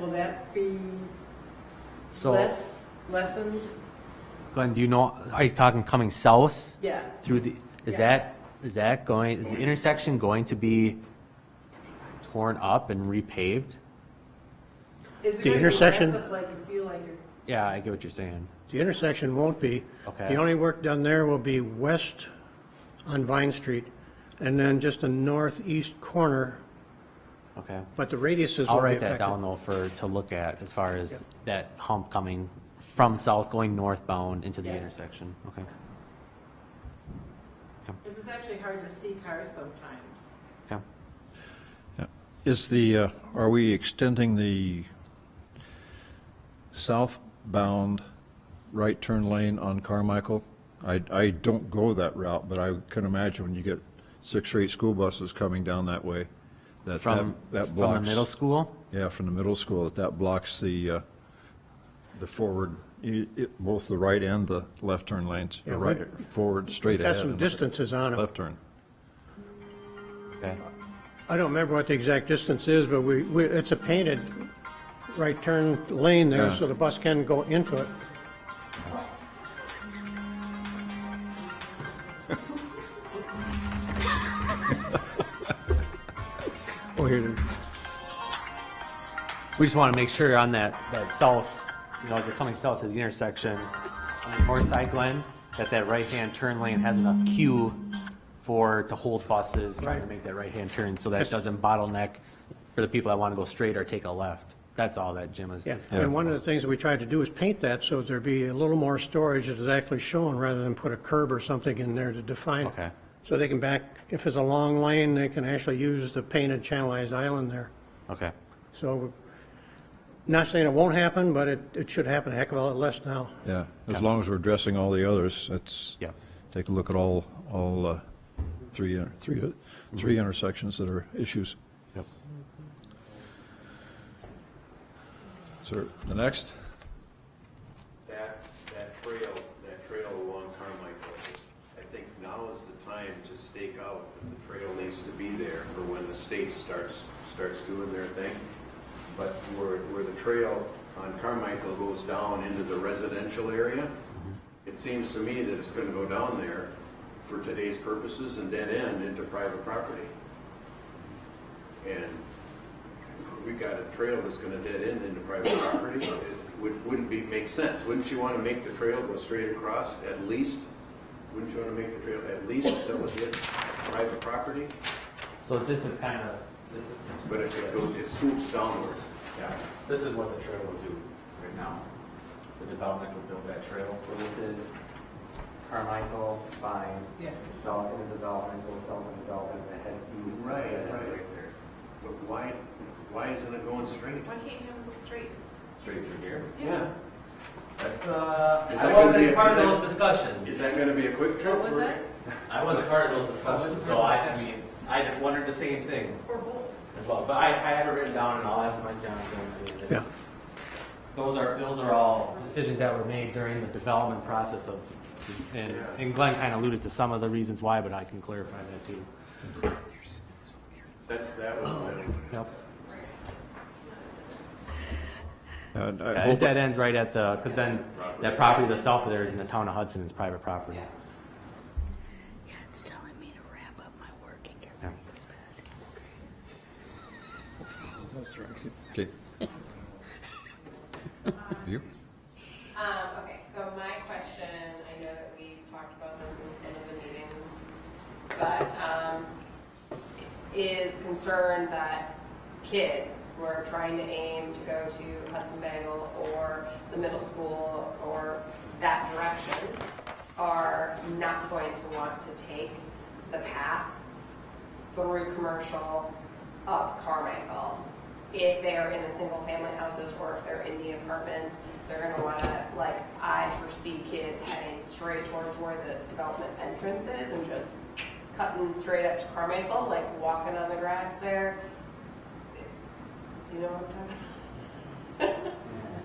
will that be So, lessened? Glenn, do you know, are you talking coming south Yeah. through the, is Yeah. the intersection going to be torn up and repaved? Is it The gonna be intersection- less of, like, you feel like you're Yeah, I get what you're saying. The intersection won't be. Okay. The only work done there will be west on Vine Street, and then just the northeast corner, Okay. but the radiuses I'll will be write that affected. down though to look at as far as that hump coming from south going northbound into the Yeah. intersection. Okay. It's actually hard to see cars sometimes. Okay. Are we extending the southbound right turn lane on Carmichael? I don't go that route, but I can imagine when you get 6 or 8 school buses coming down that way, that From blocks. the middle school? Yeah, from the middle school, that blocks the forward, both the right and the left turn lanes. Yeah, The right, forward, straight ahead. Got some and distances on them. Left turn. Okay. I don't remember what the exact distance is, but it's a painted right turn lane there, Yeah. so the bus can go into it. Oh, here it is. We just want to make sure on that south, if you're coming south to the intersection, on the north side, Glenn, that right-hand turn lane has enough queue to hold buses trying to make that right-hand turn, so that doesn't bottleneck for the people that want to go straight or take a left. That's all that Jim is. Yeah, and one of the things that we tried to do is paint that so there'd be a little more storage that is actually shown rather than put a curb or something in there to define it. Okay. So they can if it's a long lane, they can actually use the painted channelized island there. Okay. So, not saying it won't happen, but it should happen a heck of a lot less now. Yeah, as long as we're addressing all the others, Yeah. take a look at all three intersections that are issues. Yep. So, the next? That trail along Carmichael, I think now is the time to stake out that the trail needs to be there for when the state starts doing their thing. But where the trail on Carmichael goes down into the residential area, it seems to me that it's gonna go down there for today's purposes and dead end into private property. And we got a trail that's gonna dead end into private property, it wouldn't make sense. Wouldn't you wanna make the trail go straight across at least? Wouldn't you wanna make the trail at least until it hits private property? So this is kind of, But it swoops downward. Yeah, this is what the trail will do right now. The development will build that trail. So this is Carmichael, Vine, Yeah. south in the development, goes south in the development, that heads east. Right, that heads right. there. But why isn't it going straight? Why can't you have them go straight? Straight through here. Yeah. That's, Is I that gonna be wasn't part of is those that- discussions. Is that gonna be a quick trip? What was or- that? I wasn't part of those discussions, so I mean, I wondered the same thing Or both? as well. But I have it written down and I'll ask Mike Johnson. I mean, it's- Yeah. Those are all decisions that were made during the development process of, and Glenn kind of alluded to some of the reasons why, but I can clarify that too. That was my. Yep. And I Yeah, hope, it dead ends right at the, because then that property to the south of there is in the town of Hudson, it's private property. Yeah, it's telling me to wrap up my work and get Yeah. ready for bed. okay. You? Okay, so my question, I know that we talked about this in some of the meetings, but is concerned that kids who are trying to aim to go to Hudson Bagel or the middle school or that direction are not going to want to take the path through commercial up Carmichael. If they're in the single family houses or if they're in the apartments, they're gonna wanna, like, I foresee kids heading straight towards where the development entrance is and just cutting straight up to Carmichael, like walking on the grass there. Do you know what I'm talking about?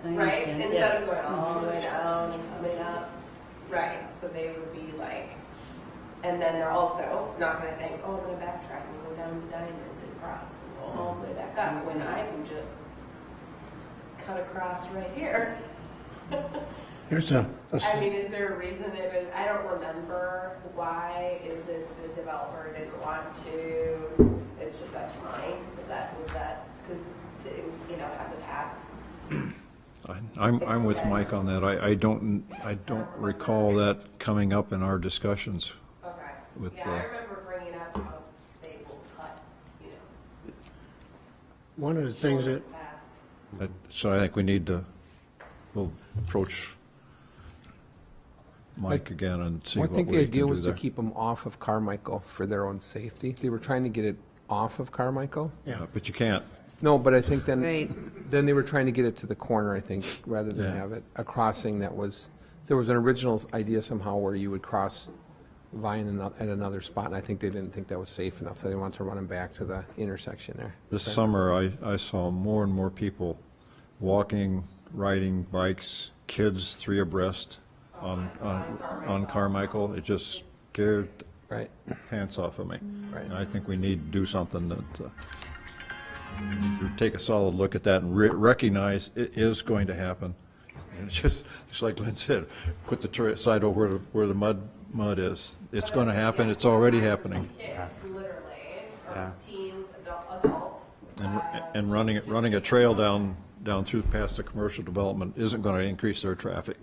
I Right? understand, Instead yeah. of going all the way down and coming up. Right, so they would be like, and then they're also not gonna think, oh, I'm gonna backtrack and go down to Diamond and cross and go all the way back up, when I can just cut across right here. Here's a I mean, is there a reason it was, I don't remember why, is it the developer didn't want to, it's just that mine, was that, because to, you know, have the path. I'm with Mike on that. I don't recall that coming up in our discussions Okay. with, Yeah, I remember bringing up how they will cut, you know. one of the things that, path. so I think we need to, we'll approach Mike again and see Well, what I think the we idea can do was to there. keep them off of Carmichael for their own safety. They were trying to get it off of Carmichael. yeah, But you can't. No, but I think then, Right. then they were trying to get it to the corner, I think, rather than Yeah. have it a crossing that was, there was an original idea somehow where you would cross Vine at another spot, and I think they didn't think that was safe enough, so they wanted to run them back to the intersection there. This summer, I saw more and more people walking, riding bikes, kids 3 abreast on Carmichael. It just scared Right, the pants off of me. right. And I think we need to do something that, take a solid look at that and recognize it is going to happen. And it's just like Lynn said, put the side over where the mud is. It's going to happen, it's already happening. Kids, literally, Yeah. or teens, adults. And running a trail down through past the commercial development isn't going to increase their traffic,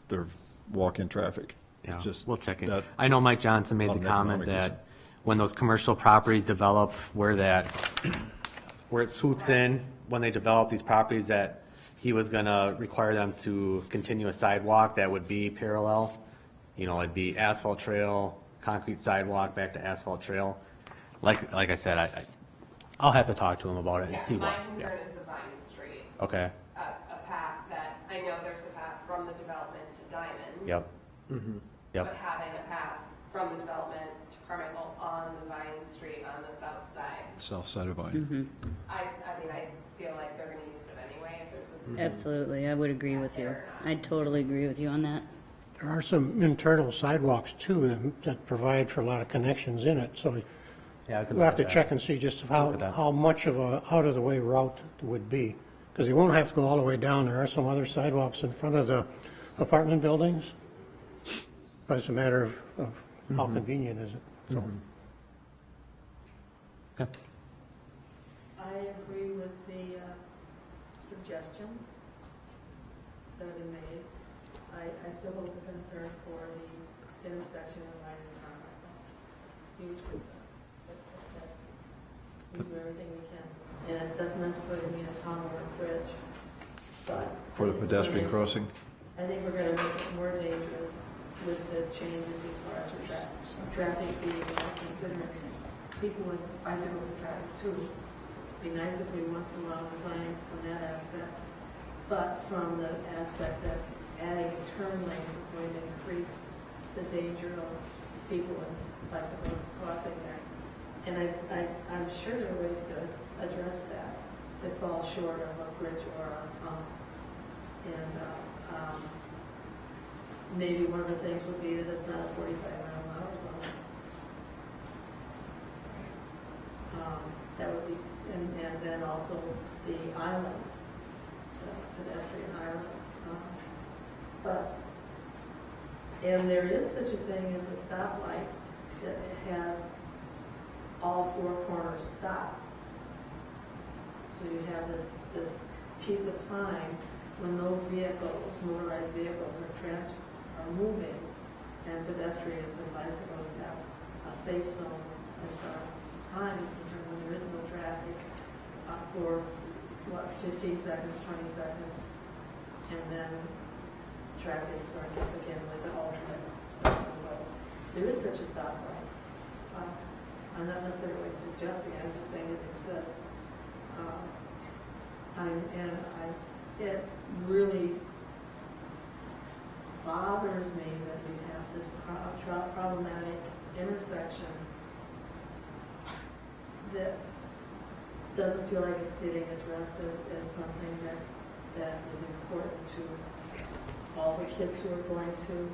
their walk-in traffic. It's Yeah, just we'll check it. that- I know Mike Johnson made the comment uneconomic, isn't that when those commercial properties develop, where it swoops in, when they develop these properties, that he was gonna require them to continue a sidewalk that would be parallel. You know, it'd be asphalt trail, concrete sidewalk, back to asphalt trail. Like I said, I'll have to talk to him about it and Yeah, see my what. Yeah. concern is the Vine Street, Okay, a path that, I know there's a path from the development to Diamond. yep. But Yep, having a path from the development to Carmichael on the Vine Street on the south side. South side of Vine. I mean, I feel like they're gonna use it anyway if there's a. Absolutely, I would agree with you. I totally agree with you on that. there are some internal sidewalks too that provide for a lot of connections in it, so yeah. I could we'll have look to at that. check and see just at that. how much of a out-of-the-way route it would be. Because you won't have to go all the way down. There are some other sidewalks in front of the apartment buildings. But it's a matter of how convenient is it, so. Okay. I agree with the suggestions that have been made. I still hold the concern for the intersection of Vine and Carmichael. Huge concern. We do everything we can to And it doesn't necessarily mean a tunnel or a bridge, but. For the pedestrian crossing? I think we're gonna make it more dangerous with the changes as far as traffic being considered. People with bicycles and traffic too. It'd be nice if we once in a while design from that aspect, but from the aspect that adding a turn lane is going to increase the danger of people and bicycles crossing there. And I'm sure there are ways to address that fall short of a bridge or a tunnel. And maybe one of the things would be that it's not a 45-mile-an-hour zone. That would be, and then also the islands, the pedestrian islands. And there is such a thing as a stoplight that has all four corners stop. So you have this piece of time when no vehicles, motorized vehicles are moving, and pedestrians and bicycles have a safe zone as far as time is concerned, when there is no traffic for, 15 seconds, 20 seconds, and then traffic starts up again with the alternate stops and goes. There is such a stoplight. I'm not necessarily suggesting, I'm just saying it exists. It really bothers me that we have this problematic intersection that doesn't feel like it's getting addressed as something that is important to all the kids who are going to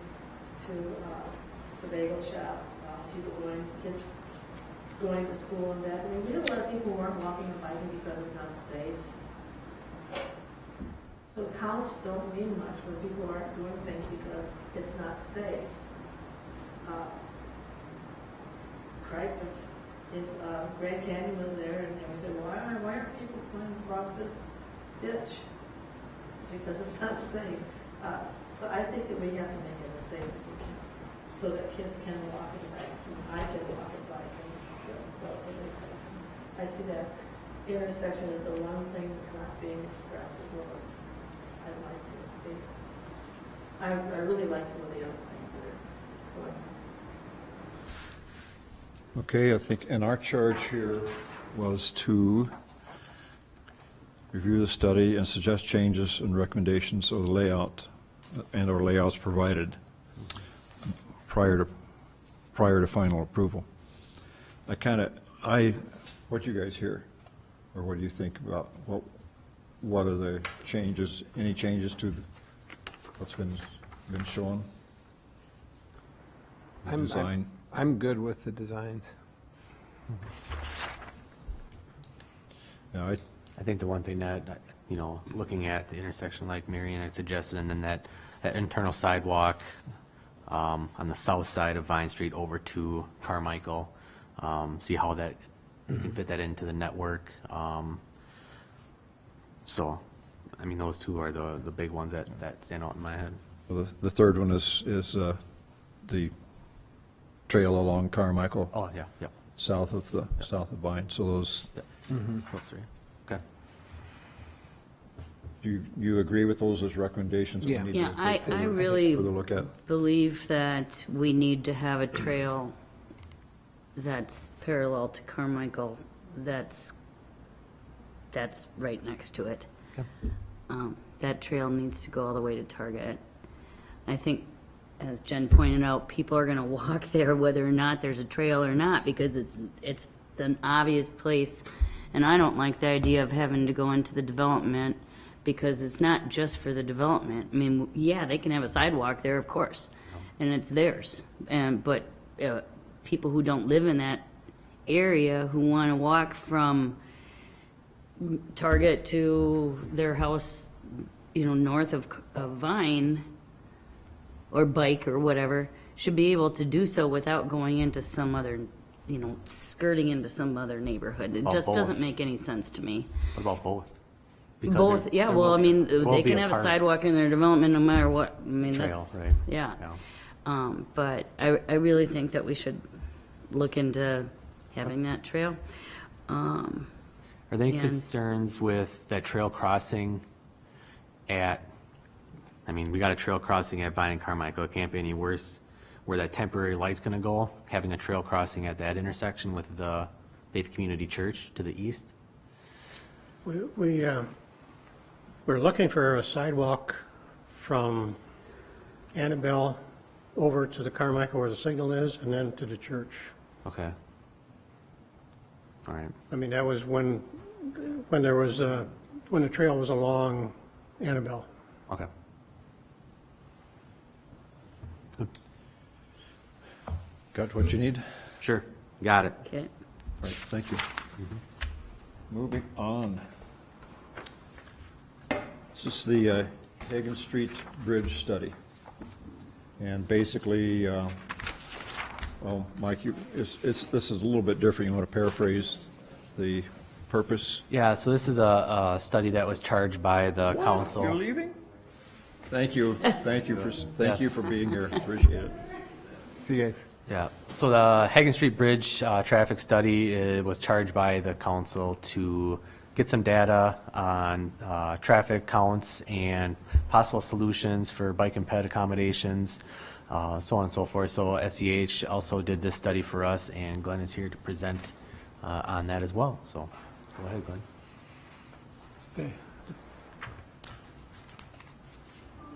the bagel shop, kids going to school and back. I mean, we have a lot of people who aren't walking and biking because it's not safe. So counts don't mean much when people aren't doing things because it's not safe. Right? If Grand Canyon was there and they would say, why aren't people going across this ditch? It's because it's not safe. So I think that we have to make it as safe as we can, so that kids can walk and bike, and I can walk and bike and go to this. I see that intersection is the one thing that's not being addressed as well as I'd like it to be. I really like some of the other things that are going on. Okay, I think, and our charge here was to review the study and suggest changes and recommendations of the layout and/or layouts provided prior to final approval. What do you guys hear? Or what do you think about, what are the changes, any changes to what's been shown? The design? I'm good with the designs. Yeah, I think the one thing that, looking at the intersection like Marion had suggested, and then that internal sidewalk on the south side of Vine Street over to Carmichael, see how that, you can fit that into the network. So, I mean, those two are the big ones that stand out in my head. well, the third one is the trail along Carmichael. Oh, yeah, yep. South of Vine, so those, Those three. Okay. do you agree with those as recommendations? that we Yeah. need to Yeah, I further- really Further look at? believe that we need to have a trail that's parallel to Carmichael, that's right next to it. That trail needs to go all the way to Target. I think, as Jen pointed out, people are gonna walk there whether or not there's a trail or not, because it's an obvious place. And I don't like the idea of having to go into the development, because it's not just for the development. I mean, yeah, they can have a sidewalk there, of course, and it's theirs. But people who don't live in that area, who wanna walk from Target to their house, north of Vine, or bike or whatever, should be able to do so without going into some other, skirting into some other neighborhood. It Well, just both. doesn't make any sense to me. What about both? Because Both, there- yeah, there well, will- I mean, there will they be can have a part- sidewalk in their development no matter what. I mean, Trail, that's, right. yeah. Yeah. But I really think that we should look into having that trail. Are there any And- concerns with that trail crossing we got a trail crossing at Vine and Carmichael. It can't be any worse where that temporary light's gonna go, having a trail crossing at that intersection with the Faith Community Church to the east. We're looking for a sidewalk from Annabelle over to the Carmichael where the signal is, and then to the church. Okay. All right. I mean, that was when there was, when the trail was along Annabelle. Okay. Got what you need? Sure. Got it. Okay. All right, thank you. Moving on. This is the Hagan Street Bridge study. And basically, well, Mike, this is a little bit different. You want to paraphrase the purpose? Yeah, so this is a study that was charged by the council. You're leaving? Thank you. Thank you for being here. Appreciate it. See you guys. Yeah, so the Hagan Street Bridge traffic study was charged by the council to get some data on traffic counts and possible solutions for bike and ped accommodations, so on and so forth. So SEH also did this study for us, and Glenn is here to present on that as well. So go ahead, Glenn. Okay.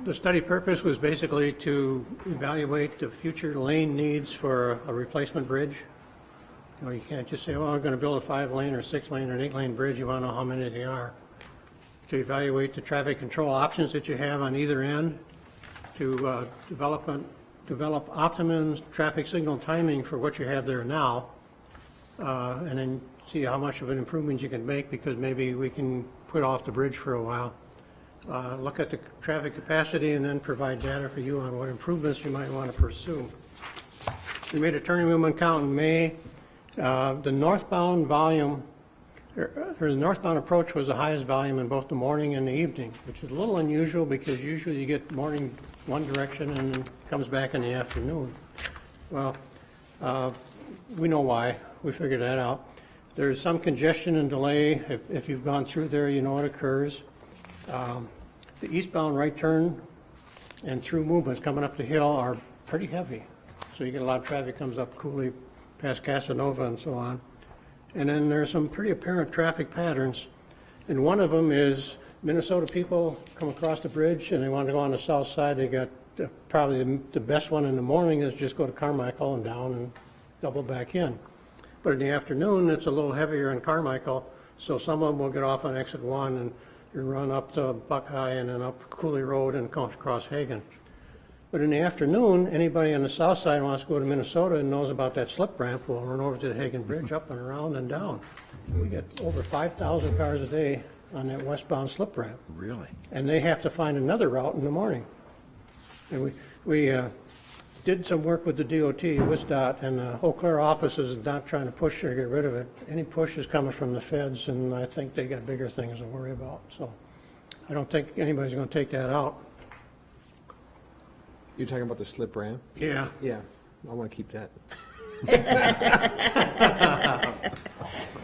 The study purpose was basically to evaluate the future lane needs for a replacement bridge. You know, you can't just say, well, I'm going to build a 5-lane or 6-lane or an 8-lane bridge. You want to know how many they are. To evaluate the traffic control options that you have on either end, to develop optimum traffic signal timing for what you have there now, and then see how much of an improvement you can make, because maybe we can put off the bridge for a while. Look at the traffic capacity and then provide data for you on what improvements you might want to pursue. We made a turning movement count in May. The northbound volume, or the northbound approach was the highest volume in both the morning and the evening, which is a little unusual because usually you get morning one direction and then comes back in the afternoon. Well, we know why. We figured that out. There's some congestion and delay. If you've gone through there, you know it occurs. The eastbound right turn and through movements coming up the hill are pretty heavy. So you get a lot of traffic comes up Cooley past Casanova and so on. And then there's some pretty apparent traffic patterns. And one of them is Minnesota people come across the bridge and they want to go on the south side. They got probably the best one in the morning is just go to Carmichael and down and double back in. But in the afternoon, it's a little heavier in Carmichael. So some of them will get off on exit 1 and run up to Buckeye and then up Cooley Road and across Hagan. But in the afternoon, anybody on the south side wants to go to Minnesota and knows about that slip ramp will run over to the Hagan Bridge, up and around and down. We get over 5,000 cars a day on that westbound slip ramp. Really? And they have to find another route in the morning. And we did some work with the DOT, WSDOT, and the Eau Claire office is not trying to push or get rid of it. Any push is coming from the feds, and I think they got bigger things to worry about. So I don't think anybody's going to take that out. You're talking about the slip ramp? Yeah. Yeah, I want to keep that.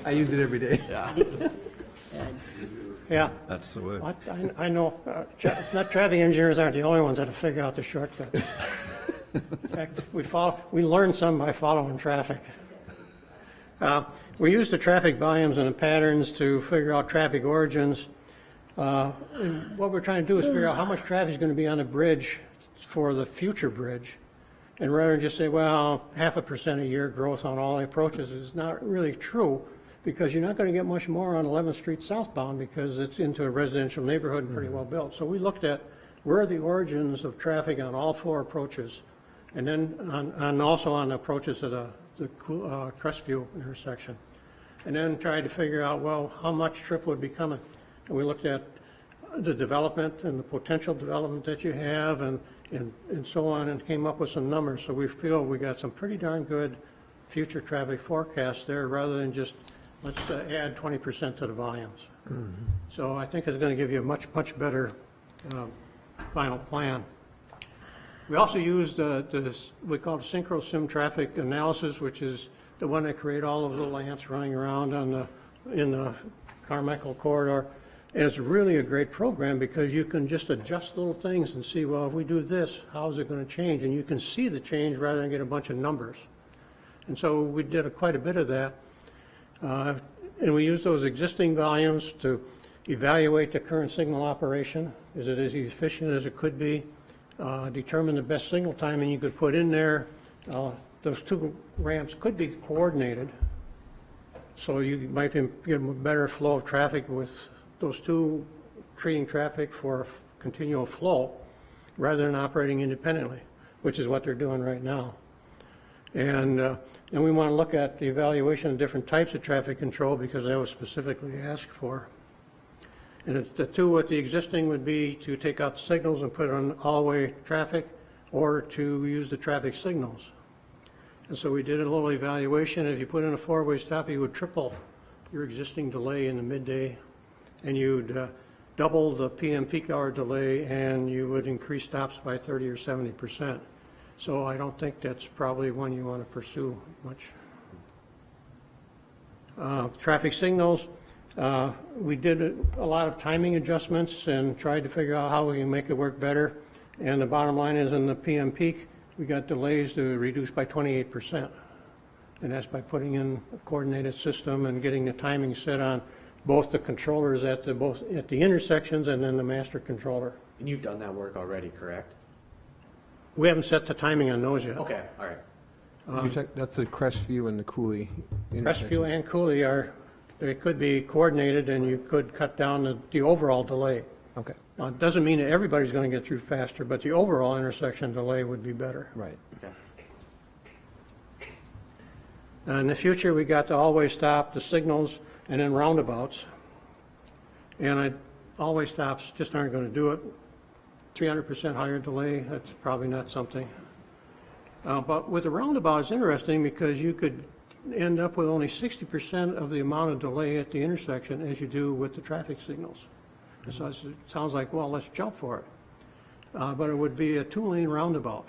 I use it every day. Yeah. That's the way. I know. It's not traffic engineers aren't the only ones that have figured out the shortcut. In fact, we learn some by following traffic. We use the traffic volumes and the patterns to figure out traffic origins. And what we're trying to do is figure out how much traffic is going to be on the bridge for the future bridge. And rather than just say, well, 0.5% a year growth on all the approaches is not really true, because you're not going to get much more on 11th Street southbound because it's into a residential neighborhood and pretty well built. So we looked at where are the origins of traffic on all 4 approaches, and then also on approaches to the Crestview intersection. And then tried to figure out, well, how much trip would be coming. And we looked at the development and the potential development that you have and so on, and came up with some numbers. So we feel we got some pretty darn good future traffic forecasts there, rather than just let's add 20% to the volumes. Mm-hmm. So I think it's going to give you a much better final plan. We also used this, we call it synchro sim traffic analysis, which is the one that create all those little ants running around in the Carmichael corridor. And it's really a great program because you can just adjust little things and see, well, if we do this, how is it going to change? And you can see the change rather than get a bunch of numbers. And so we did quite a bit of that. And we used those existing volumes to evaluate the current signal operation. Is it as efficient as it could be? Determine the best signal timing you could put in there. Those two ramps could be coordinated, so you might get a better flow of traffic with those two treating traffic for continual flow rather than operating independently, which is what they're doing right now. And we want to look at the evaluation of different types of traffic control because that was specifically asked for. And the two with the existing would be to take out the signals and put it on all-way traffic or to use the traffic signals. And so we did a little evaluation. If you put in a four-way stop, you would triple your existing delay in the midday, and you'd double the PM peak hour delay, and you would increase stops by 30 or 70%. So I don't think that's probably one you want to pursue much. Traffic signals, we did a lot of timing adjustments and tried to figure out how we can make it work better. And the bottom line is in the PM peak, we got delays to reduce by 28%. And that's by putting in a coordinated system and getting the timing set on both the controllers at the intersections and then the master controller. And you've done that work already, correct? We haven't set the timing on those yet. Okay, all right. You check, that's the Crestview and the Cooley Crestview intersections. and Cooley they could be coordinated and you could cut down the overall delay. Okay, Now, it doesn't mean that everybody's going to get through faster, but the overall intersection delay would be better. right. Okay. In the future, we got the all-way stop, the signals, and then roundabouts. And all-way stops just aren't going to do it. 300% higher delay, that's probably not something. But with the roundabout, it's interesting because you could end up with only 60% of the amount of delay at the intersection as you do with the traffic signals. And so it sounds like, well, let's jump for it. But it would be a two-lane roundabout.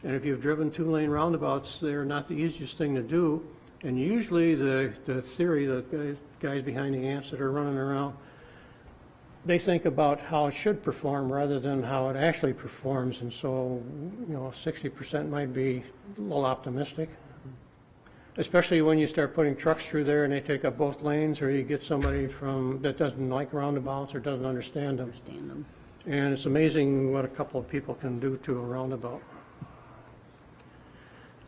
And if you've driven two-lane roundabouts, they're not the easiest thing to do. And usually the theory, the guys behind the ants that are running around, they think about how it should perform rather than how it actually performs. And so, 60% might be a little optimistic. Especially when you start putting trucks through there and they take up both lanes, or you get somebody that doesn't like roundabouts or doesn't understand them. And it's amazing what a couple of people can do to a roundabout.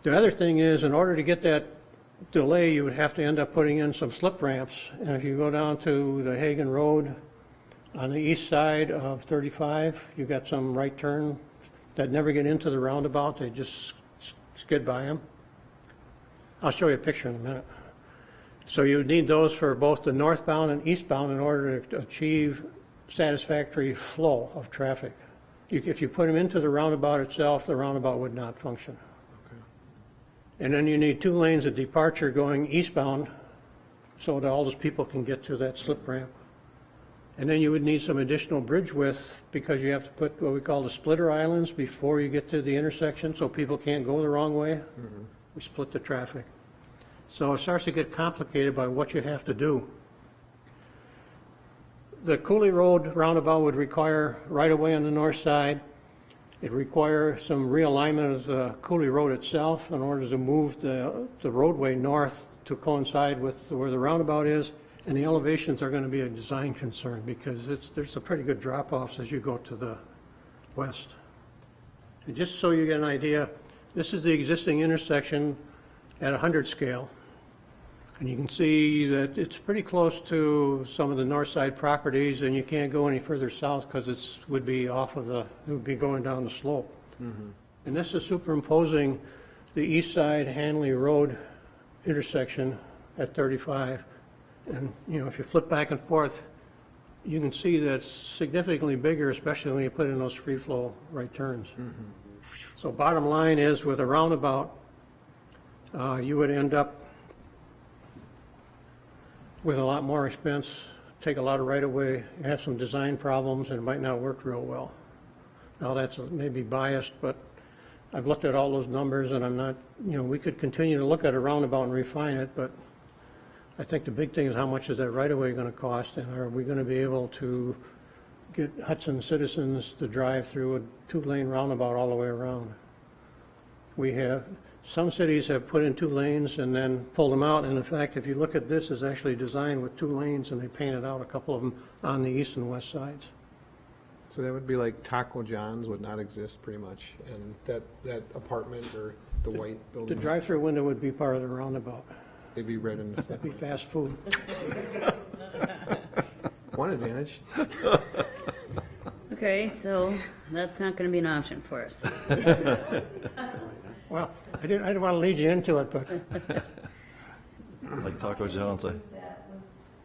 The other thing is, in order to get that delay, you would have to end up putting in some slip ramps. And if you go down to the Hagen Road on the east side of 35, you got some right turn that never get into the roundabout. They just skid by them. I'll show you a picture in a minute. So you need those for both the northbound and eastbound in order to achieve satisfactory flow of traffic. If you put them into the roundabout itself, the roundabout would not function. And then you need two lanes of departure going eastbound so that all those people can get to that slip ramp. And then you would need some additional bridge width because you have to put what we call the splitter islands before you get to the intersection so people can't go the wrong way. Mm-hmm. We split the traffic. So it starts to get complicated by what you have to do. The Cooley Road roundabout would require right-of-way on the north side. It requires some realignment of the Cooley Road itself in order to move the roadway north to coincide with where the roundabout is. And the elevations are going to be a design concern because there's some pretty good drop-offs as you go to the west. And just so you get an idea, this is the existing intersection at 100 scale. And you can see that it's pretty close to some of the north side properties, and you can't go any further south because it would be going down the slope. Mm-hmm. And this is superimposing the east side Hanley Road intersection at 35. And, if you flip back and forth, you can see that it's significantly bigger, especially when you put in those free flow right turns. Mm-hmm. So bottom line is, with a roundabout, you would end up with a lot more expense, take a lot of right-of-way, have some design problems, and it might not work real well. Now, that's maybe biased, but I've looked at all those numbers, and I'm not, we could continue to look at a roundabout and refine it, but I think the big thing is how much is that right-of-way going to cost, and are we going to be able to get Hudson citizens to drive through a two-lane roundabout all the way around? Some cities have put in 2 lanes and then pulled them out, and in fact, if you look at this, it's actually designed with 2 lanes, and they painted out a couple of them on the east and west sides. So that would be like Taco John's would not exist pretty much, and that apartment or the white The building, drive-through window would be part of the roundabout. they'd be red in the That'd be fast food. One advantage. Okay, so that's not gonna be an option for us. Well, I didn't want to lead you into it, but Like Taco John's, That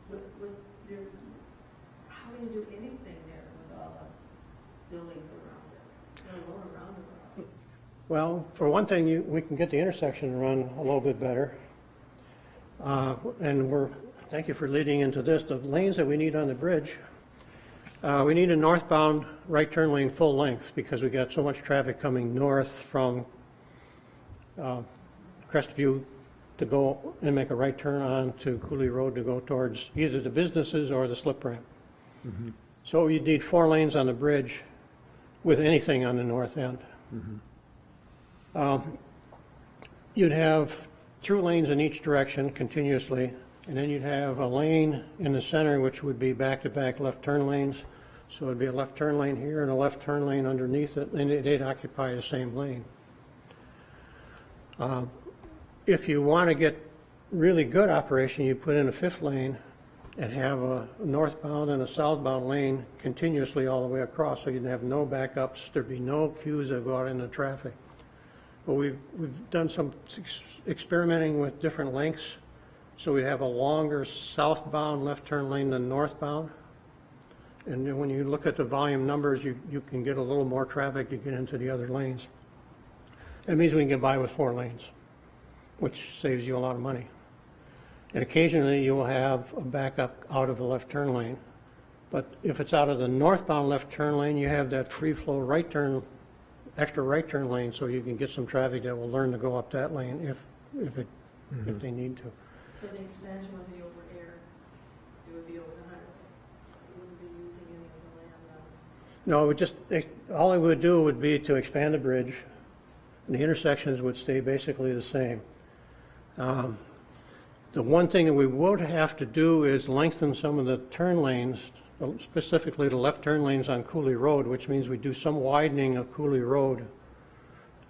with your, how do you do anything there with all the buildings around it? Let alone around it. well, for one thing, we can get the intersection to run a little bit better. And thank you for leading into this, the lanes that we need on the bridge, we need a northbound right turn lane full length because we got so much traffic coming north from Crestview to go and make a right turn on to Cooley Road to go towards either the businesses or the slip ramp. So you'd need 4 lanes on the bridge with anything on the north end. You'd have through lanes in each direction continuously, and then you'd have a lane in the center, which would be back-to-back left turn lanes. So it'd be a left turn lane here and a left turn lane underneath it, and they'd occupy the same lane. If you want to get really good operation, you put in a 5th lane and have a northbound and a southbound lane continuously all the way across, so you'd have no backups, there'd be no queues that go out into traffic. But we've done some experimenting with different lengths, so we'd have a longer southbound left turn lane than northbound. And then when you look at the volume numbers, you can get a little more traffic to get into the other lanes. That means we can get by with 4 lanes, which saves you a lot of money. And occasionally you will have a backup out of the left turn lane. But if it's out of the northbound left turn lane, you have that free flow right turn, extra right turn lane, so you can get some traffic that will learn to go up that lane if they need to. So the expansion would be over air, it would be over the highway. You wouldn't be using any of the land. No, all it would do would be to expand the bridge, and the intersections would stay basically the same. The one thing that we would have to do is lengthen some of the turn lanes, specifically the left turn lanes on Cooley Road, which means we do some widening of Cooley Road.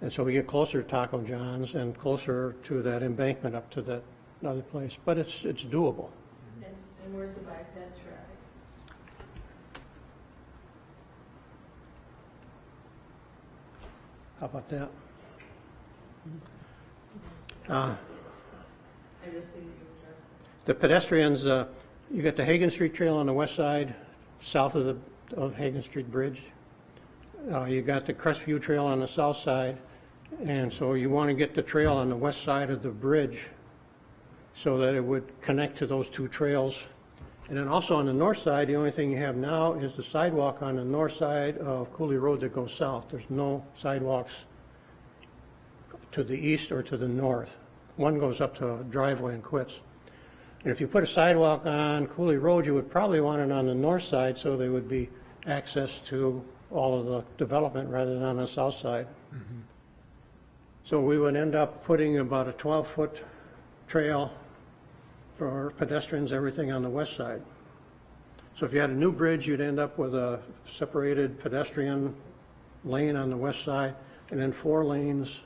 And so we get closer to Taco John's and closer to that embankment up to that other place. But it's doable. And where's the bike ped traffic? How about that? I just see you address it. The pedestrians, you got the Hagan Street Trail on the west side, south of Hagan Street Bridge. You got the Crestview Trail on the south side, and so you want to get the trail on the west side of the bridge so that it would connect to those 2 trails. And then also on the north side, the only thing you have now is the sidewalk on the north side of Cooley Road that goes south. There's no sidewalks to the east or to the north. One goes up to a driveway and quits. And if you put a sidewalk on Cooley Road, you would probably want it on the north side so there would be access to all of the development rather than on the south side. So we would end up putting about a 12-foot trail for pedestrians, everything on the west side. So if you had a new bridge, you'd end up with a separated pedestrian lane on the west side and then 4 lanes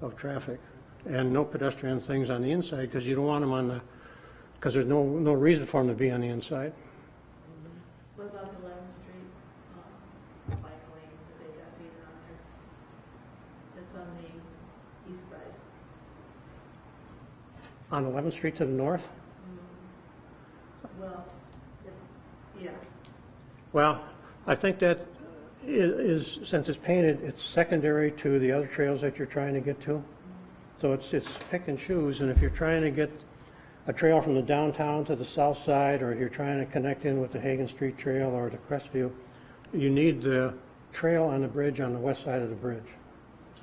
of traffic. And no pedestrian things on the inside because you don't want them because there's no reason for them to be on the inside. What about the 11th Street bike lane that they got made on there? It's on the east side. On 11th Street to the north? Well, yeah. Well, I think that is, since it's painted, it's secondary to the other trails that you're trying to get to. So it's pick and choose, and if you're trying to get a trail from the downtown to the south side, or if you're trying to connect in with the Hagan Street Trail or the Crestview, you need the trail on the bridge on the west side of the bridge.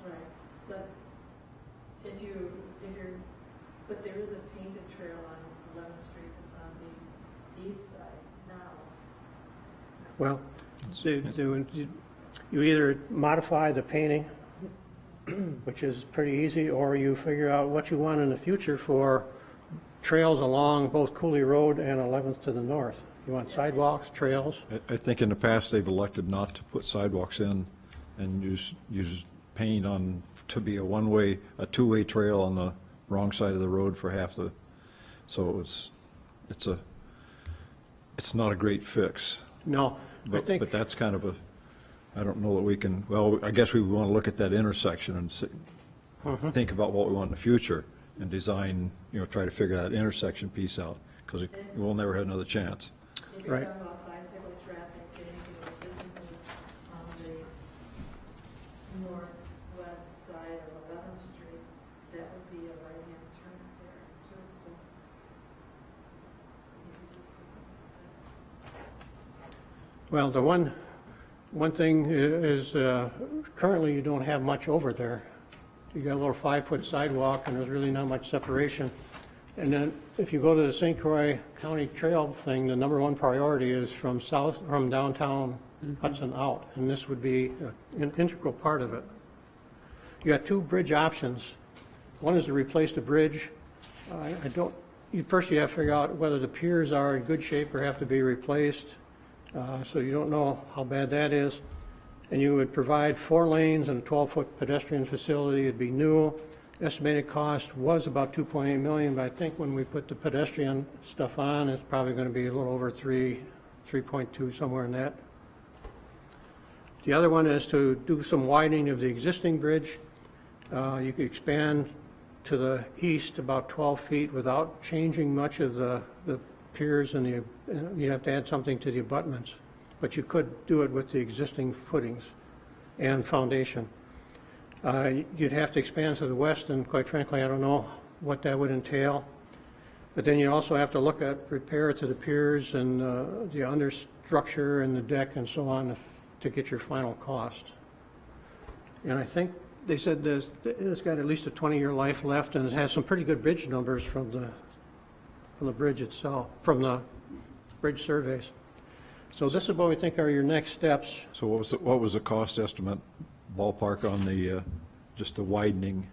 Right, but but there is a painted trail on 11th Street east side now. Well, you either modify the painting, which is pretty easy, or you figure out what you want in the future for trails along both Cooley Road and 11th to the north. You want sidewalks, trails? I think in the past, they've elected not to put sidewalks in and use paint on, to be a two-way trail on the wrong side of the road for half the, so it's not a great fix. No, I think. But that's kind of I don't know that we can, well, I guess we want to look at that intersection and think about what we want in the future and design, try to figure that intersection piece out, because we'll never have another chance. If you're Right. talking about bicycle traffic getting to those businesses on the northwest side of 11th Street, that would be a right-hand turn there too, so. You could just say something like that. Well, the one thing is currently you don't have much over there. You got a little 5-foot sidewalk and there's really not much separation. And then if you go to the St. Croix County Trail thing, the number one priority is from downtown Hudson out, and this would be an integral part of it. You got two bridge options. One is to replace the bridge. First you have to figure out whether the piers are in good shape or have to be replaced. So you don't know how bad that is. And you would provide 4 lanes and a 12-foot pedestrian facility. It'd be new. Estimated cost was about $2.8 million, but I think when we put the pedestrian stuff on, it's probably going to be a little over 3.2, somewhere in that. The other one is to do some widening of the existing bridge. You could expand to the east about 12 feet without changing much of the piers, and you have to add something to the abutments, but you could do it with the existing footings and foundation. You'd have to expand to the west, and quite frankly, I don't know what that would entail. But then you also have to look at repair to the piers and the understructure and the deck and so on to get your final cost. And I think they said it's got at least a 20-year life left, and it has some pretty good bridge numbers from the bridge itself, from the bridge surveys. So this is what we think are your next steps. So what was the cost estimate ballpark on just the widening?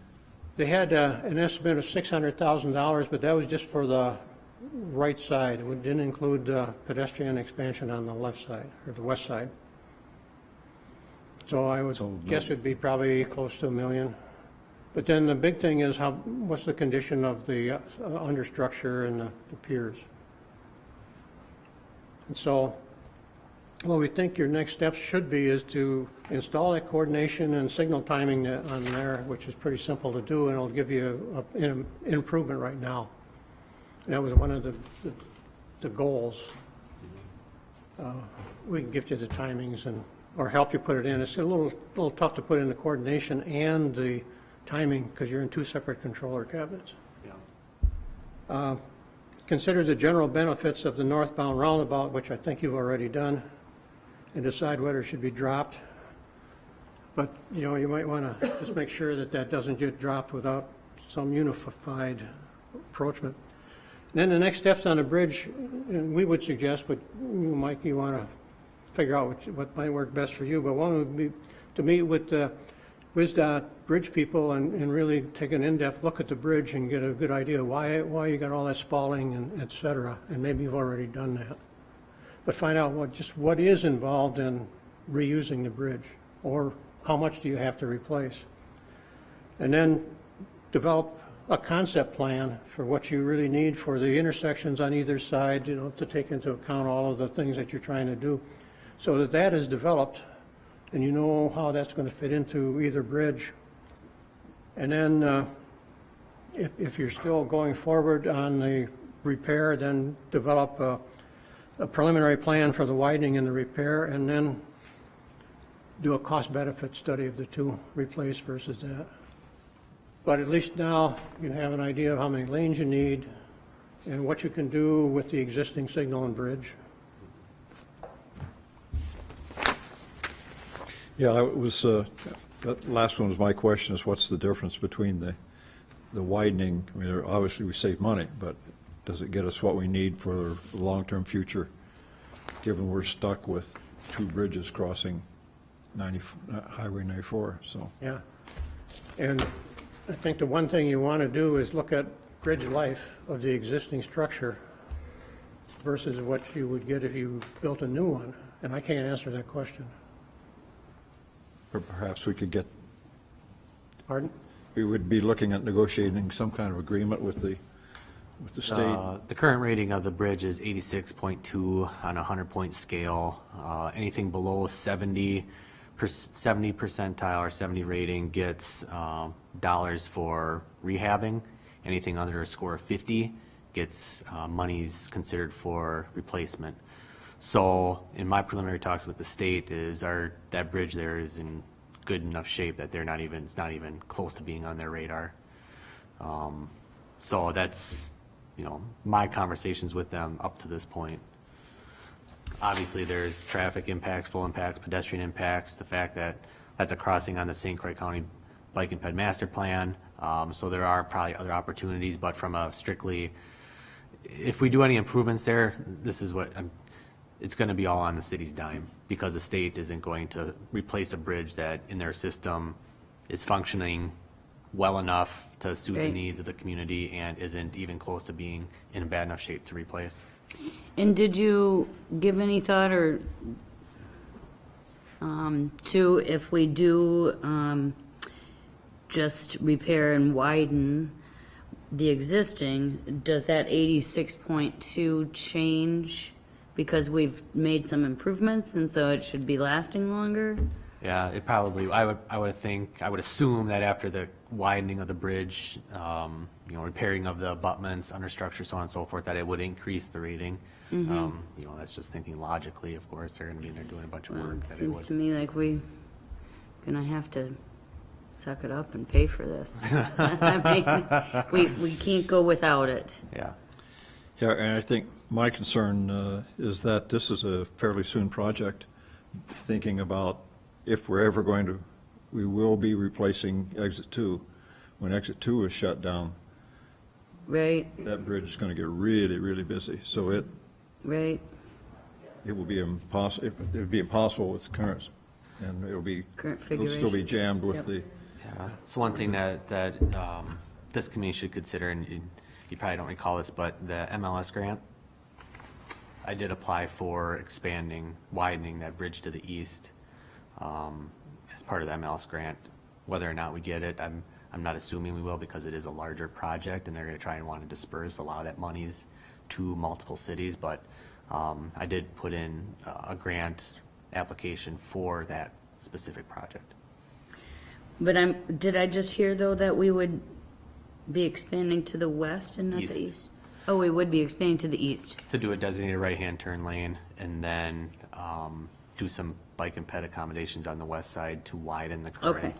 They had an estimate of $600,000, but that was just for the right side. It didn't include pedestrian expansion on the left side, or the west side. So I would guess it'd be probably close to $1 million. But then the big thing is what's the condition of the understructure and the piers. And so what we think your next steps should be is to install that coordination and signal timing on there, which is pretty simple to do, and it'll give you an improvement right now. And that was one of the goals. We can give you the timings or help you put it in. It's a little tough to put in the coordination and the timing because you're in 2 separate controller cabinets. Yeah. Consider the general benefits of the northbound roundabout, which I think you've already done, and decide whether it should be dropped. But, you might want to just make sure that doesn't get dropped without some unified approachment. And then the next steps on the bridge, we would suggest, but Mike, you want to figure out what might work best for you, but one would be to meet with the WSDOT bridge people and really take an in-depth look at the bridge and get a good idea why you got all that spalling and et cetera, and maybe you've already done that. But find out what is involved in reusing the bridge, or how much do you have to replace. And then develop a concept plan for what you really need for the intersections on either side, to take into account all of the things that you're trying to do, so that is developed and you know how that's going to fit into either bridge. And then if you're still going forward on the repair, then develop a preliminary plan for the widening and the repair, and then do a cost-benefit study of the two, replace versus that. But at least now you have an idea of how many lanes you need and what you can do with the existing signal and bridge. Yeah, it was, that last one was my question, is what's the difference between the widening? I mean, obviously we save money, but does it get us what we need for the long-term future, given we're stuck with 2 bridges crossing Highway 94, so. Yeah. And I think the one thing you want to do is look at bridge life of the existing structure versus what you would get if you built a new one. And I can't answer that question. Perhaps we could get, Pardon? we would be looking at negotiating some kind of agreement with the state. The current rating of the bridge is 86.2 on a 100-point scale. Anything below 70 percentile or 70 rating gets dollars for rehabbing. Anything under a score of 50 gets monies considered for replacement. So in my preliminary talks with the state is that bridge there is in good enough shape that it's not even close to being on their radar. So that's, my conversations with them up to this point. Obviously, there's traffic impacts, flow impacts, pedestrian impacts, the fact that that's a crossing on the St. Croix County Bike and Ped Master Plan. So there are probably other opportunities, but from a strictly, if we do any improvements there, this is what, it's going to be all on the city's dime, because the state isn't going to replace a bridge that in their system is functioning well enough to suit the Right. needs of the community and isn't even close to being in bad enough shape to replace. And did you give any thought or to if we do just repair and widen the existing, does that 86.2 change because we've made some improvements and so it should be lasting longer? Yeah, it probably, I would assume that after the widening of the bridge, repairing of the abutments, understructure, so on and so forth, that it would increase the rating. That's just thinking logically, of course, they're gonna be in there doing a bunch of work. It that seems would- to me like we gonna have to suck it up and pay for this. I mean, we can't go without it. Yeah, Yeah, and I think my concern is that this is a fairly soon project, thinking about if we're ever going to, we will be replacing Exit 2. When Exit 2 is shut down, Right, that bridge is going to get really, really busy. So it right. will be impossible, it would be impossible with current, and it'll Current still be configuration. jammed with Yep. the, yeah. So one thing that this committee should consider, and you probably don't recall this, but the MLS grant, I did apply for widening that bridge to the east as part of the MLS grant. Whether or not we get it, I'm not assuming we will, because it is a larger project and they're going to try and want to disperse a lot of that monies to multiple cities. But I did put in a grant application for that specific project. But did I just hear though that we would be expanding to the west and not East. the east? Oh, we would be expanding to the east. To do a designated right-hand turn lane and then do some bike and ped accommodations on the west side to widen the current. Okay,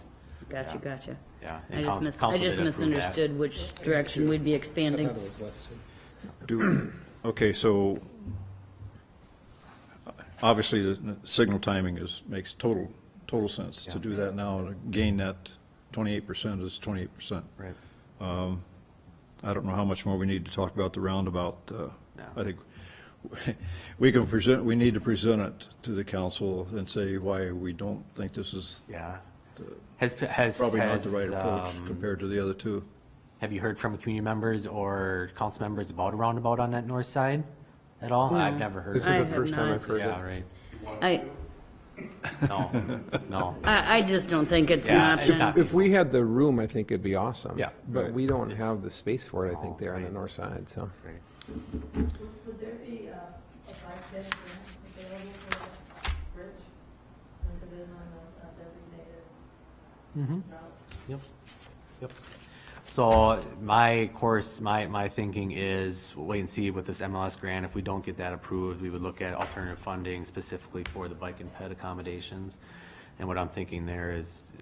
gotcha, Yeah. gotcha. Yeah. I and just council I just did approve that. misunderstood which direction we'd be expanding. okay, so obviously the signal timing makes total sense to Yeah. do that now, to gain that 28% is 28%. Right. I don't know how much more we need to talk about the roundabout. No. I think we need to present it to the council and say why we don't think this is Yeah. probably not the right approach compared to the other two. Have you heard from community members or council members about a roundabout on that north side at all? No. I've never heard. This I is the have first time not. I've heard Yeah, it. right. I, No. I just don't think it's an Yeah, it's option. not. If we had the room, I think it'd be awesome. Yeah. But Right. we don't It's- have the space for it, I think, Oh, there on the right. north side, so. Right. Would there be a bike ped grant available for the bridge, since it is on a designated route? Yep. Yep. So my thinking is wait and see with this MLS grant. If we don't get that approved, we would look at alternative funding specifically for the bike and ped accommodations. And what I'm thinking there is,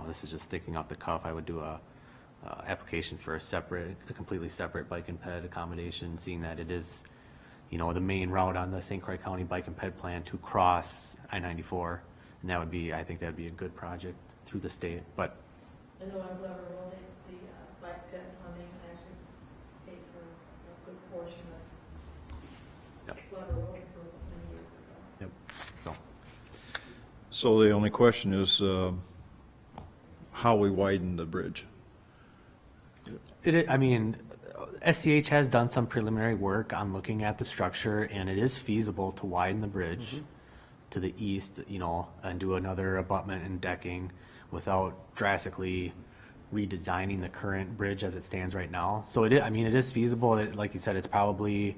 this is just thinking off the cuff, I would do a application for a completely separate bike and ped accommodation, seeing that it is, the main route on the St. Croix County Bike and Ped Plan to cross I-94. And I think that'd be a good project through the state, but I know I'm clever, will the bike ped funding actually pay for So the only question is how we widen the bridge. I mean, SCH has done some preliminary work on looking at the structure, and it is feasible to widen the bridge to the east, you know, and do another abutment and decking without drastically redesigning the current bridge as it stands right now. So it is, I mean, it is feasible. Like you said, it's probably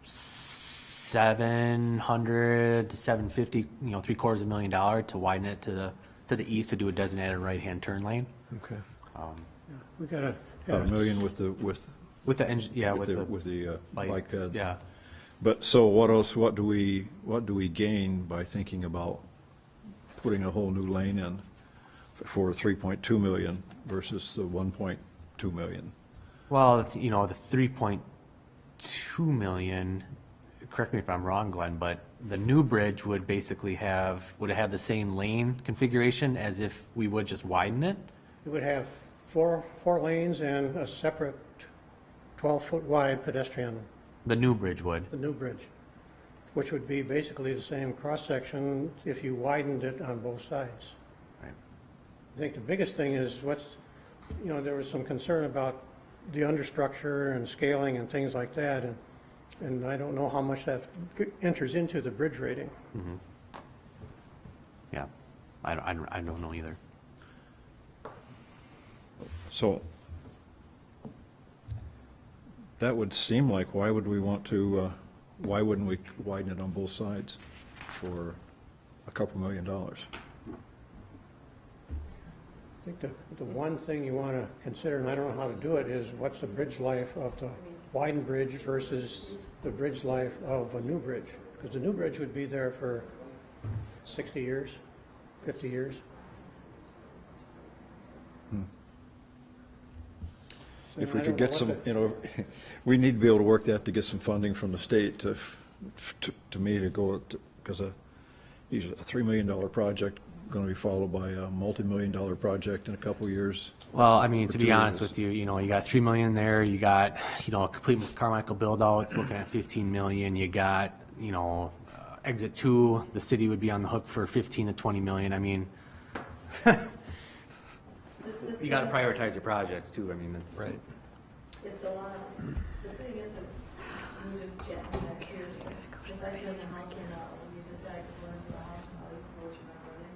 700 to 750, you know, $750,000 to widen it to the east to do a designated right-hand turn lane. Okay. We gotta, About $1 million with the bike ped. Yeah. But so what else? What do we gain by thinking about putting a whole new lane in for 3.2 million versus the 1.2 million? Well, you know, the 3.2 million, correct me if I'm wrong, Glenn, but the new bridge would basically have the same lane configuration as if we would just widen it? it would have four lanes and a separate 12-foot wide pedestrian, The new bridge would. the new bridge, which would be basically the same cross-section if you widened it on both sides. Right. I think the biggest thing is there was some concern about the understructure and scaling and things like that, and I don't know how much that enters into the bridge rating. Yeah. I don't know either. So that would seem like, why wouldn't we widen it on both sides for a couple $1 million? I think the one thing you want to consider, and I don't know how to do it, is what's the bridge life of the widened bridge versus the bridge life of a new bridge? Because the new bridge would be there for 60 years, 50 years. So If we I could don't get know some, what we need to be able to work that to get some funding from the state to me to go, because a $3 million project going to be followed by a multi-million-dollar project in a couple of years. Well, I mean, For to 2 be honest years. with you, you know, you got 3 million there, you got, you know, a complete Carmichael build-out, it's looking at 15 million, you got, you know, exit 2, the city would be on the hook for 15 to 20 million, I mean, you gotta prioritize your projects too, I mean, it's. Right. It's a lot. The thing isn't, you just jet back here, decide to build a house or not, when you decide to go into a house, how you what you're not running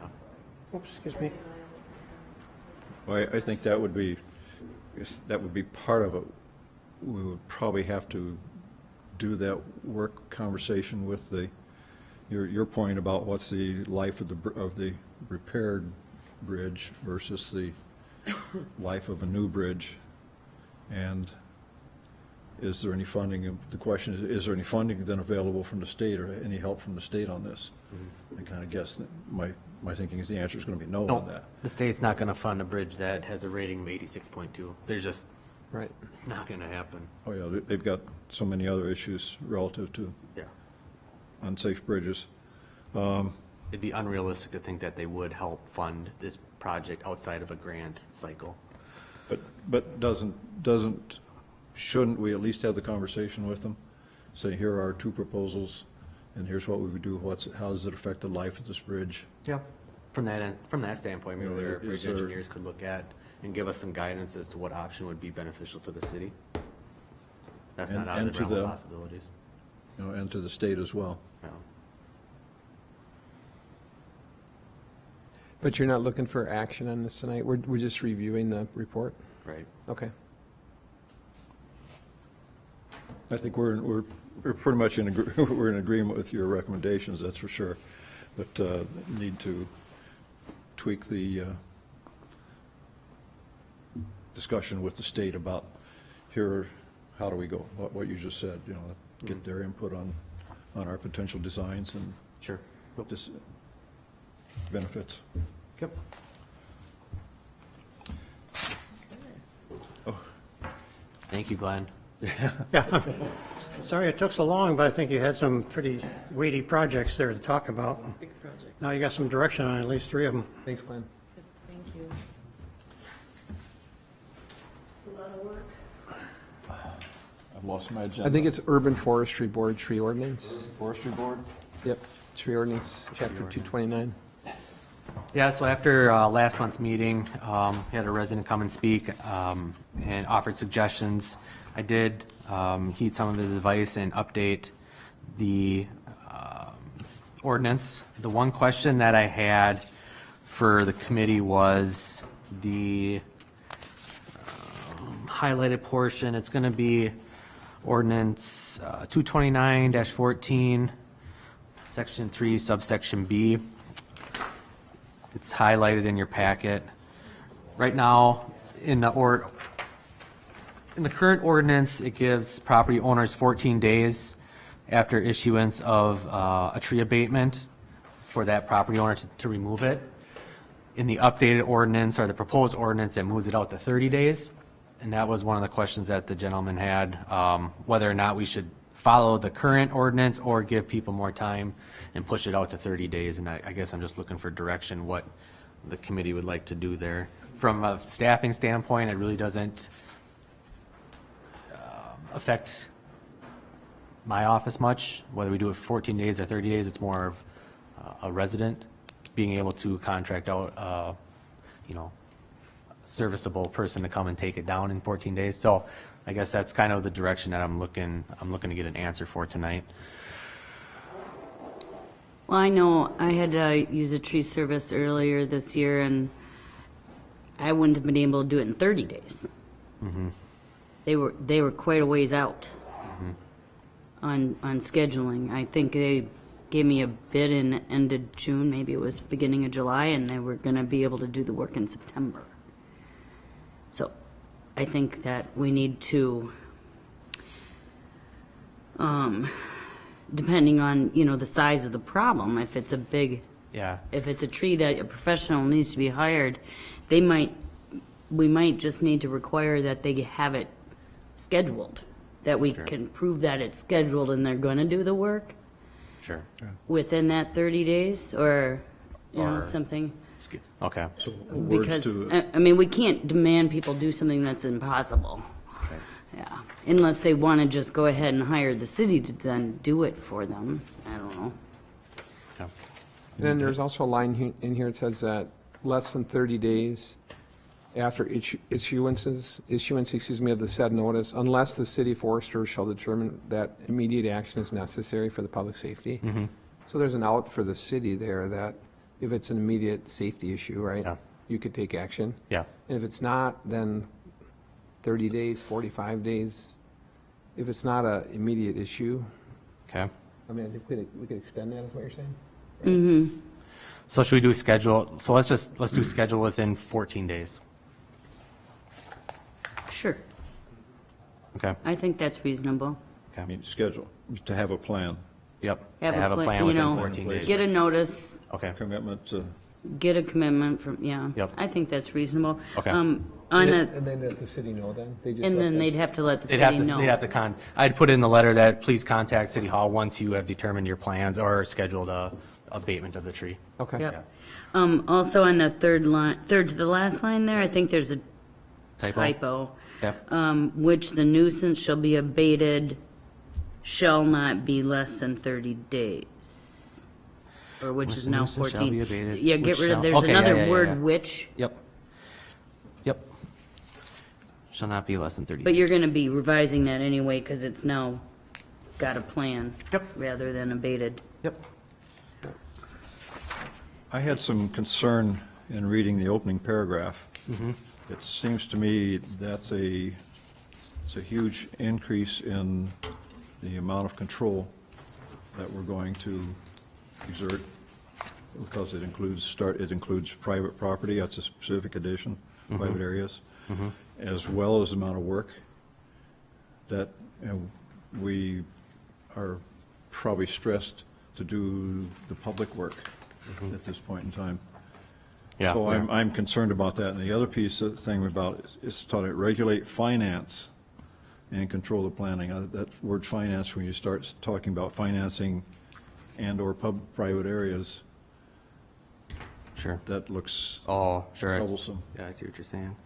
into. Oops, excuse me. Well, I think that would be part of it. We would probably have to do that work conversation with your point about what's the life of the repaired bridge versus the life of a new bridge. And is there any funding? The question is there any funding then available from the state or any help from the state on this? I kind of guess that my thinking is the answer is going to be no on that. The state's not gonna fund a bridge that has a rating of 86.2, there's just, Right. it's not gonna happen. Oh, yeah, they've got so many other issues relative to Yeah. unsafe bridges. It'd be unrealistic to think that they would help fund this project outside of a grant cycle. But shouldn't we at least have the conversation with them? Say, here are our two proposals, and here's what we would do, how does it affect the life of this bridge? Yeah. From that standpoint, maybe You know, their is bridge there- engineers could look at and give us some guidance as to what option would be beneficial to the city. That's not out And of the to realm of the- possibilities. And to the state as well. Yeah. But you're not looking for action on this tonight? We're just reviewing the report? Right. Okay. I think we're pretty much we're in agreement with your recommendations, that's for sure. But need to tweak the discussion with the state about how do we go, what you just said, get their input on our potential designs and Sure. this benefits. Yep. Thank you, Glenn. Yeah. Sorry it took so long, but I think you had some pretty weighty projects there to talk about. Big projects. Now you got some direction on at least 3 of them. Thanks, Glenn. Thank you. It's a lot of work. I've lost my agenda. I think it's Urban Forestry Board Tree Ordinance. Forestry Board? Yep, tree ordinance, chapter 229. Yeah, so after last month's meeting, we had a resident come and speak and offered suggestions. I did heed some of his advice and update the ordinance. The one question that I had for the committee was the highlighted portion. It's going to be ordinance 229-14, section 3, subsection B. It's highlighted in your packet. Right now, in the current ordinance, it gives property owners 14 days after issuance of a tree abatement for that property owner to remove it. In the updated ordinance, or the proposed ordinance, it moves it out to 30 days. And that was one of the questions that the gentleman had, whether or not we should follow the current ordinance or give people more time and push it out to 30 days. And I guess I'm just looking for direction, what the committee would like to do there. From a staffing standpoint, it really doesn't affect my office much, whether we do it for 14 days or 30 days. It's more of a resident being able to contract out, serviceable person to come and take it down in 14 days. So I guess that's kind of the direction that I'm looking to get an answer for tonight. Well, I know I had to use a tree service earlier this year, and I wouldn't have been able to do it in 30 days. Mm-hmm. They were quite a ways out on scheduling. I think they gave me a bid in end of June, maybe it was beginning of July, and they were going to be able to do the work in September. So I think that we need to, depending on, the size of the problem, if it's a big, Yeah. if it's a tree that a professional needs to be hired, we might just need to require that they have it scheduled, that we can prove that it's scheduled and they're going to do the work Sure. within that 30 days or, Or- something. Okay. So words Because, to, I mean, we can't demand people do something that's impossible. Yeah, unless they want to just go ahead and hire the city to then do it for them. I don't know. Okay. And then there's also a line in here that says that less than 30 days after issuance of the said notice, unless the city forester shall determine that immediate action is necessary for the public safety. Mm-hmm. So there's an out for the city there that if it's an immediate safety issue, right? Yeah. You could take action. Yeah. And if it's not, then 30 days, 45 days. If it's not an immediate issue, Okay. I mean, I think we could extend that, is what you're saying? Mm-hmm. So should we do schedule? So let's do schedule within 14 days. Sure, Okay. I think that's reasonable. I mean, schedule, to have a plan, Yep. To have a plan you within know, 14 days. Get a notice, Okay. commitment to, get a commitment from, yeah. Yep. I think that's reasonable. Okay. On And the, then let the city know then? They just and let then them- they'd have to let the They'd city have know. to I'd put in the letter that please contact City Hall once you have determined your plans or scheduled a abatement of the tree. Okay. Yep. Also on the third to the last line there, I think there's a typo. Yep. Which the nuisance shall be abated shall not be less than 30 days. Or which is now nuisance shall be 14. abated, Yeah, get which rid shall- of, there's okay, yeah, another yeah, yeah, word, yeah. which, Yep. Yep. Shall not be less than 30 but days. you're gonna be revising that anyway, because it's now got a plan. Yep. Rather than abated. Yep. I had some concern in reading the opening paragraph. It seems to me it's a huge increase in the amount of control that we're going to exert, because it includes private property, that's a specific addition, private areas, as well as the amount of work that we are probably stressed to do the public work at this point in time. Yeah. So yeah. I'm concerned about that. And the other piece of the thing about it is taught to regulate finance and control the planning. That word finance, when you start talking about financing and/or private areas, Sure. that looks Oh, sure. troublesome. Yeah, I see what you're saying.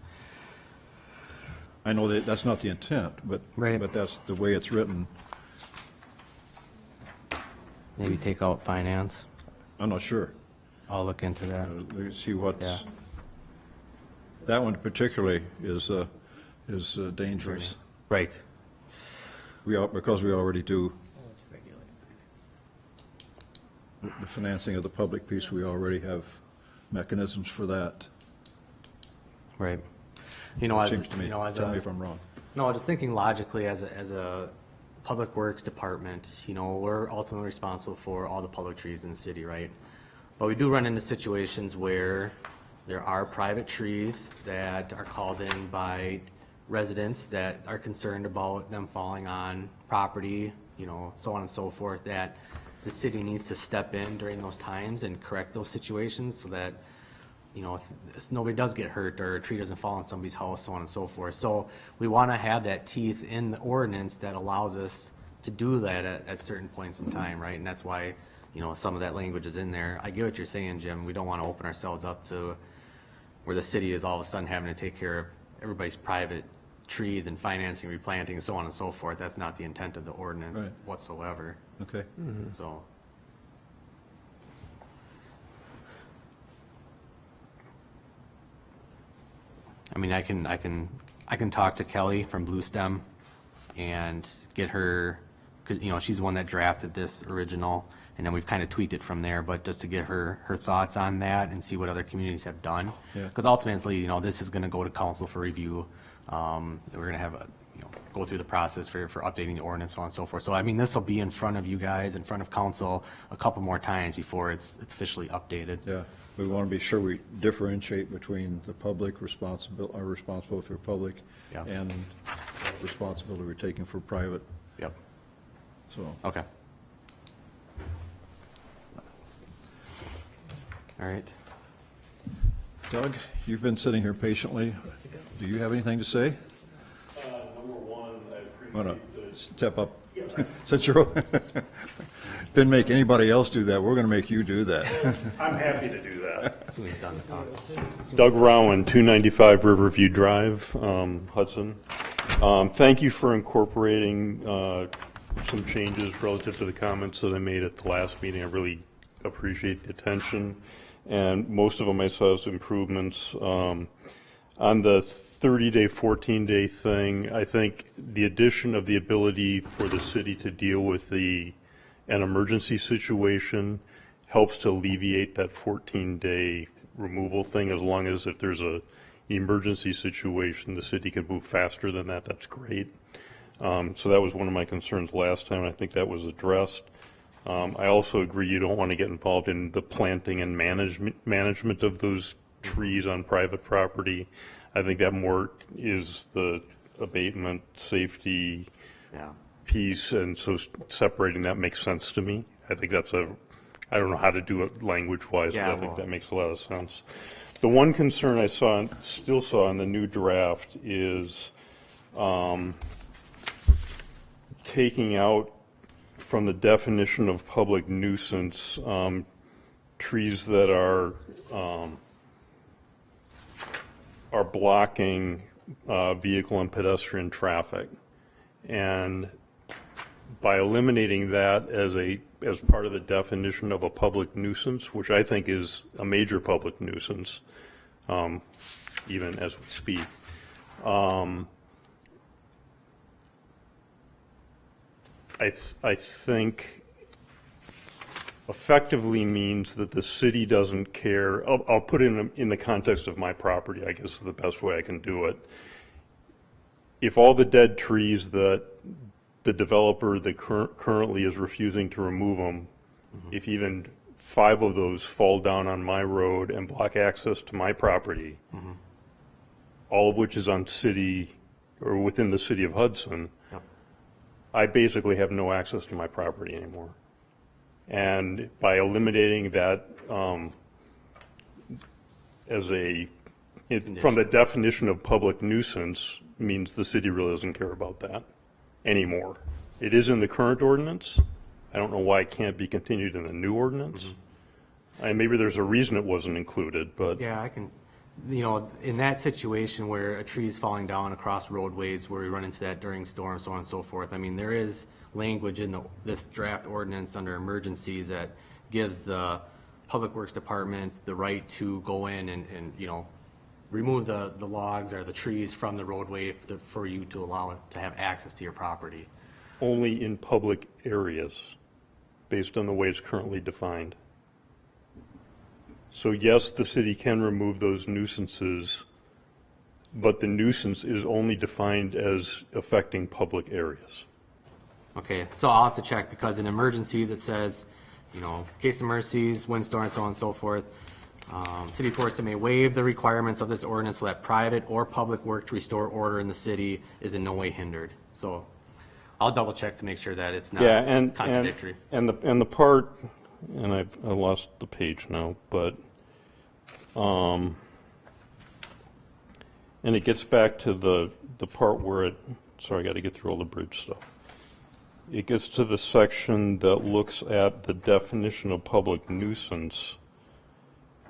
I know that that's not the intent, but Right. but that's the way it's written. maybe take out finance. I'm not sure. I'll look into that. Let's see what's, Yeah. that one particularly is dangerous. Right. Because we already do the financing of the public piece, we already have mechanisms for that. Right. You know, as, Seems to me. you know, as Tell me a, if I'm wrong. no, just thinking logically as a public works department, you know, we're ultimately responsible for all the public trees in the city, right? But we do run into situations where there are private trees that are called in by residents that are concerned about them falling on property, you know, so on and so forth, that the city needs to step in during those times and correct those situations so that, you know, if nobody does get hurt or a tree doesn't fall on somebody's house, so on and so forth. So we want to have that teeth in the ordinance that allows us to do that at certain points in time, right? And that's why, you know, some of that language is in there. I get what you're saying, Jim. We don't want to open ourselves up to where the city is all of a sudden having to take care of everybody's private trees and financing, replanting, and so on and so forth. That's not the intent of the ordinance Right. whatsoever. Okay. So, I mean, I can talk to Kelly from Blue Stem and get her, because, you know, she's the one that drafted this original, and then we've kind of tweaked it from there, but just to get her thoughts on that and see what other communities have done. Yeah. Because ultimately, you know, this is going to go to council for review. We're going to have a, you know, go through the process for updating the ordinance, so on and so forth. So, I mean, this will be in front of you guys, in front of council, a couple more times before it's officially updated. Yeah, we want to be sure we differentiate between the public our responsibility for public Yeah. and responsibility we're taking for private, Yep. so. Okay. All right. Doug, you've been sitting here patiently. Do you have anything to say? Number one, I Want appreciate to step up? Since you're, didn't make anybody else do that, we're going to make you do that. I'm happy to do that. As soon as Doug's talking. Doug Rowan, 295 Riverview Drive, Hudson. Thank you for incorporating some changes relative to the comments that I made at the last meeting. I really appreciate the attention, and most of them I saw as improvements. On the 30-day, 14-day thing, I think the addition of the ability for the city to deal with an emergency situation helps to alleviate that 14-day removal thing, as long as if there's a emergency situation, the city can move faster than that, that's great. So that was one of my concerns last time, and I think that was addressed. I also agree you don't want to get involved in the planting and management of those trees on private property. I think that more is the abatement, safety Yeah. piece, and so separating that makes sense to me. I think that's I don't know how to do it language-wise, Yeah, but I think well- that makes a lot of sense. The one concern I still saw in the new draft is taking out from the definition of public nuisance, trees that are blocking vehicle and pedestrian traffic. And by eliminating that as part of the definition of a public nuisance, which I think is a major public nuisance, even as we speak, I think effectively means that the city doesn't care. I'll put it in the context of my property, I guess is the best way I can do it. If all the dead trees that the developer that currently is refusing to remove them, if even 5 of those fall down on my road and block access to my property, all of which is on city or within the city of Hudson, Yep. I basically have no access to my property anymore. And by eliminating that from the definition of public nuisance, means the city really doesn't care about that anymore. It is in the current ordinance. I don't know why it can't be continued in the new ordinance. And maybe there's a reason it wasn't included, but Yeah, I can, you know, in that situation where a tree is falling down across roadways, where we run into that during storms, so on and so forth, I mean, there is language in this draft ordinance under emergencies that gives the Public Works Department the right to go in and you know, remove the logs or the trees from the roadway for you to allow it to have access to your property. Only in public areas, based on the way it's currently defined. So yes, the city can remove those nuisances, but the nuisance is only defined as affecting public areas. Okay, so I'll have to check, because in emergencies, it says, you know, case of emergencies, windstorm, so on and so forth. City forester may waive the requirements of this ordinance so that private or public work to restore order in the city is in no way hindered. So I'll double check to make sure that it's not contradictory. And the part, and I lost the page now, but, and it gets back to the part where it, sorry, I got to get through all the bridge stuff. It gets to the section that looks at the definition of public nuisance,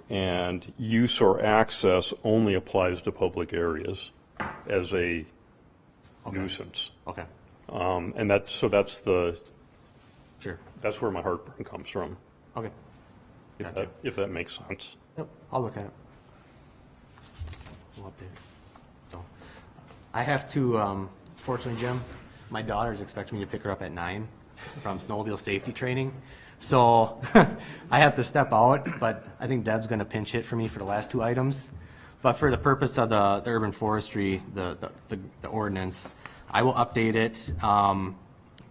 and use or access only applies to public areas as a nuisance. Okay. And that's the, Sure. that's where my heartburn comes from, Okay. Gotcha. if that makes sense. Yep, I'll look at it. We'll update it. So, I have to, fortunately, Jim, my daughter's expecting me to pick her up at 9 from snowmobile safety training. So I have to step out, but I think Deb's gonna pinch hit for me for the last 2 items. But for the purpose of the urban forestry, the ordinance, I will update it,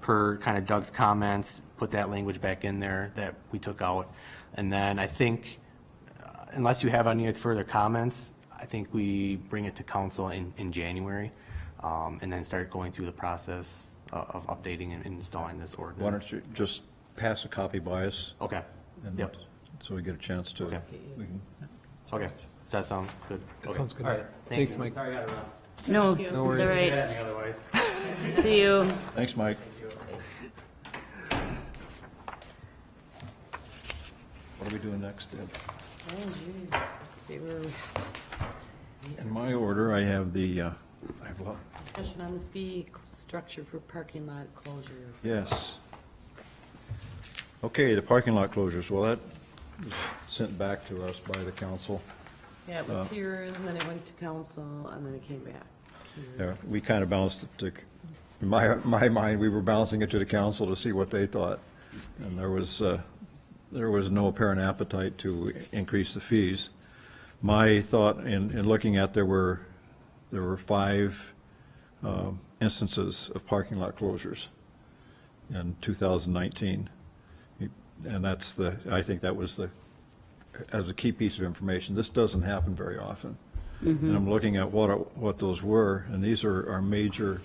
per kind of Doug's comments, put that language back in there that we took out. And then I think, unless you have any further comments, I think we bring it to council in January, and then start going through the process of updating and installing this ordinance. Why don't you just pass a copy by us? Okay, and yep. So we get a chance to, Okay. we can, Okay, does that sound good? That Okay. sounds good. All right, Thanks, you. Mike. Sorry, I gotta run. No, Thank you. it's No all worries. right. Yeah, otherwise. See you. thanks, Mike. What are we doing next, Deb? Oh, gee, let's see where we, In my order, I have the, I have, Discussion on the fee structure for parking lot closure. yes. Okay, the parking lot closures, well, that was sent back to us by the council. Yeah, it was here, and then it went to council, and then it came back here. Yeah, we kind of balanced it to, in my mind, we were balancing it to the council to see what they thought. And there was no apparent appetite to increase the fees. My thought in looking at, there were 5 instances of parking lot closures in 2019. And that's I think that was as a key piece of information. This doesn't happen very often. And I'm looking at what those were, and these are our major,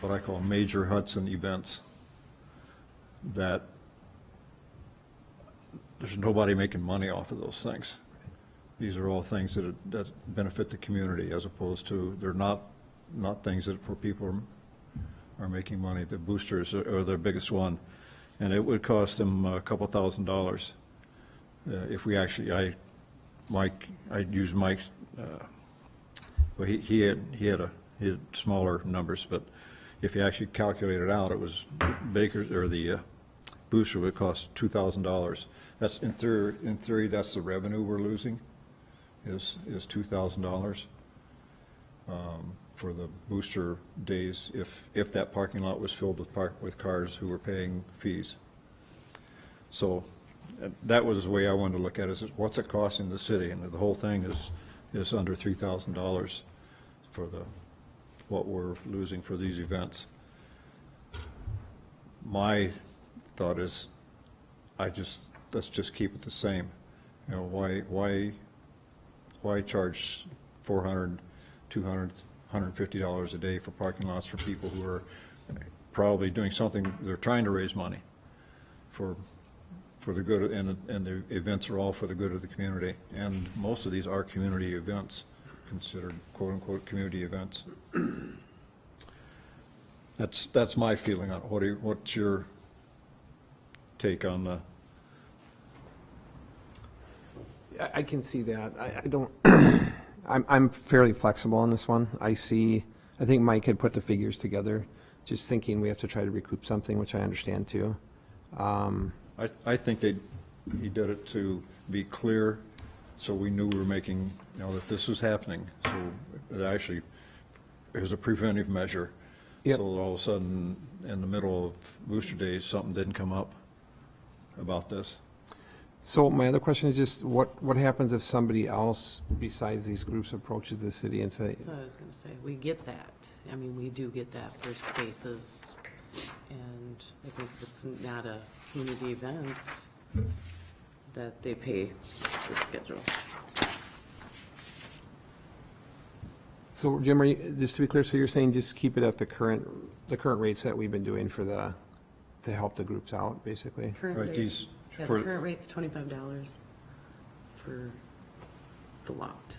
what I call major Hudson events, that there's nobody making money off of those things. These are all things that benefit the community, as opposed to, they're not things that where people are making money. The boosters are the biggest one, and it would cost them a couple $1,000 if we actually, I used Mike's, well, he had smaller numbers, but if you actually calculate it out, it was Baker's, or the booster would cost $2,000. That's in theory, that's the revenue we're losing, is $2,000 for the booster days, if that parking lot was filled with cars who were paying fees. So that was the way I wanted to look at it, is what's it costing the city? And the whole thing is under $3,000 for what we're losing for these events. My thought is, let's just keep it the same. You know, why charge $400, $200, $150 a day for parking lots for people who are probably doing something, they're trying to raise money for the good, and the events are all for the good of the community. And most of these are community events, considered quote-unquote community events. That's my feeling on it. What's your take on the? I can see that. I don't, I'm fairly flexible on this one. I think Mike had put the figures together, just thinking we have to try to recoup something, which I understand too. I think he did it to be clear, so we knew we were making, that this was happening. So it actually is a preventive measure. Yep. So all of a sudden, in the middle of Booster Days, something didn't come up about this. So my other question is just, what happens if somebody else besides these groups approaches the city and say, That's what I was gonna say. We get that. I mean, we do get that for spaces. And I think if it's not a community event, that they pay the schedule. so Jim, just to be clear, so you're saying just keep it at the current rates that we've been doing to help the groups out, basically? Current Right, rate, these, yeah, for, the current rate's $25 for the lot.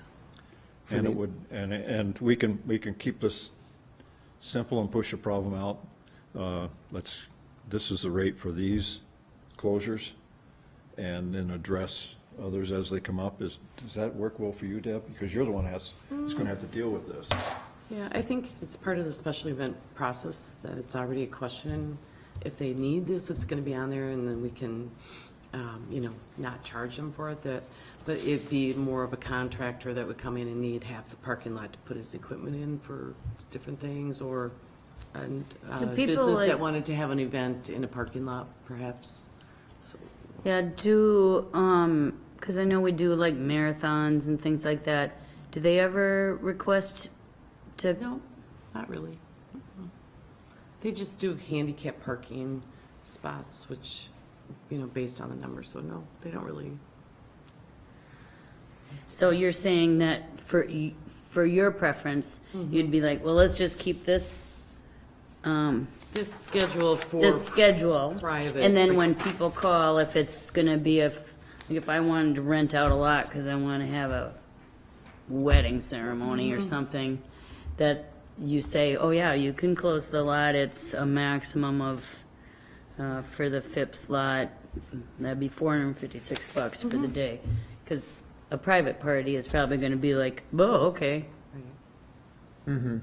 and it would, and we can keep this simple and push the problem out. This is the rate for these closures, and then address others as they come up. Does that work well for you, Deb? Because you're the one that's going to have to deal with this. Yeah, I think it's part of the special event process, that it's already a question. If they need this, it's gonna be on there, and then we can, not charge them for it, but it'd be more of a contractor that would come in and need half the parking lot to put his equipment in for different things, or a Do people, business like- that wanted to have an event in a parking lot, perhaps. So, Yeah, because I know we do like marathons and things like that. Do they ever request to? no, not really. They just do handicap parking spots, which, based on the numbers, so no, they don't really. So you're saying that for your preference, you'd be like, well, let's just keep this, This schedule for. this schedule. private And then when people call, if it's gonna be if I wanted to rent out a lot because I want to have a wedding ceremony or something, that you say, oh yeah, you can close the lot, it's a maximum of, for the FIPS lot, that'd be $456 for the day. Because a private party is probably gonna be like, oh, okay. Mm-hmm.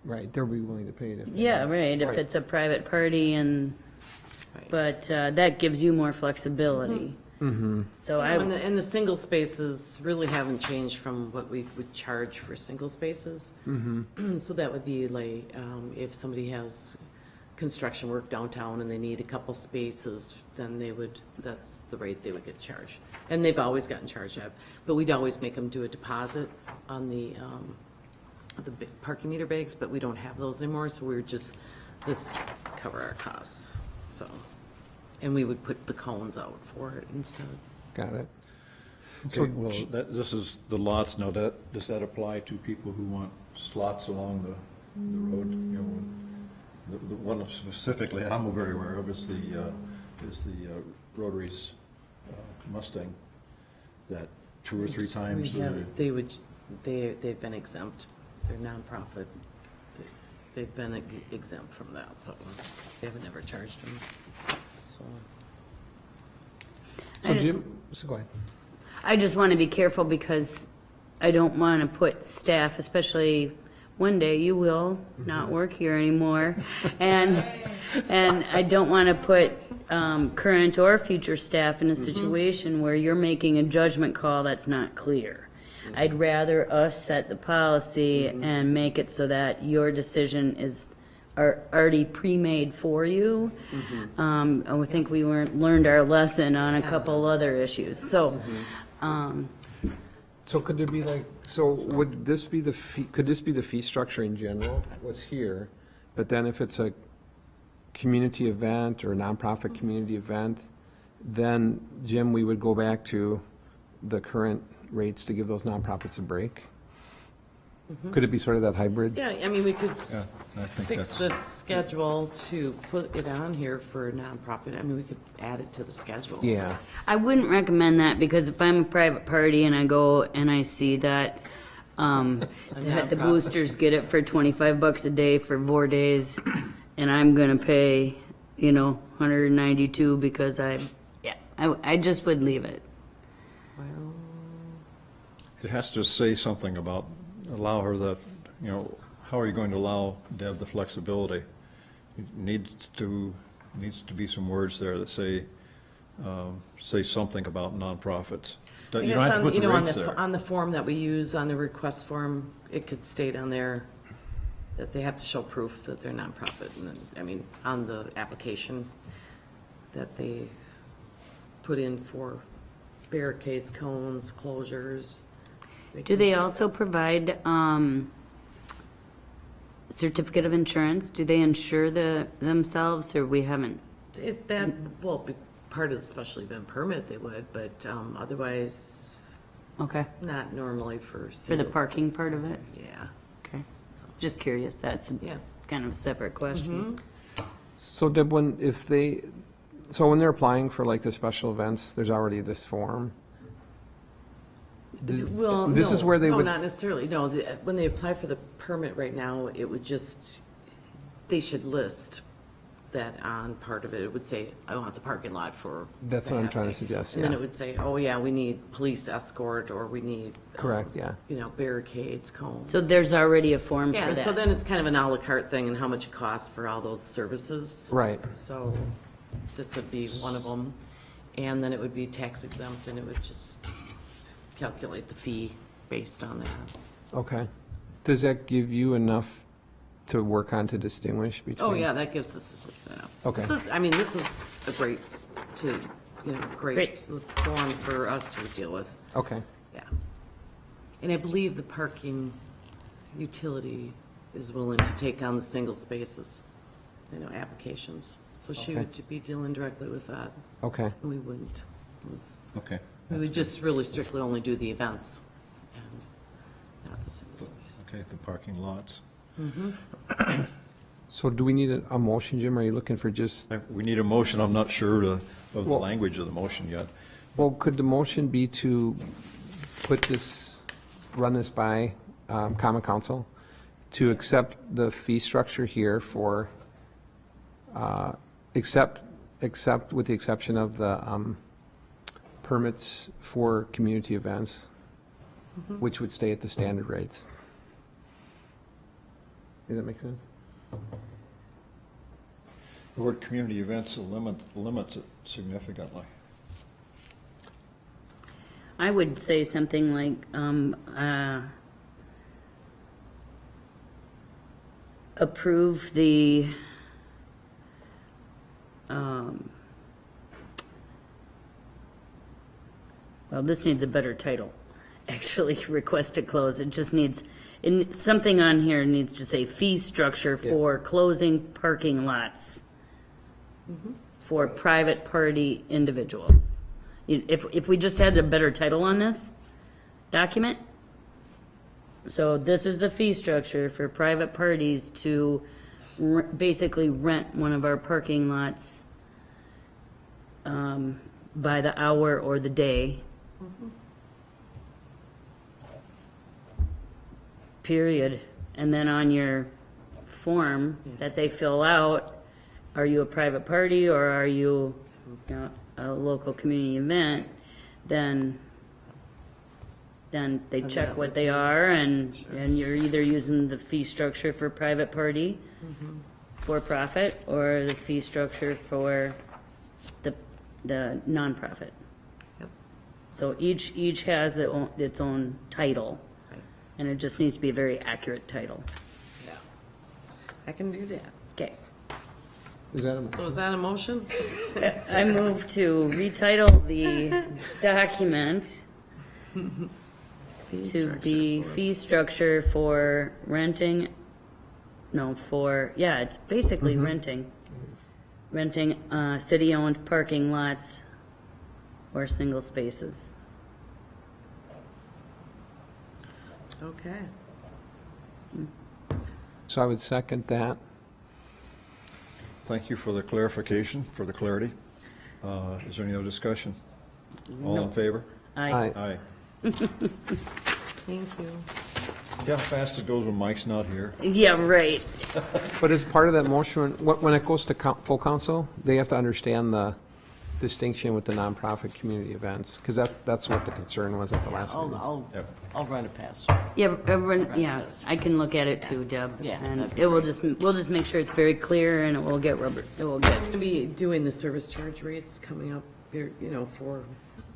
Right, they'll be willing to pay it if. Yeah, right, if it's a private party and, but that gives you more flexibility. Mm-hmm. So And the single spaces really haven't changed from what we would charge for single spaces. Mm-hmm. So that would be like, if somebody has construction work downtown and they need a couple spaces, then that's the rate they would get charged. And they've always gotten charged that, but we'd always make them do a deposit on the parking meter bags, but we don't have those anymore, so we were just, this cover our costs, so. And we would put the cones out for it instead. Got it. Okay, well, this is the lots. Now, does that apply to people who want slots along the road? The one specifically I'm very aware of is the Rotary's Mustang, that 2 or 3 times. They've been exempt. They're nonprofit. They've been exempt from that, so they haven't never charged them. So Jim, so go ahead. I just want to be careful because I don't want to put staff, especially one day you will not work here anymore. And I don't want to put current or future staff in a situation where you're making a judgment call that's not clear. I'd rather us set the policy and make it so that your decision is already pre-made for you. I think we learned our lesson on a couple other issues. So, So could there be would this be could this be the fee structure in general, what's here, but then if it's a community event or a nonprofit community event, then, Jim, we would go back to the current rates to give those nonprofits a break? Could it be sort of that hybrid? Yeah, I mean, we could Yeah, I think fix the schedule to put it on here for a nonprofit. I mean, we could add it to the schedule. Yeah. I wouldn't recommend that because if I'm a private party and I go and I see that that the boosters get it for $25 a day for 4 days, and I'm gonna pay, $192 because I just would leave it. Well, It has to say something about, allow her that, you know, how are you going to allow Deb the flexibility? It needs to be some words there that say something about nonprofits. I You guess don't have to on, put you the know, on rates the, there. on the form that we use, on the request form, it could state on there that they have to show proof that they're nonprofit, and then, I mean, on the application that they put in for barricades, cones, closures. Do they also provide certificate of insurance? Do they insure themselves, or we haven't? That will be part of the special event permit, they would, but otherwise, Okay, not normally for. for the parking part of it? Yeah. Okay, just curious, that's Yes. kind of a separate question. So Deb, when they're applying for like the special events, there's already this form? Well, This is no. where they No, would- not necessarily, no. When they apply for the permit right now, it would they should list that on part of it. It would say, I want the parking lot for. That's what I'm that. trying to suggest, And then yeah. it would say, oh yeah, we need police escort, or we need. Correct, yeah. You know, barricades, cones. So there's already a form Yeah, for and so that? then it's kind of an à la carte thing and how much it costs for all those services. Right. So this would be one of them. And then it would be tax exempt, and it would just calculate the fee based on that. Okay. Does that give you enough to work on to distinguish between? Oh, yeah, that gives us, Okay. This is a great, great Great. form for us to deal with, Okay. yeah. And I believe the parking utility is willing to take on the single spaces, applications. So she Okay. would be dealing directly with that. Okay. We wouldn't. It's- Okay. We would just really strictly only do the events and not the single spaces. Okay, the parking lots. So do we need a motion, Jim? Are you looking for just, We need a motion, I'm not sure of the Well- language of the motion yet. well, could the motion be to run this by Common Council to accept the fee structure here for, except with the exception of the permits for community events, which would stay at the standard rates? Does that make sense? The word community events limits it significantly. I would say something like, approve the, well, this needs a better title. Actually, request to close, it just needs, something on here needs to say fee structure for closing parking lots for private party individuals. If we just had a better title on this document, so this is the fee structure for private parties to basically rent one of our parking lots by the hour or the day. Period. And then on your form that they fill out, are you a private party or are you, a local community event? Then they check what they are, and you're either using the fee structure for private party, for profit, or the fee structure for the nonprofit. Yep. So each has its own title, Right. and it just needs to be a very accurate title. Yeah. I can do that. Okay. So is that a motion? I move to retitle the document to be fee structure for renting, it's basically renting city-owned parking lots or single spaces. Okay. So I would second that. Thank you for the clarification, for the clarity. Is there any other discussion? All in favor? Aye. Aye. Thank you. See how fast it goes when Mike's not here? Yeah, right. But as part of that motion, when it goes to full council, they have to understand the distinction with the nonprofit community events, because that's what the concern was at the last meeting. I'll run it past you. Yeah, yeah, I can look at it too, Deb. Yeah, And that'd be it will we'll just make sure it's very clear and it will get I'm going to be doing the service charge rates coming up, here, for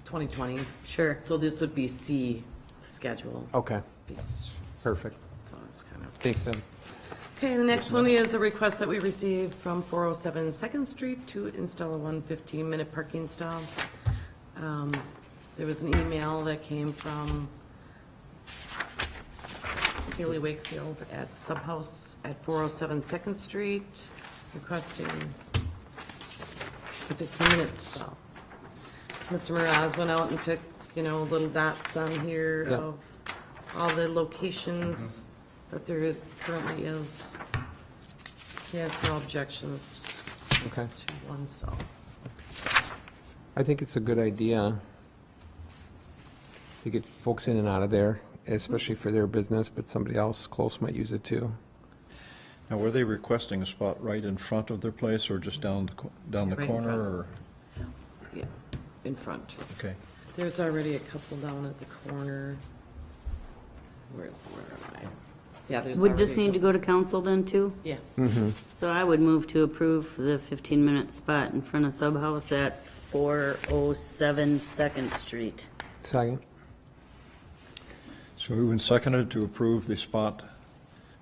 2020. Sure. So this would be C schedule. Okay, piece. perfect. So it's kind of. Thanks, Deb. Okay, the next one is a request that we received from 407 Second Street to install a 115-minute parking stall. There was an email that came from Haley Wakefield at Subhouse at 407 Second Street requesting a 15-minute stall. Mr. Mraz went out and took, little dots on here Yeah. of all the locations that there currently is. He has no objections Okay. to one stall. I think it's a good idea to get folks in and out of there, especially for their business, but somebody else close might use it too. Now, were they requesting a spot right in front of their place or just down the Right in corner, front. or? Yeah, in front. Okay. There's already a couple down at the corner. Where am I? Yeah, there's Would this already a need to go to council then too? Yeah. So I would move to approve the 15-minute spot in front of Subhouse at 407 Second Street. Second? So moved and seconded to approve the spot,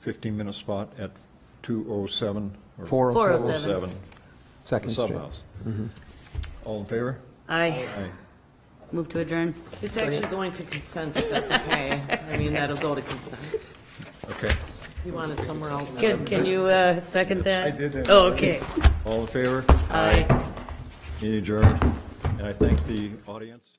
15-minute spot at 207. or 407. 407. Second The Street. Subhouse. All in favor? Aye. Aye. Move to adjourn. It's actually going to consent, if that's okay. I mean, that'll go to consent. Okay. You want it somewhere else? Can you second that? I did that. Oh, okay. All in favor? Aye. Meeting adjourned. And I thank the audience.